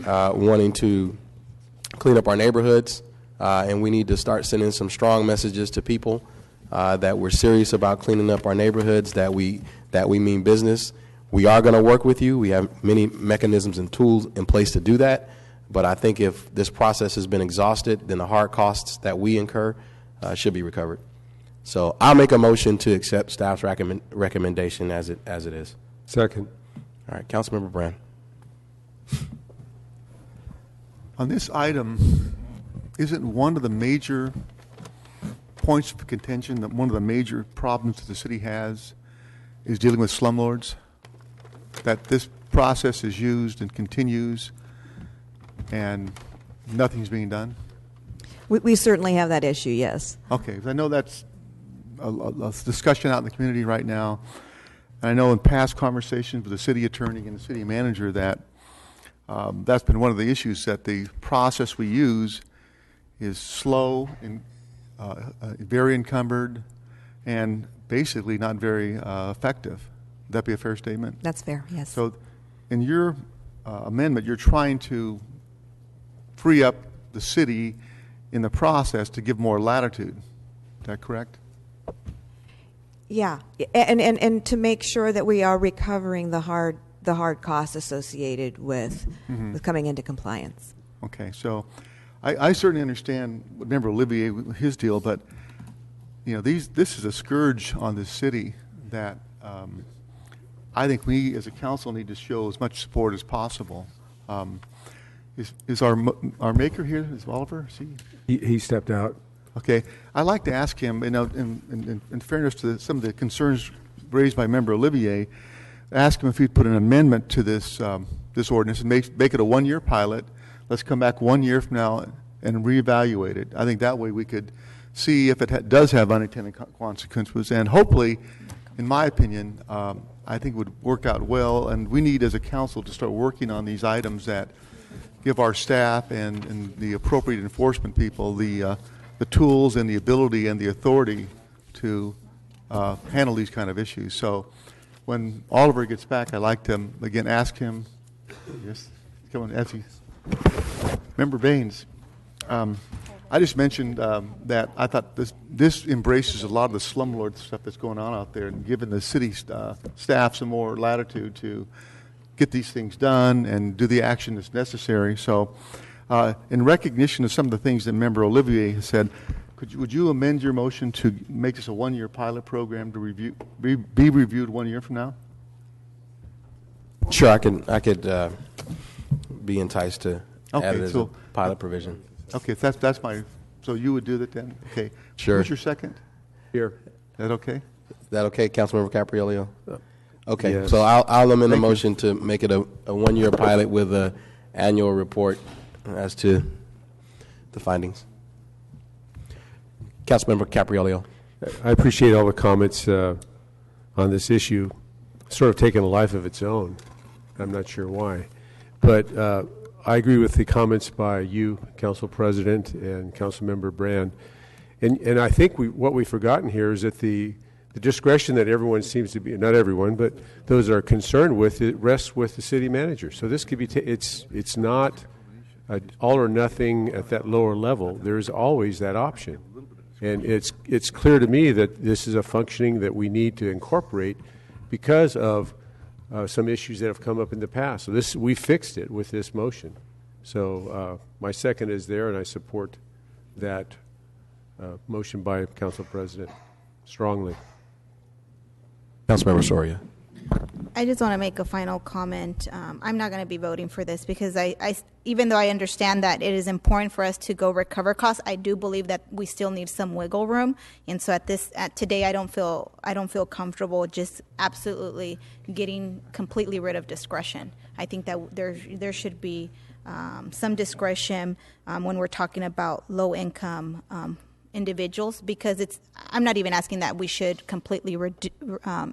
wanting to clean up our neighborhoods, and we need to start sending some strong messages to people that we're serious about cleaning up our neighborhoods, that we mean business. We are going to work with you. We have many mechanisms and tools in place to do that. But I think if this process has been exhausted, then the hard costs that we incur should be recovered. So I'll make a motion to accept staff's recommendation as it is. Second. All right, Councilmember Brand. On this item, isn't one of the major points of contention, that one of the major problems that the city has is dealing with slumlords? That this process is used and continues and nothing's being done? We certainly have that issue, yes. Okay, 'cause I know that's a discussion out in the community right now. And I know in past conversations with the city attorney and the city manager that that's been one of the issues, that the process we use is slow and very encumbered and basically not very effective. Would that be a fair statement? That's fair, yes. So in your amendment, you're trying to free up the city in the process to give more latitude. Is that correct? Yeah, and to make sure that we are recovering the hard costs associated with coming into compliance. Okay, so I certainly understand Member Olivier, his deal, but this is a scourge on this city that I think we as a council need to show as much support as possible. Is our maker here? Is Oliver? Is He stepped out. Okay, I'd like to ask him, in fairness to some of the concerns raised by Member Olivier, ask him if he'd put an amendment to this this ordinance and make it a one-year pilot. Let's come back 1 year from now and reevaluate it. I think that way we could see if it does have unintended consequences, and hopefully, in my opinion, I think it would work out well. And we need, as a council, to start working on these items that give our staff and the appropriate enforcement people the tools and the ability and the authority to handle these kind of issues. So when Oliver gets back, I'd like to, again, ask him, yes, come on, as he, Member Baines, I just mentioned that I thought this embraces a lot of the slumlord stuff that's going on out there, and giving the city staff some more latitude to get these things done and do the action that's necessary. So in recognition of some of the things that Member Olivier has said, would you amend your motion to make this a one-year pilot program to be reviewed 1 year from now? Sure, I could be enticed to add it as a pilot provision. Okay, that's my. So you would do that then? Okay. Sure. Who's your second? Here. Is that okay? Is that okay, Councilmember Capriolio? Okay, Yes. so I'll amend the Thank you. motion to make it a 1 year pilot with an annual report as to the findings. Councilmember Capriolio. I appreciate all the comments on this issue. Sort of taken a life of its own. I'm not sure why. But I agree with the comments by you, Council President, and Councilmember Brand. And I think what we've forgotten here is that the discretion that everyone seems to be, not everyone, but those that are concerned with it, rests with the city manager. So this could be, it's not all or nothing at that lower level. There's always that option. And it's clear to me that this is a functioning that we need to incorporate because of some issues that have come up in the past. So we fixed it with this motion. So my second is there, and I support that motion by Council President strongly. Councilmember Soria. I just want to make a final comment. I'm not going to be voting for this because even though I understand that it is important for us to go recover costs, I do believe that we still need some wiggle room. And so today, I don't feel comfortable just absolutely getting completely rid of discretion. I think that there should be some discretion when we're talking about low income individuals, because I'm not even asking that we should completely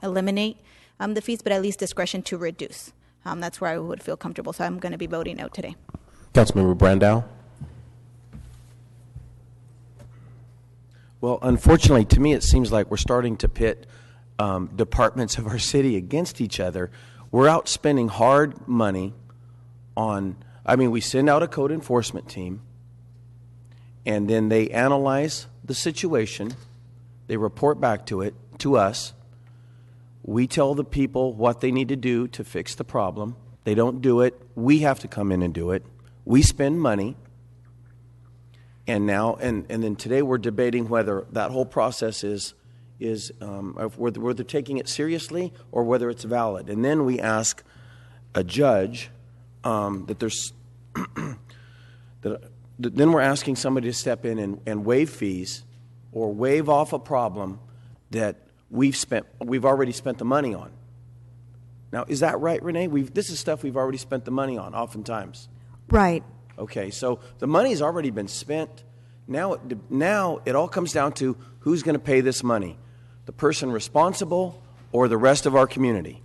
eliminate the fees, but at least discretion to reduce. That's where I would feel comfortable. So I'm going to be voting no today. Councilmember Brandow. Well, unfortunately, to me, it seems like we're starting to pit departments of our city against each other. We're out spending hard money on, we send out a code enforcement team, and then they analyze the situation. They report back to us. We tell the people what they need to do to fix the problem. They don't do it. We have to come in and do it. We spend money. And then today we're debating whether that whole process is whether they're taking it seriously or whether it's valid. And then we ask a judge that then we're asking somebody to step in and waive fees or waive off a problem that we've already spent the money on. Now, is that right, Renee? This is stuff we've already spent the money on, oftentimes. Right. Okay, so the money's already been spent. Now it all comes down to who's going to pay this money, the person responsible or the rest of our community.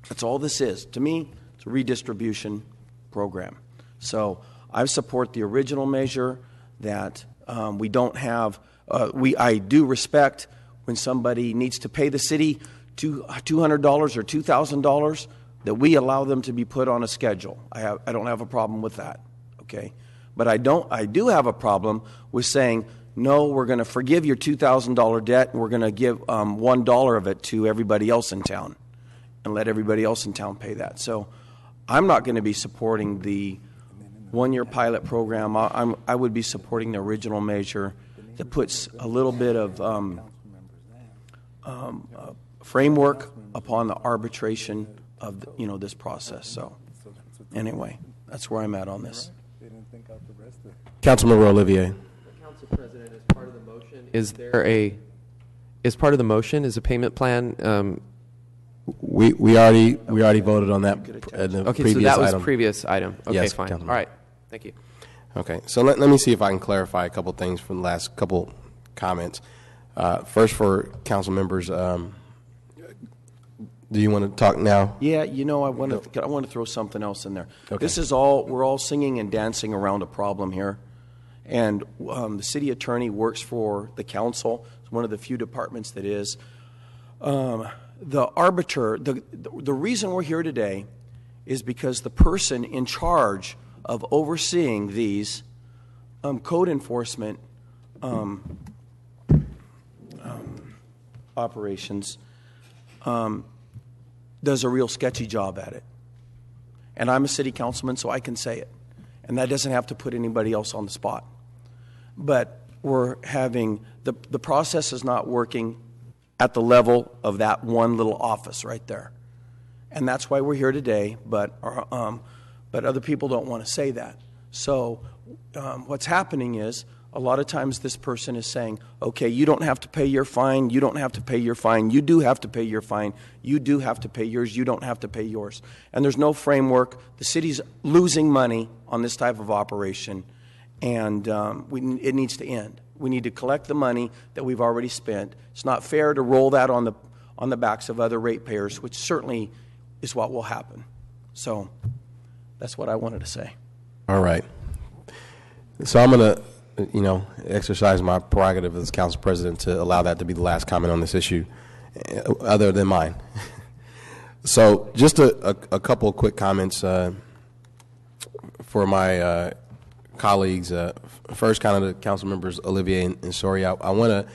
That's all this is. To me, it's a redistribution program. So I support the original measure that we don't have. I do respect when somebody needs to pay the city $200 or $2,000 that we allow them to be put on a schedule. I don't have a problem with that. Okay, but I do have a problem with saying, no, we're going to forgive your $2,000 debt and we're going to give $1 of it to everybody else in town and let everybody else in town pay that. So I'm not going to be supporting the one-year pilot program. I would be supporting the original measure that puts a little bit of framework upon the arbitration of this process. So anyway, that's where I'm at on this. Councilmember Olivier. Council President, as part of the motion, is a payment plan? We already voted on that. Okay, so that was a previous item. Okay, yes, fine. Councilman. All right, thank you. Okay, so let me see if I can clarify a couple things from the last couple comments. First, for council members, do you want to talk now? Yeah, I want to throw something else in there. Okay. This is we're all singing and dancing around a problem here. And the city attorney works for the council. It's one of the few departments that is. The arbiter, the reason we're here today is because the person in charge of overseeing these code enforcement operations does a real sketchy job at it. And I'm a city councilman, so I can say it. And that doesn't have to put anybody else on the spot. But we're having, the process is not working at the level of that one little office right there. And that's why we're here today, but other people don't want to say that. So what's happening is, a lot of times this person is saying, okay, you don't have to pay your fine, you don't have to pay your fine, you do have to pay your fine, you do have to pay yours, you don't have to pay yours. And there's no framework. The city's losing money on this type of operation, and it needs to end. We need to collect the money that we've already spent. It's not fair to roll that on the backs of other ratepayers, which certainly is what will happen. So that's what I wanted to say. All right. So I'm going to exercise my prerogative as council president to allow that to be the last comment on this issue, other than mine. So just a couple of quick comments for my colleagues. First, kind of the council members Olivier and Sori. I want to,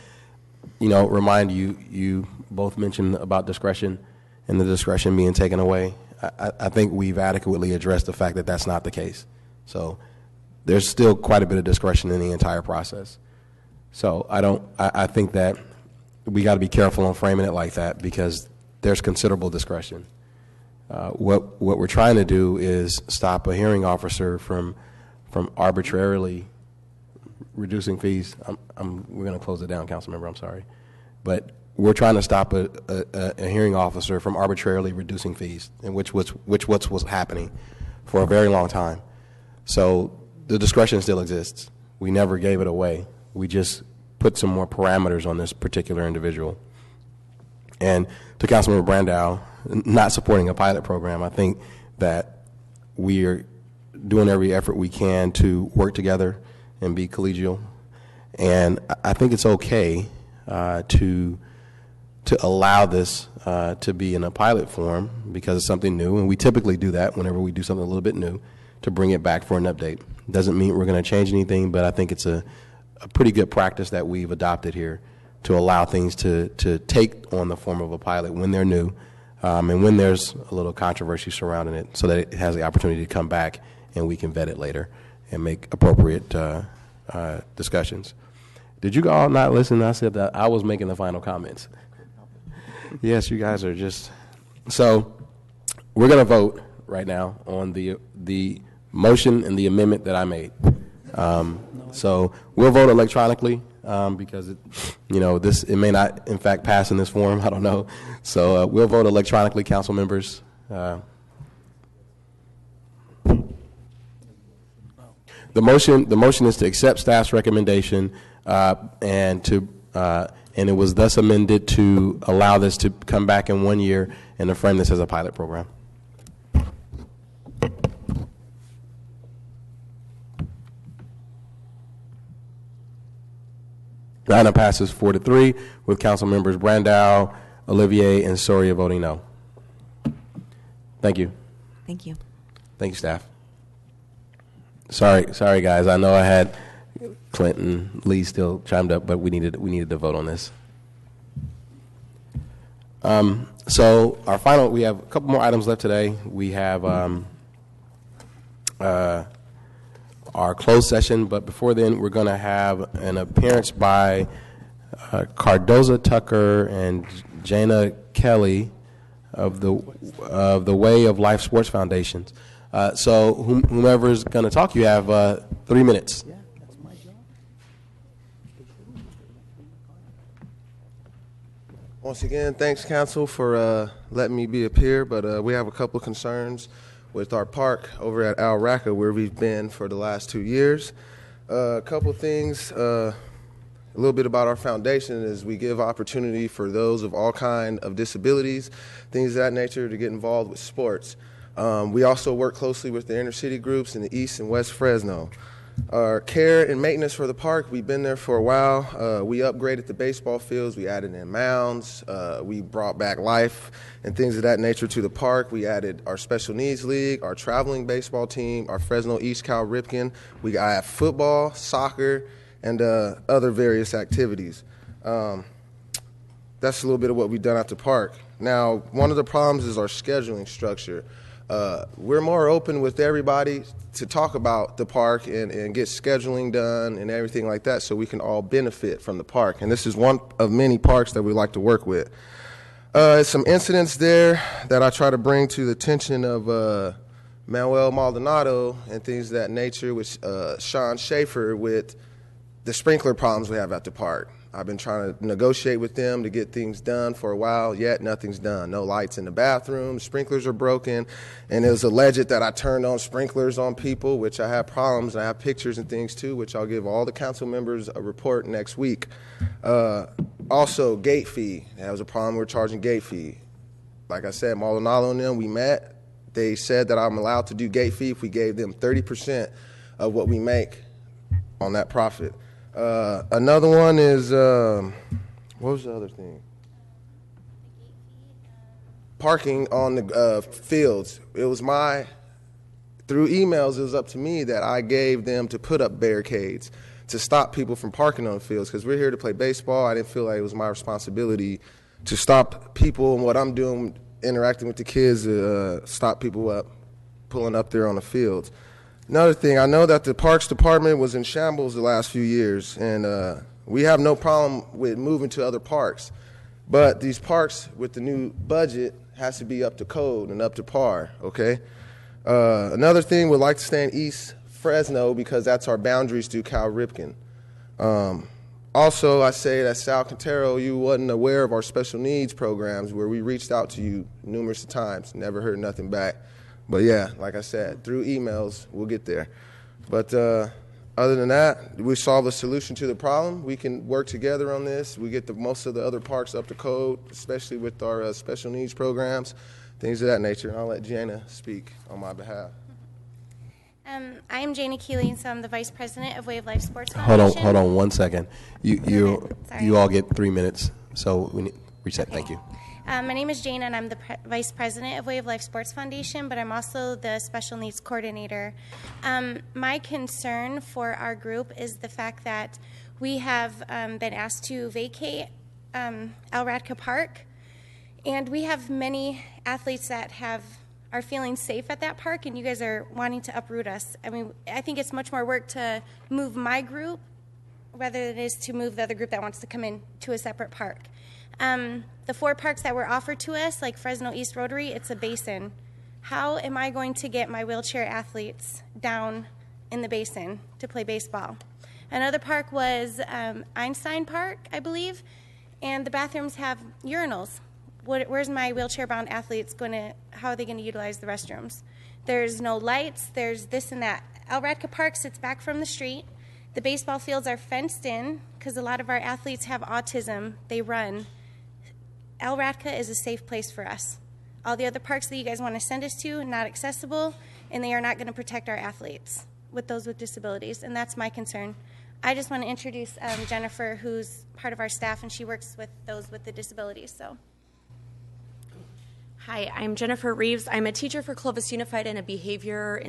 remind you both mentioned about discretion and the discretion being taken away. I think we've adequately addressed the fact that that's not the case. So there's still quite a bit of discretion in the entire process. So I think that we got to be careful on framing it like that, because there's considerable discretion. What we're trying to do is stop a hearing officer from arbitrarily reducing fees. We're going to close it down, council member, I'm sorry. But we're trying to stop a hearing officer from arbitrarily reducing fees, and which was happening for a very long time. So the discretion still exists. We never gave it away. We just put some more parameters on this particular individual. And to Councilmember Brandow, not supporting a pilot program, I think that we are doing every effort we can to work together and be collegial. And I think it's okay to allow this to be in a pilot form, because it's something new, and we typically do that whenever we do something a little bit new, to bring it back for an update. Doesn't mean we're going to change anything, but I think it's a pretty good practice that we've adopted here to allow things to take on the form of a pilot when they're new, and when there's a little controversy surrounding it, so that it has the opportunity to come back and we can vet it later and make appropriate discussions. Did you all not listen? I said that I was making the final comments. Yes, you guys are just... So we're going to vote right now on the motion and the amendment that I made. So we'll vote electronically because it may not in fact pass in this form. I don't know. So we'll vote electronically, council members. The motion is to accept staff's recommendation and it was thus amended to allow this to come back in 1 year and to frame this as a pilot program. The item passes 4-3 with council members Brandow, Olivier, and Soria voting no. Thank you. Thank you. Thank you, staff. Sorry, guys. I know I had Clinton, Lee still chimed up, but we needed to vote on this. So we have a couple more items left today. We have our closed session, but before then, we're going to have an appearance by Cardoza Tucker and Jana Kelly of the Way of Life Sports Foundations. So whomever's going to talk, you have 3 minutes. Once again, thanks, Council, for letting me be up here, but we have a couple of concerns with our park over at Al Raqqa, where we've been for the last 2 years. A couple things, a little bit about our foundation is we give opportunity for those of all kind of disabilities, things of that nature, to get involved with sports. We also work closely with the inner city groups in the East and West Fresno. Our care and maintenance for the park, we've been there for a while. We upgraded the baseball fields. We added in mounds. We brought back life and things of that nature to the park. We added our special needs league, our traveling baseball team, our Fresno East Cal Ripken. We got football, soccer, and other various activities. That's a little bit of what we've done at the park. Now, one of the problems is our scheduling structure. We're more open with everybody to talk about the park and get scheduling done and everything like that so we can all benefit from the park. And this is one of many parks that we like to work with. Some incidents there that I try to bring to the attention of Manuel Maldonado and things of that nature with Sean Schaefer with the sprinkler problems we have at the park. I've been trying to negotiate with them to get things done for a while, yet nothing's done. No lights in the bathroom, sprinklers are broken, and it was alleged that I turned on sprinklers on people, which I have problems, and I have pictures and things too, which I'll give all the council members a report next week. Also, gate fee. That was a problem, we're charging gate fee. Like I said, Maldonado and them, we met. They said that I'm allowed to do gate fee if we gave them 30% of what we make on that profit. Another one is, what was the other thing? Parking on the fields. It was through emails, it was up to me that I gave them to put up barricades to stop people from parking on the fields because we're here to play baseball. I didn't feel like it was my responsibility to stop people and what I'm doing, interacting with the kids, stop people pulling up there on the fields. Another thing, I know that the Parks Department was in shambles the last few years, and we have no problem with moving to other parks. But these parks, with the new budget, has to be up to code and up to par, okay? Another thing, we'd like to stay in East Fresno because that's our boundaries to Cal Ripken. Also, I say that Sal Quintero, you wasn't aware of our special needs programs where we reached out to you numerous times, never heard nothing back. But yeah, like I said, through emails, we'll get there. But other than that, we solve a solution to the problem. We can work together on this. We get most of the other parks up to code, especially with our special needs programs, things of that nature. And I'll let Jana speak on my behalf. I am Jana Keeley, so I'm the Vice President of Way of Life Sports Foundation. Hold on 1 second. You all get 3 minutes, so we need reset. Okay. Thank you. My name is Jane, and I'm the Vice President of Way of Life Sports Foundation, but I'm also the Special Needs Coordinator. My concern for our group is the fact that we have been asked to vacate Al Raqqa Park, and we have many athletes that are feeling safe at that park, and you guys are wanting to uproot us. I mean, I think it's much more work to move my group rather than it is to move the other group that wants to come in to a separate park. The 4 parks that were offered to us, like Fresno East Rotary, it's a basin. How am I going to get my wheelchair athletes down in the basin to play baseball? Another park was Einstein Park, I believe, and the bathrooms have urinals. Where's my wheelchair-bound athletes how are they going to utilize the restrooms? There's no lights, there's this and that. El Radka Park sits back from the street. The baseball fields are fenced in because a lot of our athletes have autism. They run. El Radka is a safe place for us. All the other parks that you guys want to send us to, not accessible, and they are not going to protect our athletes with those with disabilities, and that's my concern. I just want to introduce Jennifer, who's part of our staff, and she works with those with the disabilities. So. Hi, I'm Jennifer Reeves. I'm a teacher for Clovis Unified and a behavior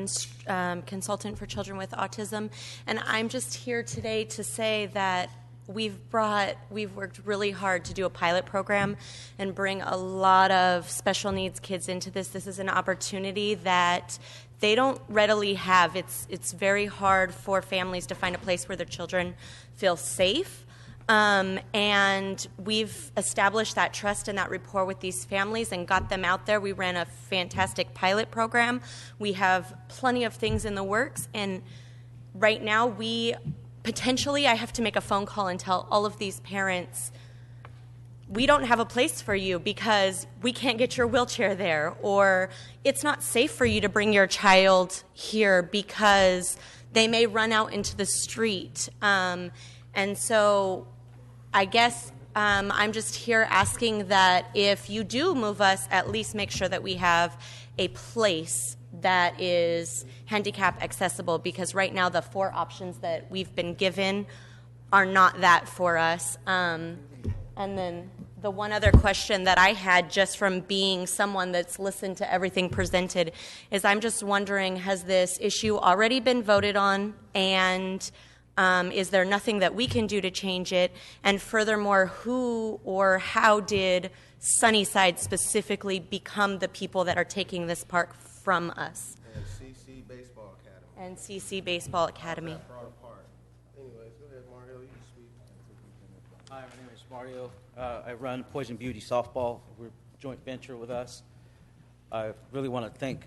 consultant for children with autism. And I'm just here today to say that we've worked really hard to do a pilot program and bring a lot of special needs kids into this. This is an opportunity that they don't readily have. It's very hard for families to find a place where their children feel safe. And we've established that trust and that rapport with these families and got them out there. We ran a fantastic pilot program. We have plenty of things in the works. And right now, I have to make a phone call and tell all of these parents, we don't have a place for you because we can't get your wheelchair there, or it's not safe for you to bring your child here because they may run out into the street. And so I guess I'm just here asking that if you do move us, at least make sure that we have a place that is handicap accessible, because right now the 4 options that we've been given are not that for us. And then the one other question that I had, just from being someone that's listened to everything presented, is I'm just wondering, has this issue already been voted on, and is there nothing that we can do to change it? And furthermore, who or how did Sunnyside specifically become the people that are taking this park from us? And CC Baseball Academy. And CC Baseball Academy. Anyways, go ahead, Mario. You can speak. Hi, my name is Mario. I run Poison Beauty Softball. We're a joint venture with us. I really want to thank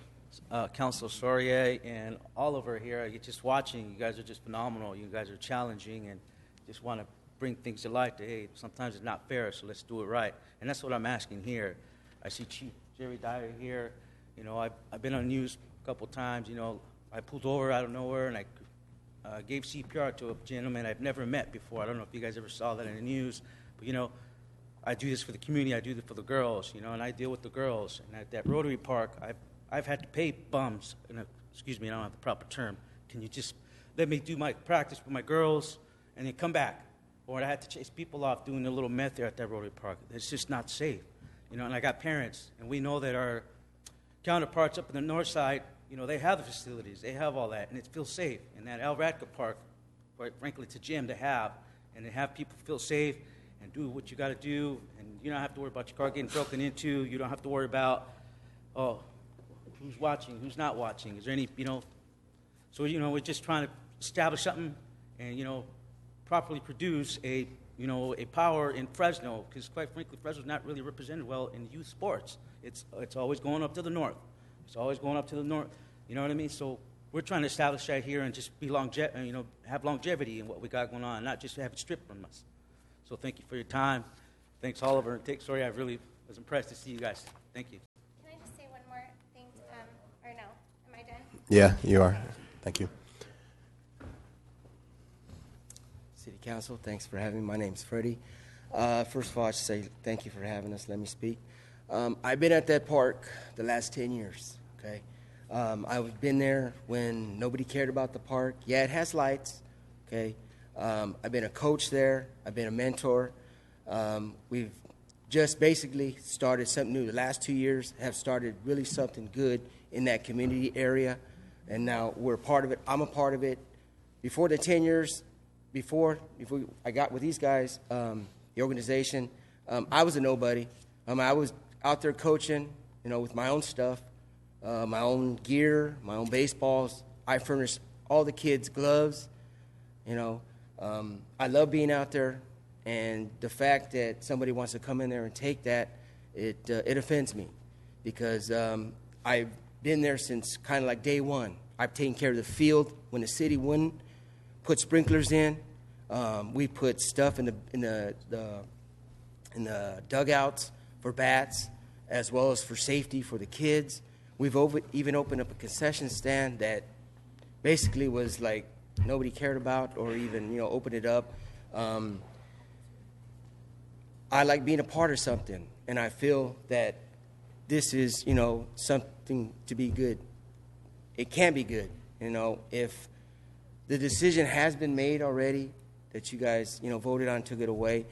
Councilor Sourier and all over here. You're just watching. You guys are just phenomenal. You guys are challenging and just want to bring things to light. Hey, sometimes it's not fair, so let's do it right. And that's what I'm asking here. I see Chief Jerry Dyer here. You know, I've been on the news a couple times. You know, I pulled over out of nowhere and I gave CPR to a gentleman I've never met before. I don't know if you guys ever saw that in the news, but you know, I do this for the community. I do this for the girls. You know, and I deal with the girls. And at that Rotary Park, I've had to pay bums. Excuse me, I don't have the proper term. Can you just let me do my practice with my girls and then come back? Or I had to chase people off doing a little meth there at that Rotary Park. It's just not safe. You know, and I got parents, and we know that our counterparts up in the north side, you know, they have the facilities. They have all that, and it feels safe. And that El Radka Park, quite frankly, it's a gym to have, and to have people feel safe and do what you got to do, and you don't have to worry about your car getting broken into. You don't have to worry about, oh, who's watching, who's not watching. Is there any, you know? So, you know, we're just trying to establish something and, you know, properly produce a, you know, a power in Fresno, because quite frankly, Fresno's not really represented well in youth sports. It's always going up to the north. It's always going up to the north. You know what I mean? So we're trying to establish that here and just be you know, have longevity in what we got going on, not just have it stripped from us. So thank you for your time. Thanks, Oliver. Sorry, I really was impressed to see you guys. Thank you. Can I just say one more thing? Or no? Am I done? Yeah, you are. Thank you. City Council, thanks for having me. My name's Freddie. First of all, I should say thank you for having us. Let me speak. I've been at that park the last 10 years, okay? I've been there when nobody cared about the park. Yeah, it has lights, okay? I've been a coach there. I've been a mentor. We've just basically started something new. The last 2 years have started really something good in that community area, and now we're a part of it. I'm a part of it. Before the 10 years, before I got with these guys, the organization, I was a nobody. I was out there coaching, you know, with my own stuff, my own gear, my own baseballs. I furnished all the kids gloves, you know. I love being out there, and the fact that somebody wants to come in there and take that, it offends me, because I've been there since kind of like day one. I've taken care of the field when the city wouldn't put sprinklers in. We put stuff in the dugouts for bats, as well as for safety for the kids. We've even opened up a concession stand that basically was like nobody cared about, or even opened it up. I like being a part of something, and I feel that this is something to be good. It can be good, if the decision has been made already that you guys voted on, took it away.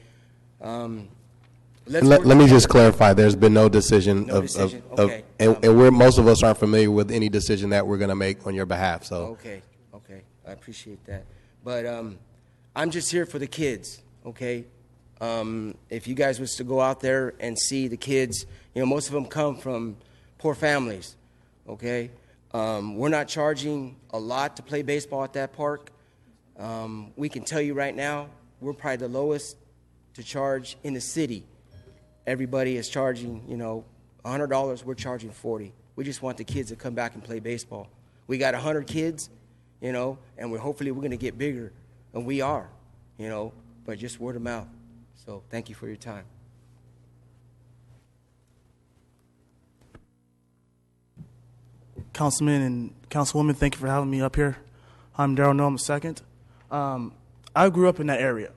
Let me just clarify. There's been no decision Okay. and most of us aren't familiar with any decision that we're going to make on your behalf. So okay, I appreciate that. But I'm just here for the kids. Okay, if you guys was to go out there and see the kids, most of them come from poor families. Okay, we're not charging a lot to play baseball at that park. We can tell you right now, we're probably the lowest to charge in the city. Everybody is charging, $100. We're charging $40. We just want the kids to come back and play baseball. We got 100 kids, and hopefully we're going to get bigger, and we are, but just word of mouth. So thank you for your time. Councilman and Councilwoman, thank you for having me up here. I'm Darrell Noam II. I grew up in that area,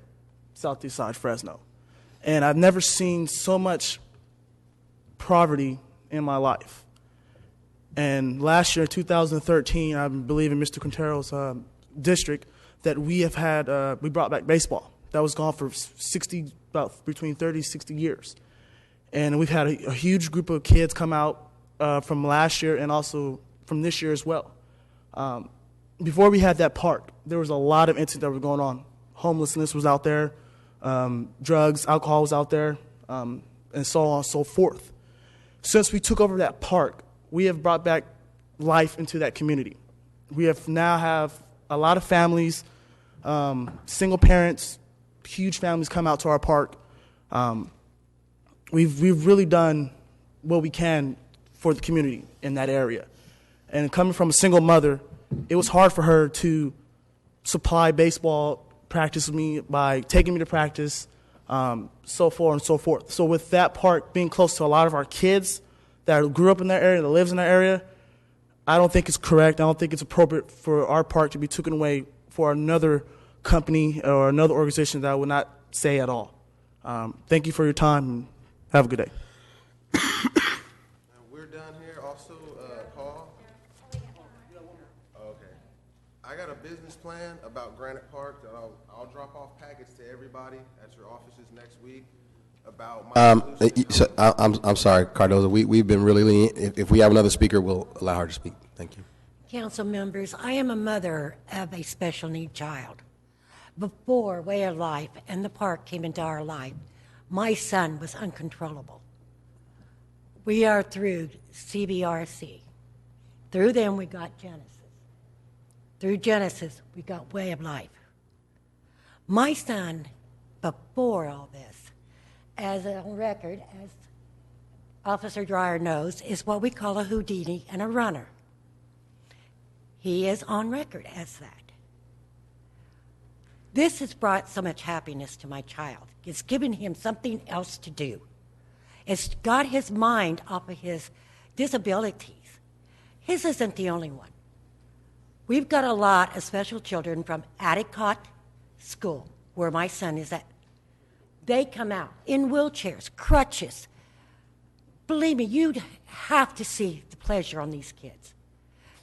southeast side Fresno, and I've never seen so much poverty in my life. And last year, 2013, I believe in Mr. Quintero's district, that we have had, we brought back baseball. That was gone for between 30 and 60 years. And we've had a huge group of kids come out from last year and also from this year as well. Before we had that park, there was a lot of incidents that were going on. Homelessness was out there, drugs, alcohol was out there, and so on and so forth. Since we took over that park, we have brought back life into that community. We have now have a lot of families, single parents, huge families come out to our park. We've really done what we can for the community in that area. And coming from a single mother, it was hard for her to supply baseball practice with me by taking me to practice, so forth and so forth. So with that park being close to a lot of our kids that grew up in that area, that lives in that area, I don't think it's correct. I don't think it's appropriate for our park to be taken away for another company or another organization that I would not say at all. Thank you for your time, and have a good day. We're done here. Also, Paul. Okay. I got a business plan about Granite Park that I'll drop off packets to everybody at your offices next week. About my I'm sorry, Cardozo. We've been really lenient. If we have another speaker, we'll allow her to speak. Thank you. Council members, I am a mother of a special need child. Before Way of Life and the park came into our life, my son was uncontrollable. We are through CBRC. Through them, we got Genesis. Through Genesis, we got Way of Life. My son, before all this, as on record, as Officer Dreyer knows, is what we call a Houdini and a runner. He is on record as that. This has brought so much happiness to my child. It's given him something else to do. It's got his mind off of his disabilities. His isn't the only one. We've got a lot of special children from Addicott School, where my son is at. They come out in wheelchairs, crutches. Believe me, you'd have to see the pleasure on these kids.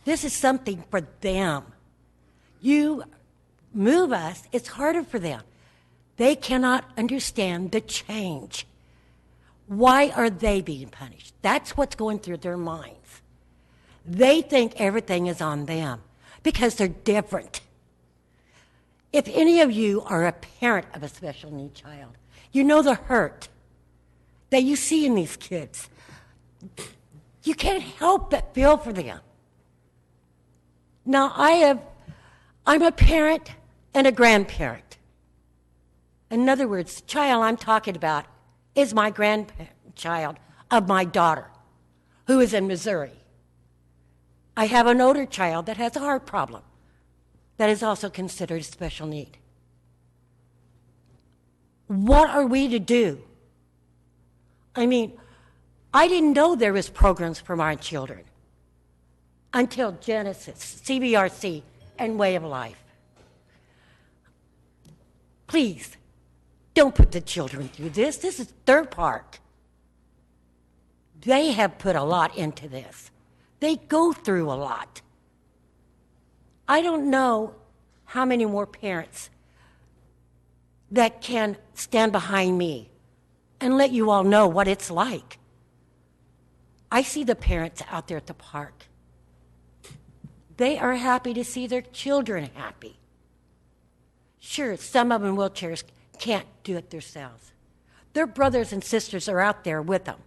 This is something for them. You move us, it's harder for them. They cannot understand the change. Why are they being punished? That's what's going through their minds. They think everything is on them because they're different. If any of you are a parent of a special need child, you know the hurt that you see in these kids. You can't help but feel for them. Now, I'm a parent and a grandparent. In other words, the child I'm talking about is my grandchild of my daughter, who is in Missouri. I have an older child that has a heart problem that is also considered a special need. What are we to do? I mean, I didn't know there was programs for my children until Genesis, CBRC, and Way of Life. Please, don't put the children through this. This is their park. They have put a lot into this. They go through a lot. I don't know how many more parents that can stand behind me and let you all know what it's like. I see the parents out there at the park. They are happy to see their children happy. Sure, some of them in wheelchairs can't do it themselves. Their brothers and sisters are out there with them.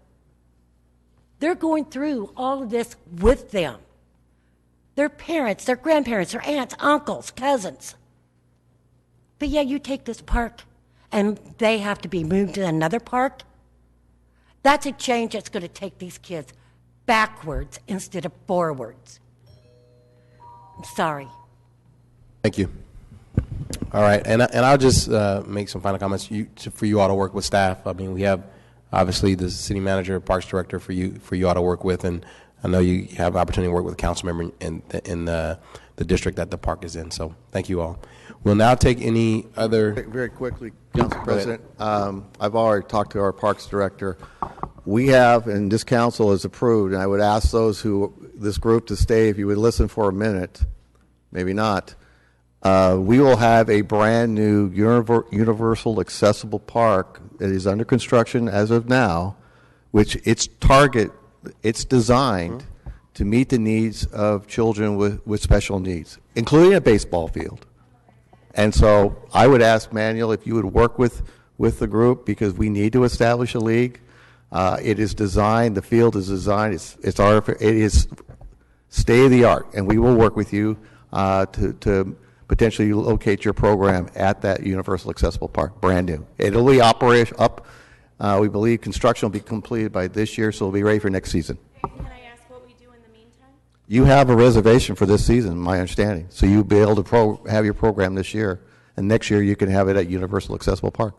They're going through all of this with them. Their parents, their grandparents, their aunts, uncles, cousins. But yeah, you take this park and they have to be moved to another park. That's a change that's going to take these kids backwards instead of forwards. I'm sorry. Thank you. All right, and I'll just make some final comments for you all to work with staff. I mean, we have obviously the city manager, parks director for you all to work with, and I know you have an opportunity to work with a council member in the district that the park is in. So thank you all. We'll now take any other. Very quickly, Council President. I've already talked to our parks director. We have, and this council has approved, and I would ask this group to stay if you would listen for a minute, maybe not. We will have a brand new universal accessible park that is under construction as of now, which it's designed to meet the needs of children with special needs, including a baseball field. And so I would ask Manuel if you would work with the group, because we need to establish a league. It is designed, the field is designed, it is state of the art, and we will work with you to potentially locate your program at that universal accessible park, brand new. It'll be up. We believe construction will be completed by this year, so it'll be ready for next season. Can I ask what we do in the meantime? You have a reservation for this season, my understanding, so you'll be able to have your program this year, and next year you can have it at Universal Accessible Park.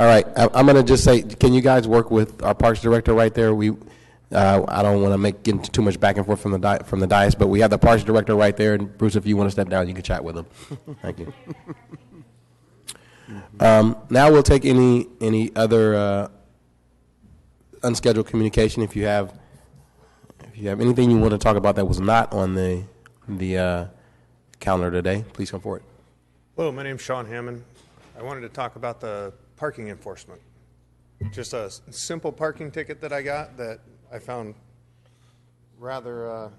All right, I'm going to just say, can you guys work with our parks director right there? I don't want to get into too much back and forth from the dais, but we have the parks director right there, and Bruce, if you want to step down, you can chat with him. Thank you. Now we'll take any other unscheduled communication. If you have anything you want to talk about that was not on the calendar today, please come forward. Hello, my name's Sean Hammond. I wanted to talk about the parking enforcement. Just a simple parking ticket that I got that I found rather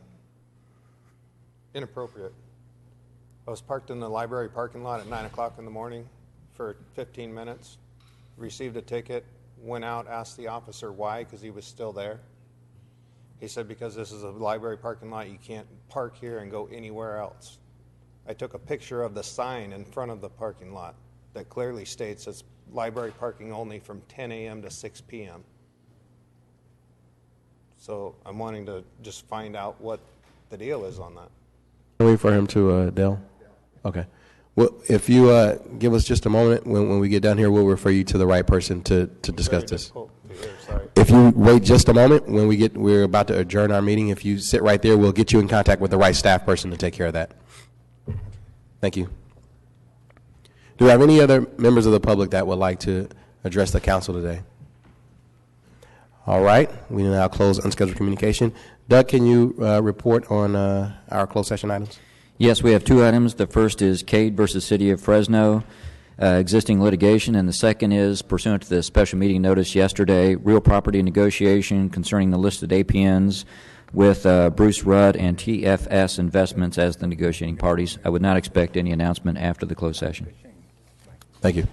inappropriate. I was parked in the library parking lot at 9 o'clock in the morning for 15 minutes, received a ticket, went out, asked the officer why, because he was still there. He said, because this is a library parking lot, you can't park here and go anywhere else. I took a picture of the sign in front of the parking lot that clearly states it's library parking only from 10 a.m. to 6 p.m. So I'm wanting to just find out what the deal is on that. Wait for him to, Dale? Okay. Well, if you give us just a moment, when we get down here, we'll refer you to the right person to discuss this. If you wait just a moment, we're about to adjourn our meeting. If you sit right there, we'll get you in contact with the right staff person to take care of that. Thank you. Do we have any other members of the public that would like to address the council today? All right. We now close unscheduled communication. Doug, can you report on our closed session items? Yes, we have two items. The first is Cade versus City of Fresno, existing litigation, and the second is, pursuant to the special meeting notice yesterday, real property negotiation concerning the listed APNs with Bruce Rudd and TFS Investments as the negotiating parties. I would not expect any announcement after the closed session. Thank you.